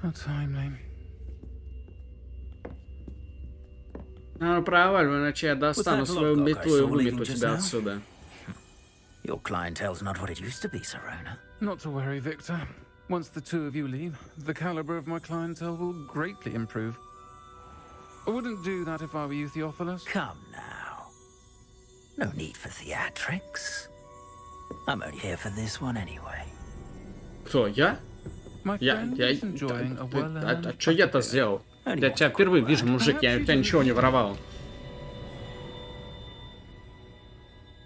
How timely. Проваливай, иначе я достану свою метлу и вымету тебя отсюда. Your clientele's not what it used to be, Sirona. Not to worry, Victor. Once the two of you leave, the caliber of my clientele will greatly improve. I wouldn't do that if I were you, Theophilus. Come now. No need for theatrics. I'm only here for this one anyway. Кто, я? Я что я-то сделал? Я тебя впервые вижу, мужик, я у тебя ничего не воровал.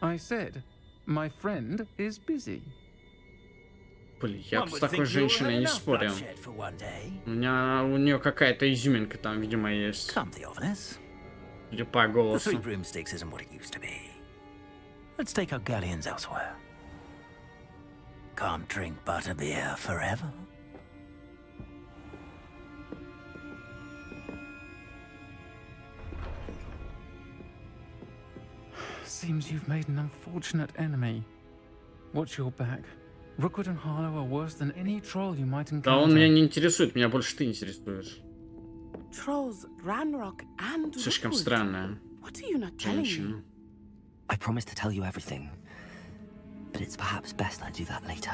I said, my friend is busy. Блин, я с такой женщиной не спорил. У нее какая-то изюминка там, видимо, есть. Судя по голосу. Let's take our galleons elsewhere. Can't drink butterbeer forever. Seems you've made an unfortunate enemy. Watch your back. Rookwood and Harlow are worse than any troll you might encounter. Да он меня не интересует, меня больше ты интересуешь. Trolls, Ranrock and Слишком странная What are you not telling me? I promise to tell you everything, but it's perhaps best I do that later.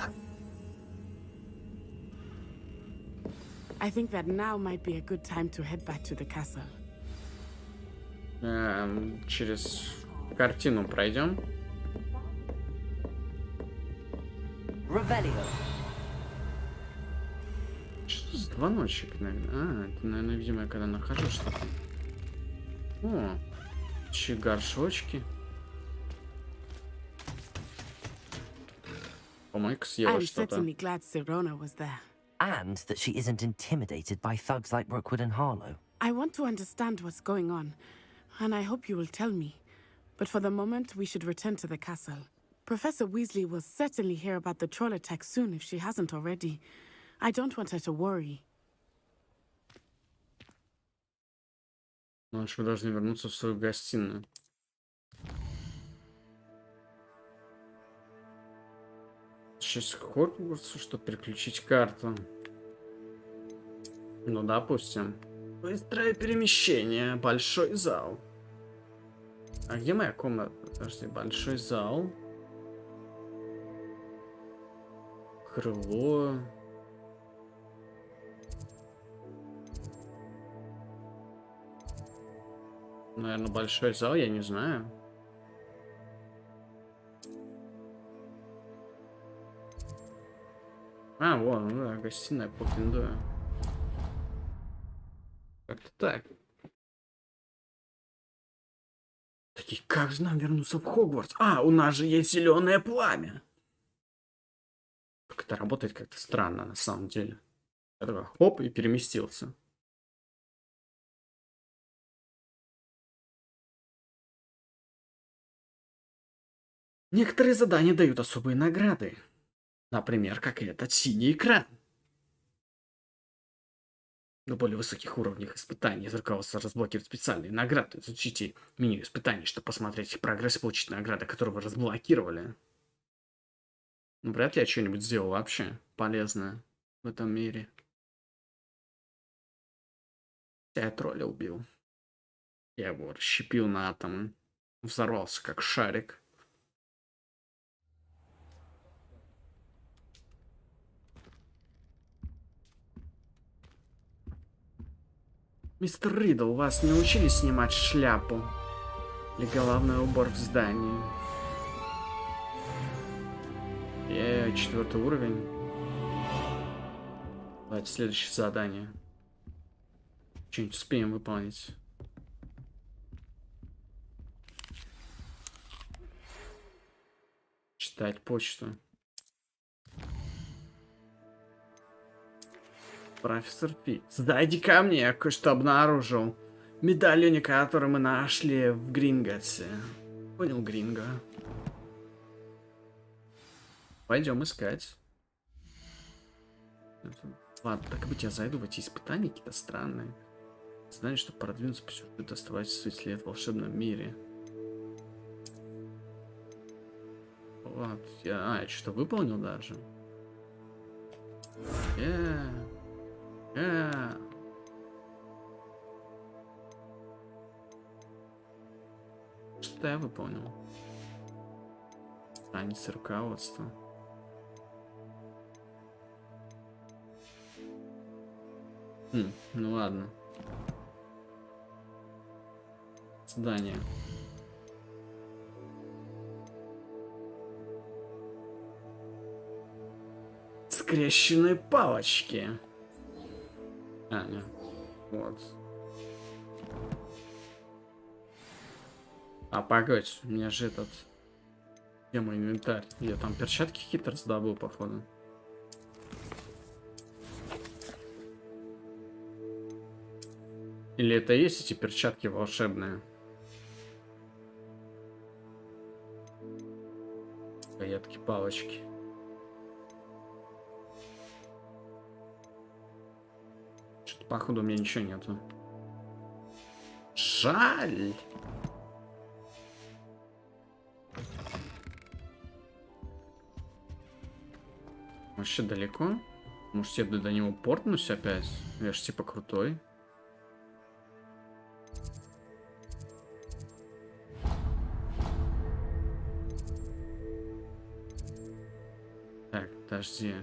I think that now might be a good time to head back to the castle. Через картину пройдем. Revelio. Что за звоночек, наверное? Это, наверное, видимо, я когда нахожу что-то. О, горшочки. По-моему, съела что-то. I'm certainly glad Sirona was there. And that she isn't intimidated by thugs like Rookwood and Harlow. I want to understand what's going on, and I hope you will tell me. But for the moment, we should return to the castle. Professor Weasley will certainly hear about the troll attack soon if she hasn't already. I don't want her to worry. Значит, вы должны вернуться в свою гостиную. Сейчас Хогвартсу, чтобы переключить карту. Ну, допустим. Быстрое перемещение. Большой зал. А где моя комната? Подожди, большой зал. Крыло. Наверное, большой зал, я не знаю. А, вон, ну да, гостиная по винду. Как-то так. Такие, как же нам вернуться в Хогвартс? А, у нас же есть зеленое пламя. Как это работает как-то странно, на самом деле. Я такой, хоп, и переместился. Некоторые задания дают особые награды. Например, как этот синий экран. На более высоких уровнях испытаний руководство разблокирует специальные награды. Изучите меню испытаний, чтобы посмотреть их прогресс и получить награды, которые вы разблокировали. Ну, вряд ли я что-нибудь сделал вообще полезное в этом мире. Я тролля убил. Я его расщепил на атомы. Взорвался как шарик. Мистер Ридл, вас не учили снимать шляпу? Или головной убор в здании? 4-й уровень. Давайте следующее задание. Что-нибудь успеем выполнить. Читать почту. Профессор Пи. Сдайте ко мне, я кое-что обнаружил. Медальоне, который мы нашли в Гринготсе. Понял, Гринго. Пойдем искать. Ладно, так быть, я зайду в эти испытания какие-то странные. Знаешь, чтобы продвинуться по сюжету, оставайся свой след в волшебном мире. Вот, я что-то выполнил даже. Что я выполнил? Страница руководства. Ну ладно. Задание. Скрещенные палочки. А, нет. Вот. А, погодь, у меня же этот... Где мой инвентарь? Я там перчатки какие-то раздобыл, походу. Или это есть эти перчатки волшебные? Палочки. Что-то, походу, у меня ничего нету. Жаль. Вообще далеко? Может, я до него портнусь опять? Я ж типа крутой. Так, подожди.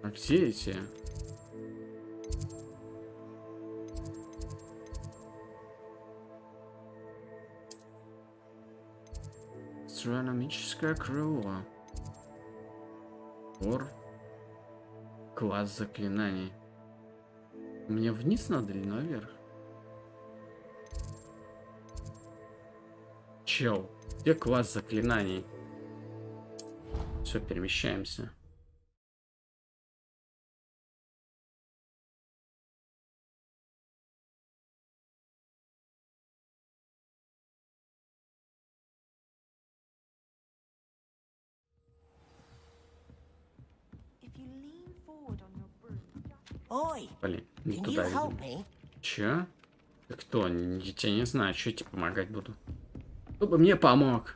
А где эти? Астрономическое крыло. Класс заклинаний. Мне вниз надо или наверх? Чел, где класс заклинаний? Все, перемещаемся. Блин, не туда иду. Чё? Ты кто? Я тебя не знаю, что я тебе помогать буду. Кто бы мне помог?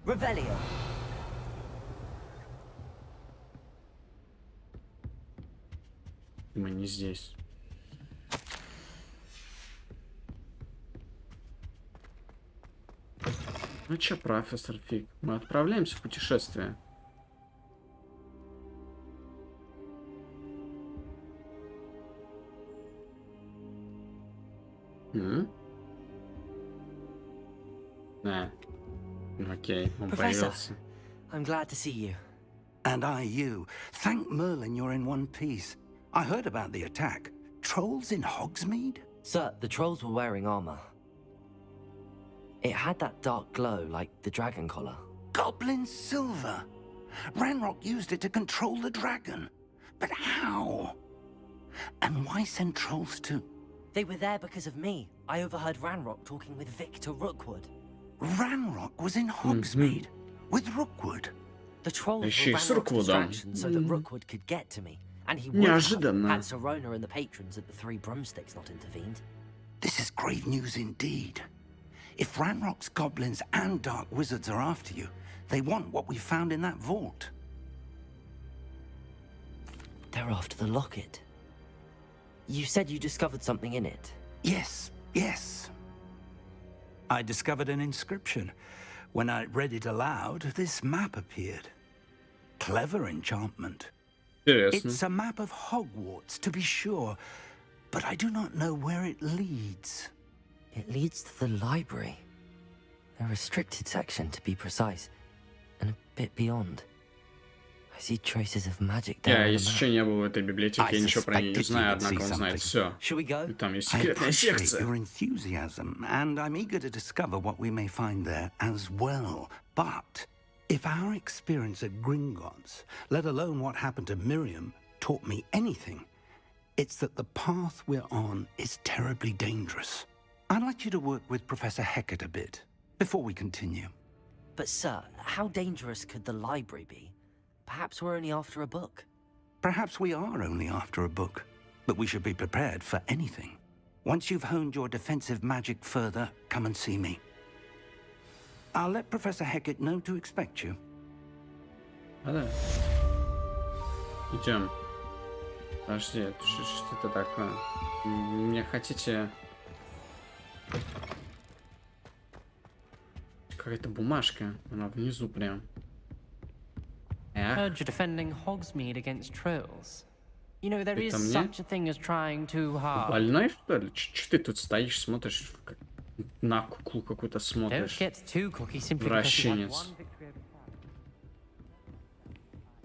Revelio. Мы не здесь. Ну чё, профессор Фиг, мы отправляемся в путешествие. Окей, он появился. I'm glad to see you. And I you. Thank Merlin you're in one piece. I heard about the attack. Trolls in Hogsmeade? Sir, the trolls were wearing armor. It had that dark glow like the dragon collar. Goblin silver. Ranrock used it to control the dragon. But how? And why send trolls too? They were there because of me. I overheard Ranrock talking with Victor Rookwood. Ranrock was in Hogsmeade with Rookwood. The trolls were Ranrock's distraction so that Rookwood could get to me. And he would have had Serona and the patrons at the Three Broomsticks not intervened. This is grave news indeed. If Ranrock's goblins and dark wizards are after you, they want what we found in that vault. They're after the locket. You said you discovered something in it. Yes, yes. I discovered an inscription. When I read it aloud, this map appeared. Clever enchantment. It's a map of Hogwarts, to be sure, but I do not know where it leads. It leads to the library. A restricted section, to be precise, and a bit beyond. I see traces of magic there. Я, если еще не был в этой библиотеке, я ничего про нее не знаю, однако он знает все. И там есть секретная секция. Your enthusiasm, and I'm eager to discover what we may find there as well. But if our experience at Gringotts, let alone what happened to Miriam, taught me anything, it's that the path we're on is terribly dangerous. I'd like you to work with Professor Hecat a bit before we continue. But sir, how dangerous could the library be? Perhaps we're only after a book. Perhaps we are only after a book, but we should be prepared for anything. Once you've honed your defensive magic further, come and see me. I'll let Professor Hecat know to expect you. Да. Идем. Подожди, это что-то такое. Мне хотите... Какая-то бумажка. Она внизу прям. Heard you're defending Hogsmeade against trolls. You know, there is such a thing as trying too hard. Больной, что ли? Че ты тут стоишь, смотришь, на куклу какую-то смотришь? Вращенец.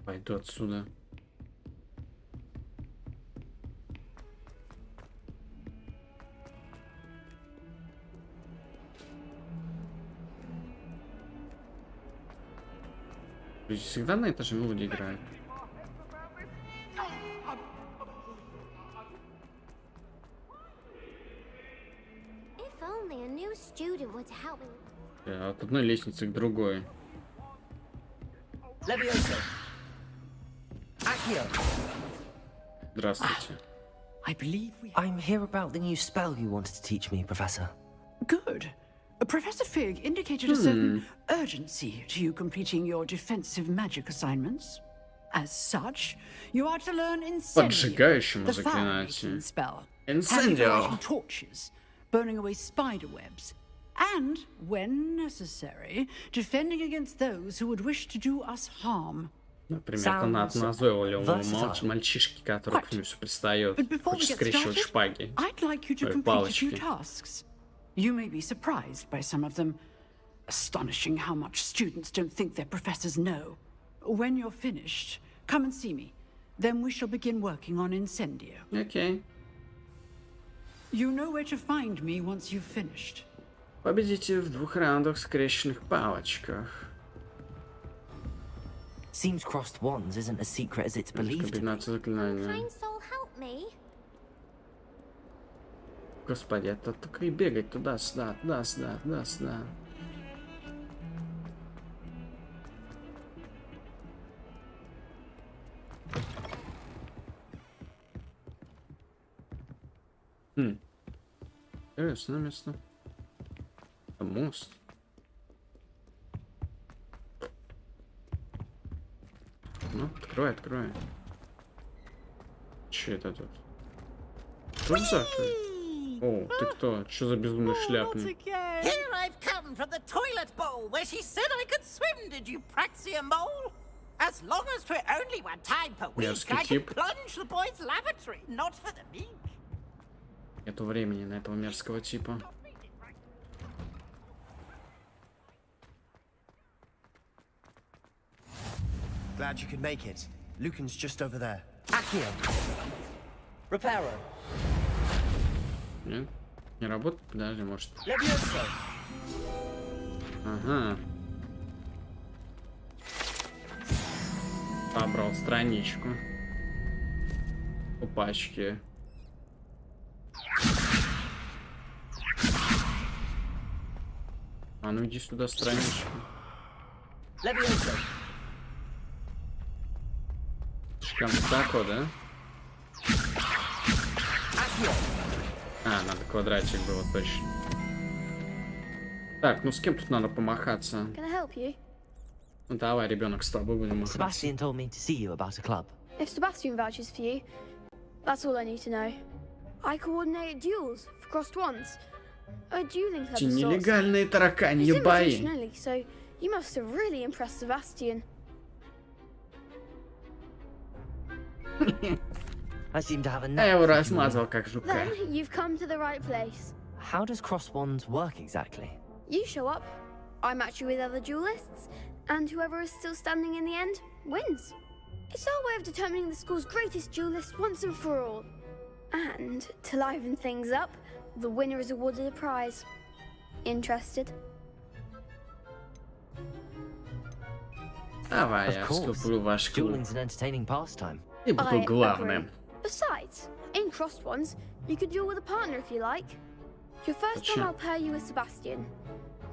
Пойду отсюда. Всегда на этой же мелодии играет. От одной лестницы к другой. Здравствуйте. I'm here about the new spell you wanted to teach me, Professor. Good. Professor Fig indicated a certain urgency to you completing your defensive magic assignments. As such, you are to learn Incendio, the fire-making spell. Incendio! Torches, burning away spider webs, and, when necessary, defending against those who would wish to do us harm. Например, от назойливого мальчишки, который к нему все пристает, хочет скрещивать шпаги, палочки. You may be surprised by some of them. Astonishing how much students don't think their professors know. When you're finished, come and see me. Then we shall begin working on Incendio. Okay. You know where to find me once you've finished. Победите в 2 раундах скрещенных палочках. Seems crossed wands isn't as secret as it's believed to be. Kind soul, help me. Господи, это только и бегать туда-сюда, туда-сюда, туда-сюда. Интересное место. Это мост. Ну, открой, открой. Че это тут? Что за? О, ты кто? Что за безумный шляпник? Here I've come one from the toilet bowl where she said I could swim, did you praxia mole? As long as for only one time per week, I can plunge the boys' lavatory, not for the meek. Нету времени на этого мерзкого типа. Glad you could make it. Lucan's just over there. Accio. Reparo. Нет? Не работает? Подожди, может. Ага. Собрал страничку. У пачки. А ну иди сюда, страничку. Прям так вот, да? А, надо квадратик было точно. Так, ну с кем тут надо помахаться? Ну давай, ребенок, с тобой будем махаться. Sebastian told me to see you about a club. If Sebastian vouches for you, that's all I need to know. I coordinate duels for crossed ones. A dueling club of sorts. Нелегальные тараканьи бои. So you must have really impressed Sebastian. I seem to have a Я его размазал как жука. Then you've come to the right place. How does crossed wands work exactly? You show up, I match you with other duelists, and whoever is still standing in the end wins. It's our way of determining the school's greatest duelist once and for all. And to liven things up, the winner is awarded a prize. Interested? Давай, я вступлю в ваш клуб. Dueling's an entertaining pastime. И буду главным. Besides, in crossed ones, you could duel with a partner if you like. Your first time I'll pair you with Sebastian.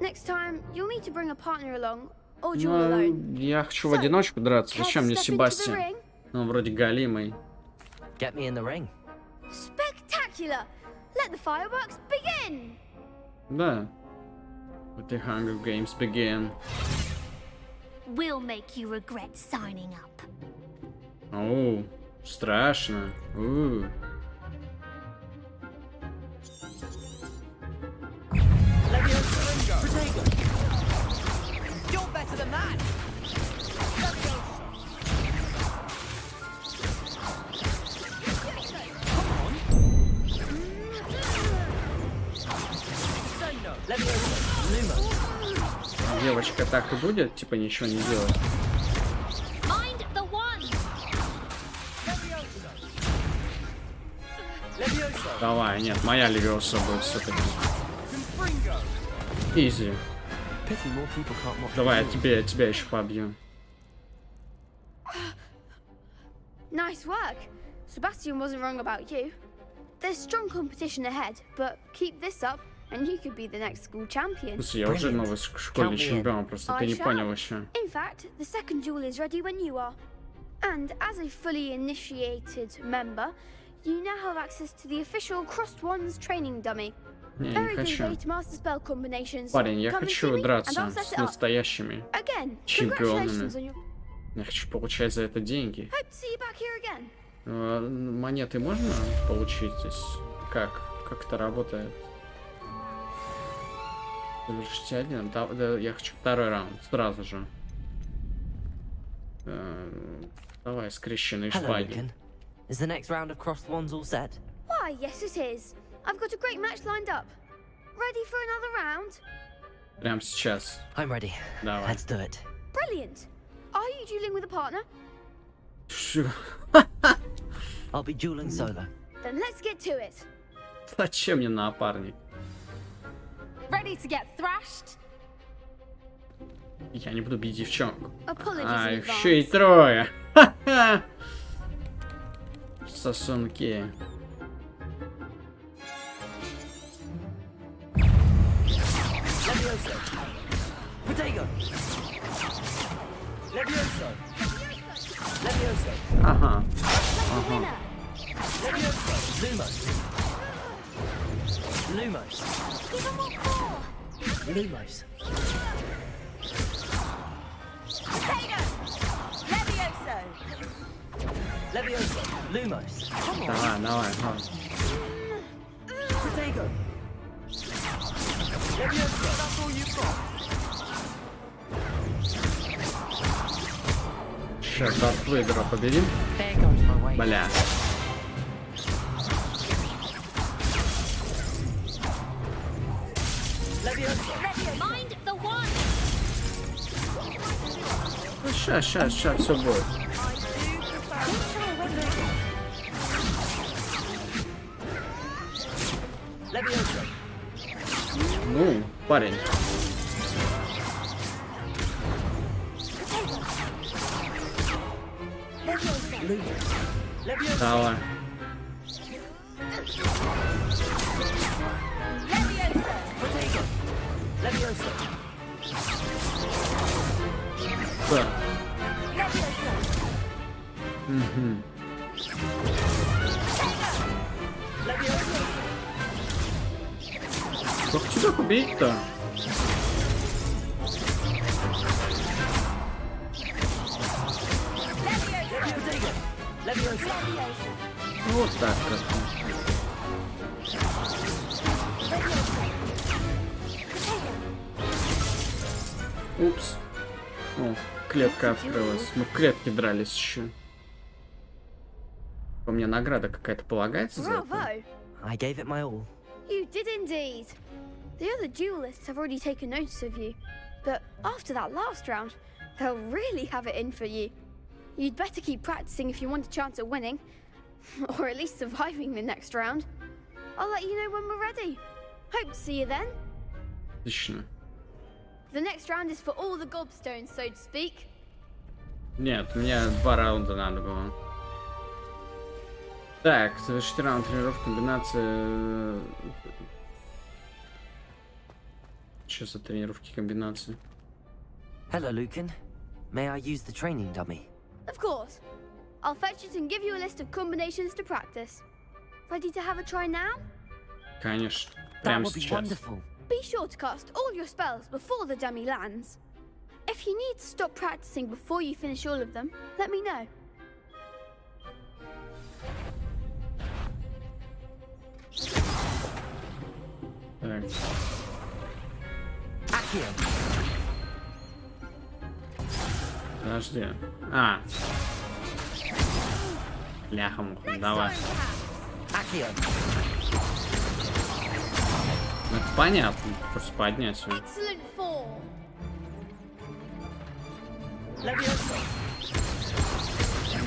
Next time, you'll need to bring a partner along or duel alone. Я хочу в одиночку драться. Зачем мне Себастьян? Он вроде галимый. Get me in the ring. Spectacular! Let the fireworks begin! Да. Let the Hunger Games begin. We'll make you regret signing up. Оу, страшно. You're better than that. Девочка так и будет, типа ничего не делать. Давай, нет, моя Левиоса будет все-таки. Изи. Давай, я тебя еще побью. Nice work. Sebastian wasn't wrong about you. There's strong competition ahead, but keep this up, and you could be the next school champion. Слушай, я уже новый школьный чемпион, просто ты не понял еще. In fact, the second duel is ready when you are. And as a fully initiated member, you now have access to the official Crossed Wands training dummy. Не, Very не good way хочу. to master spell combinations. Парень, я Come and хочу see me, драться and I'll set с it up. настоящими Again, чемпионами. congratulations on your... Я хочу получать за это деньги. Hope to see you back here again. Монеты можно получить здесь? Как это работает? Завершите один. Да, я хочу второй раунд. Сразу же. Давай, скрещенные шпаги. Is the next round of crossed wands all set? Why, yes it is. I've got a great match lined up. Ready for another round? Прямо сейчас. I'm ready. Давай. Let's do it. Brilliant. Are you dueling with a partner? I'll be dueling solo. Then let's get to it. Зачем мне напарник? Ready to get thrashed? Я не буду бить девчонку. Apologies А, in еще и advance. трое. Ха-ха. Сосунки. Levioso. Protego. Levioso. Levioso. Ага. Levioso. Lumos. Lumos. Lumos. Levioso. Levioso. Lumos. Come on. Давай. Protego. Сейчас от Вейдера победим. Бля. Сейчас, все будет. Ну, парень. Давай. Да. Угу. Как тебя убить-то? Вот так как-то. Упс. О, клетка открылась. Мы в клетке дрались еще. У меня награда какая-то полагается за это? I gave it my all. You did indeed. The other duelists have already taken notice of you, but after that last round, they'll really have it in for you. You'd better keep practicing if you want a chance at winning, or at least surviving the next round. I'll let you know when we're ready. Hope to see you then. Отлично. The next round is for all the gobstones, so to speak. Нет, мне 2 раунда надо было. Так, совершите раунд тренировки комбинации. Что за тренировки комбинации? Hello, Lucan. May I use the training dummy? Of course. I'll fetch it and give you a list of combinations to practice. Ready to have a try now? Конечно. Прямо сейчас. Be sure to cast all your spells before the dummy lands. If you need to stop practicing before you finish all of them, let me know. Так. Подожди. А. Ляха-муха, давай. Ну, это понятно. Просто поднять его.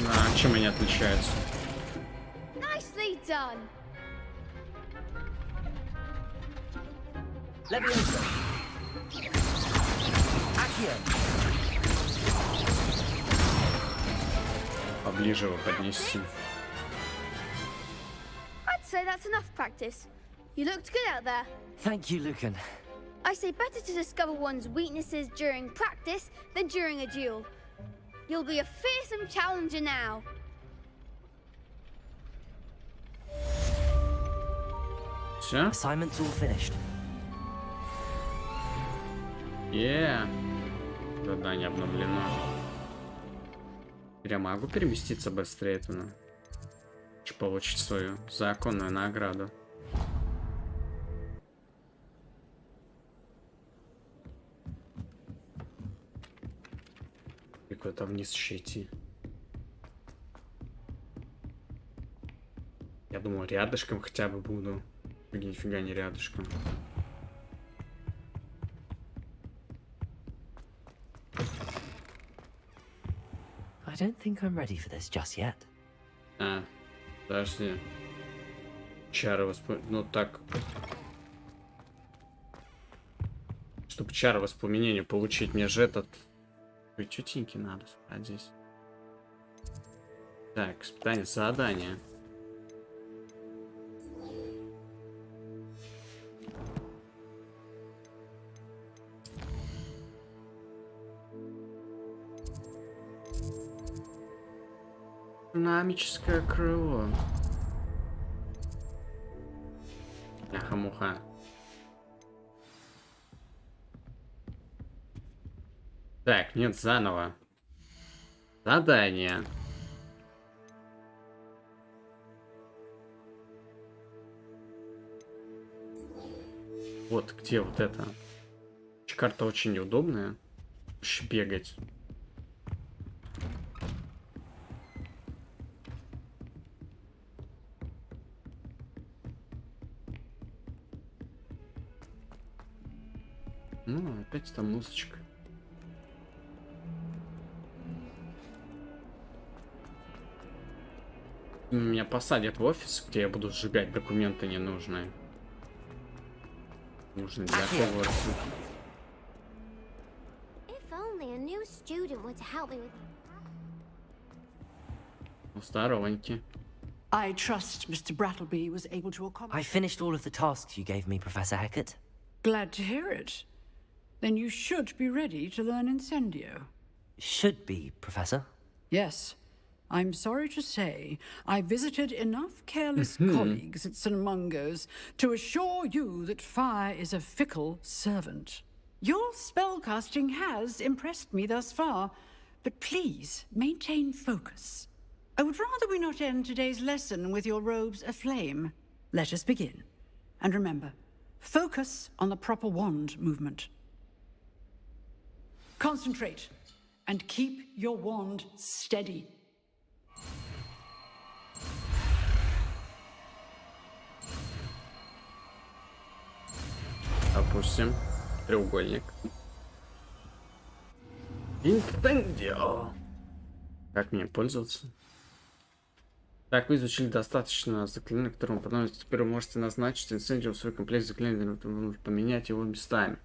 Да, чем они отличаются? Nicely done. Поближе его поднести. I'd say that's enough practice. You looked good out there. Thank you, Lucan. I say better to discover one's weaknesses during practice than during a duel. You'll be a fearsome challenger now. Все? Assignment's all finished. Задание обновлено. Я могу переместиться быстрее туда, чтобы получить свою законную награду. И куда-то вниз еще идти. Я думал, рядышком хотя бы буду. Нифига не рядышком. I don't think I'm ready for this just yet. А, подожди. Чары воспоминания. Ну так. Чтобы чары воспоминания получить, мне же этот... Ой, тетеньки надо здесь. Так, испытание, задание. Динамическое крыло. Ляха-муха. Так, нет, заново. Задание. Вот где вот это. Карта очень неудобная. Бегать. Ну, опять там музычка. Меня посадят в офис, где я буду сжигать документы ненужные. Нужны для Хогвартса. Здоровенький. I trust Mr. Brattleby was able to accomplish. I finished all of the tasks you gave me, Professor Hecat. Glad to hear it. Then you should be ready to learn Incendio. Should be, Professor. Yes. I'm sorry to say, I visited enough careless colleagues at St. Mungo's to assure you that fire is a fickle servant. Your spellcasting has impressed me thus far, but please maintain focus. I would rather we not end today's lesson with your robes aflame. Let us begin. And remember, focus on the proper wand movement. Concentrate and keep your wand steady. Опустим треугольник. Инстендио. Как мне пользоваться? Так, вы изучили достаточно заклинаний, которым вы понадобится. Теперь вы можете назначить инстендио в свой комплект заклинаний, поменять его местами.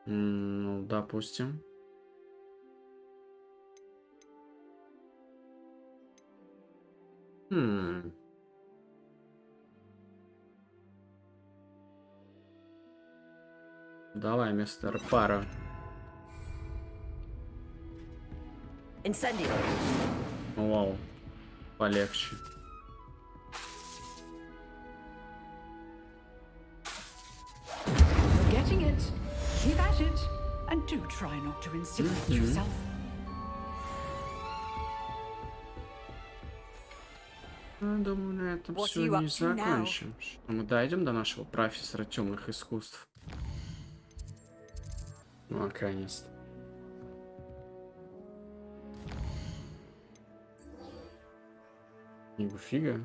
Ну, допустим. Давай, мистер Пара. Incendio. Вау. Полегче. You're getting it. Keep at it. And do try not to incinerate yourself. Думаю, на этом все не закончим. Мы дойдем до нашего профессора темных искусств. Ну, наконец-то. Нифига.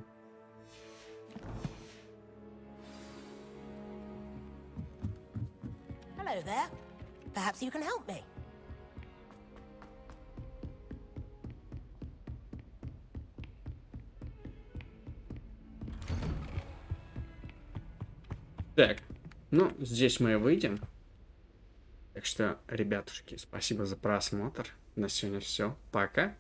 Hello there. Perhaps you can help me. Так, ну, здесь мы и выйдем. Так что, ребятушки, спасибо за просмотр. На сегодня все. Пока.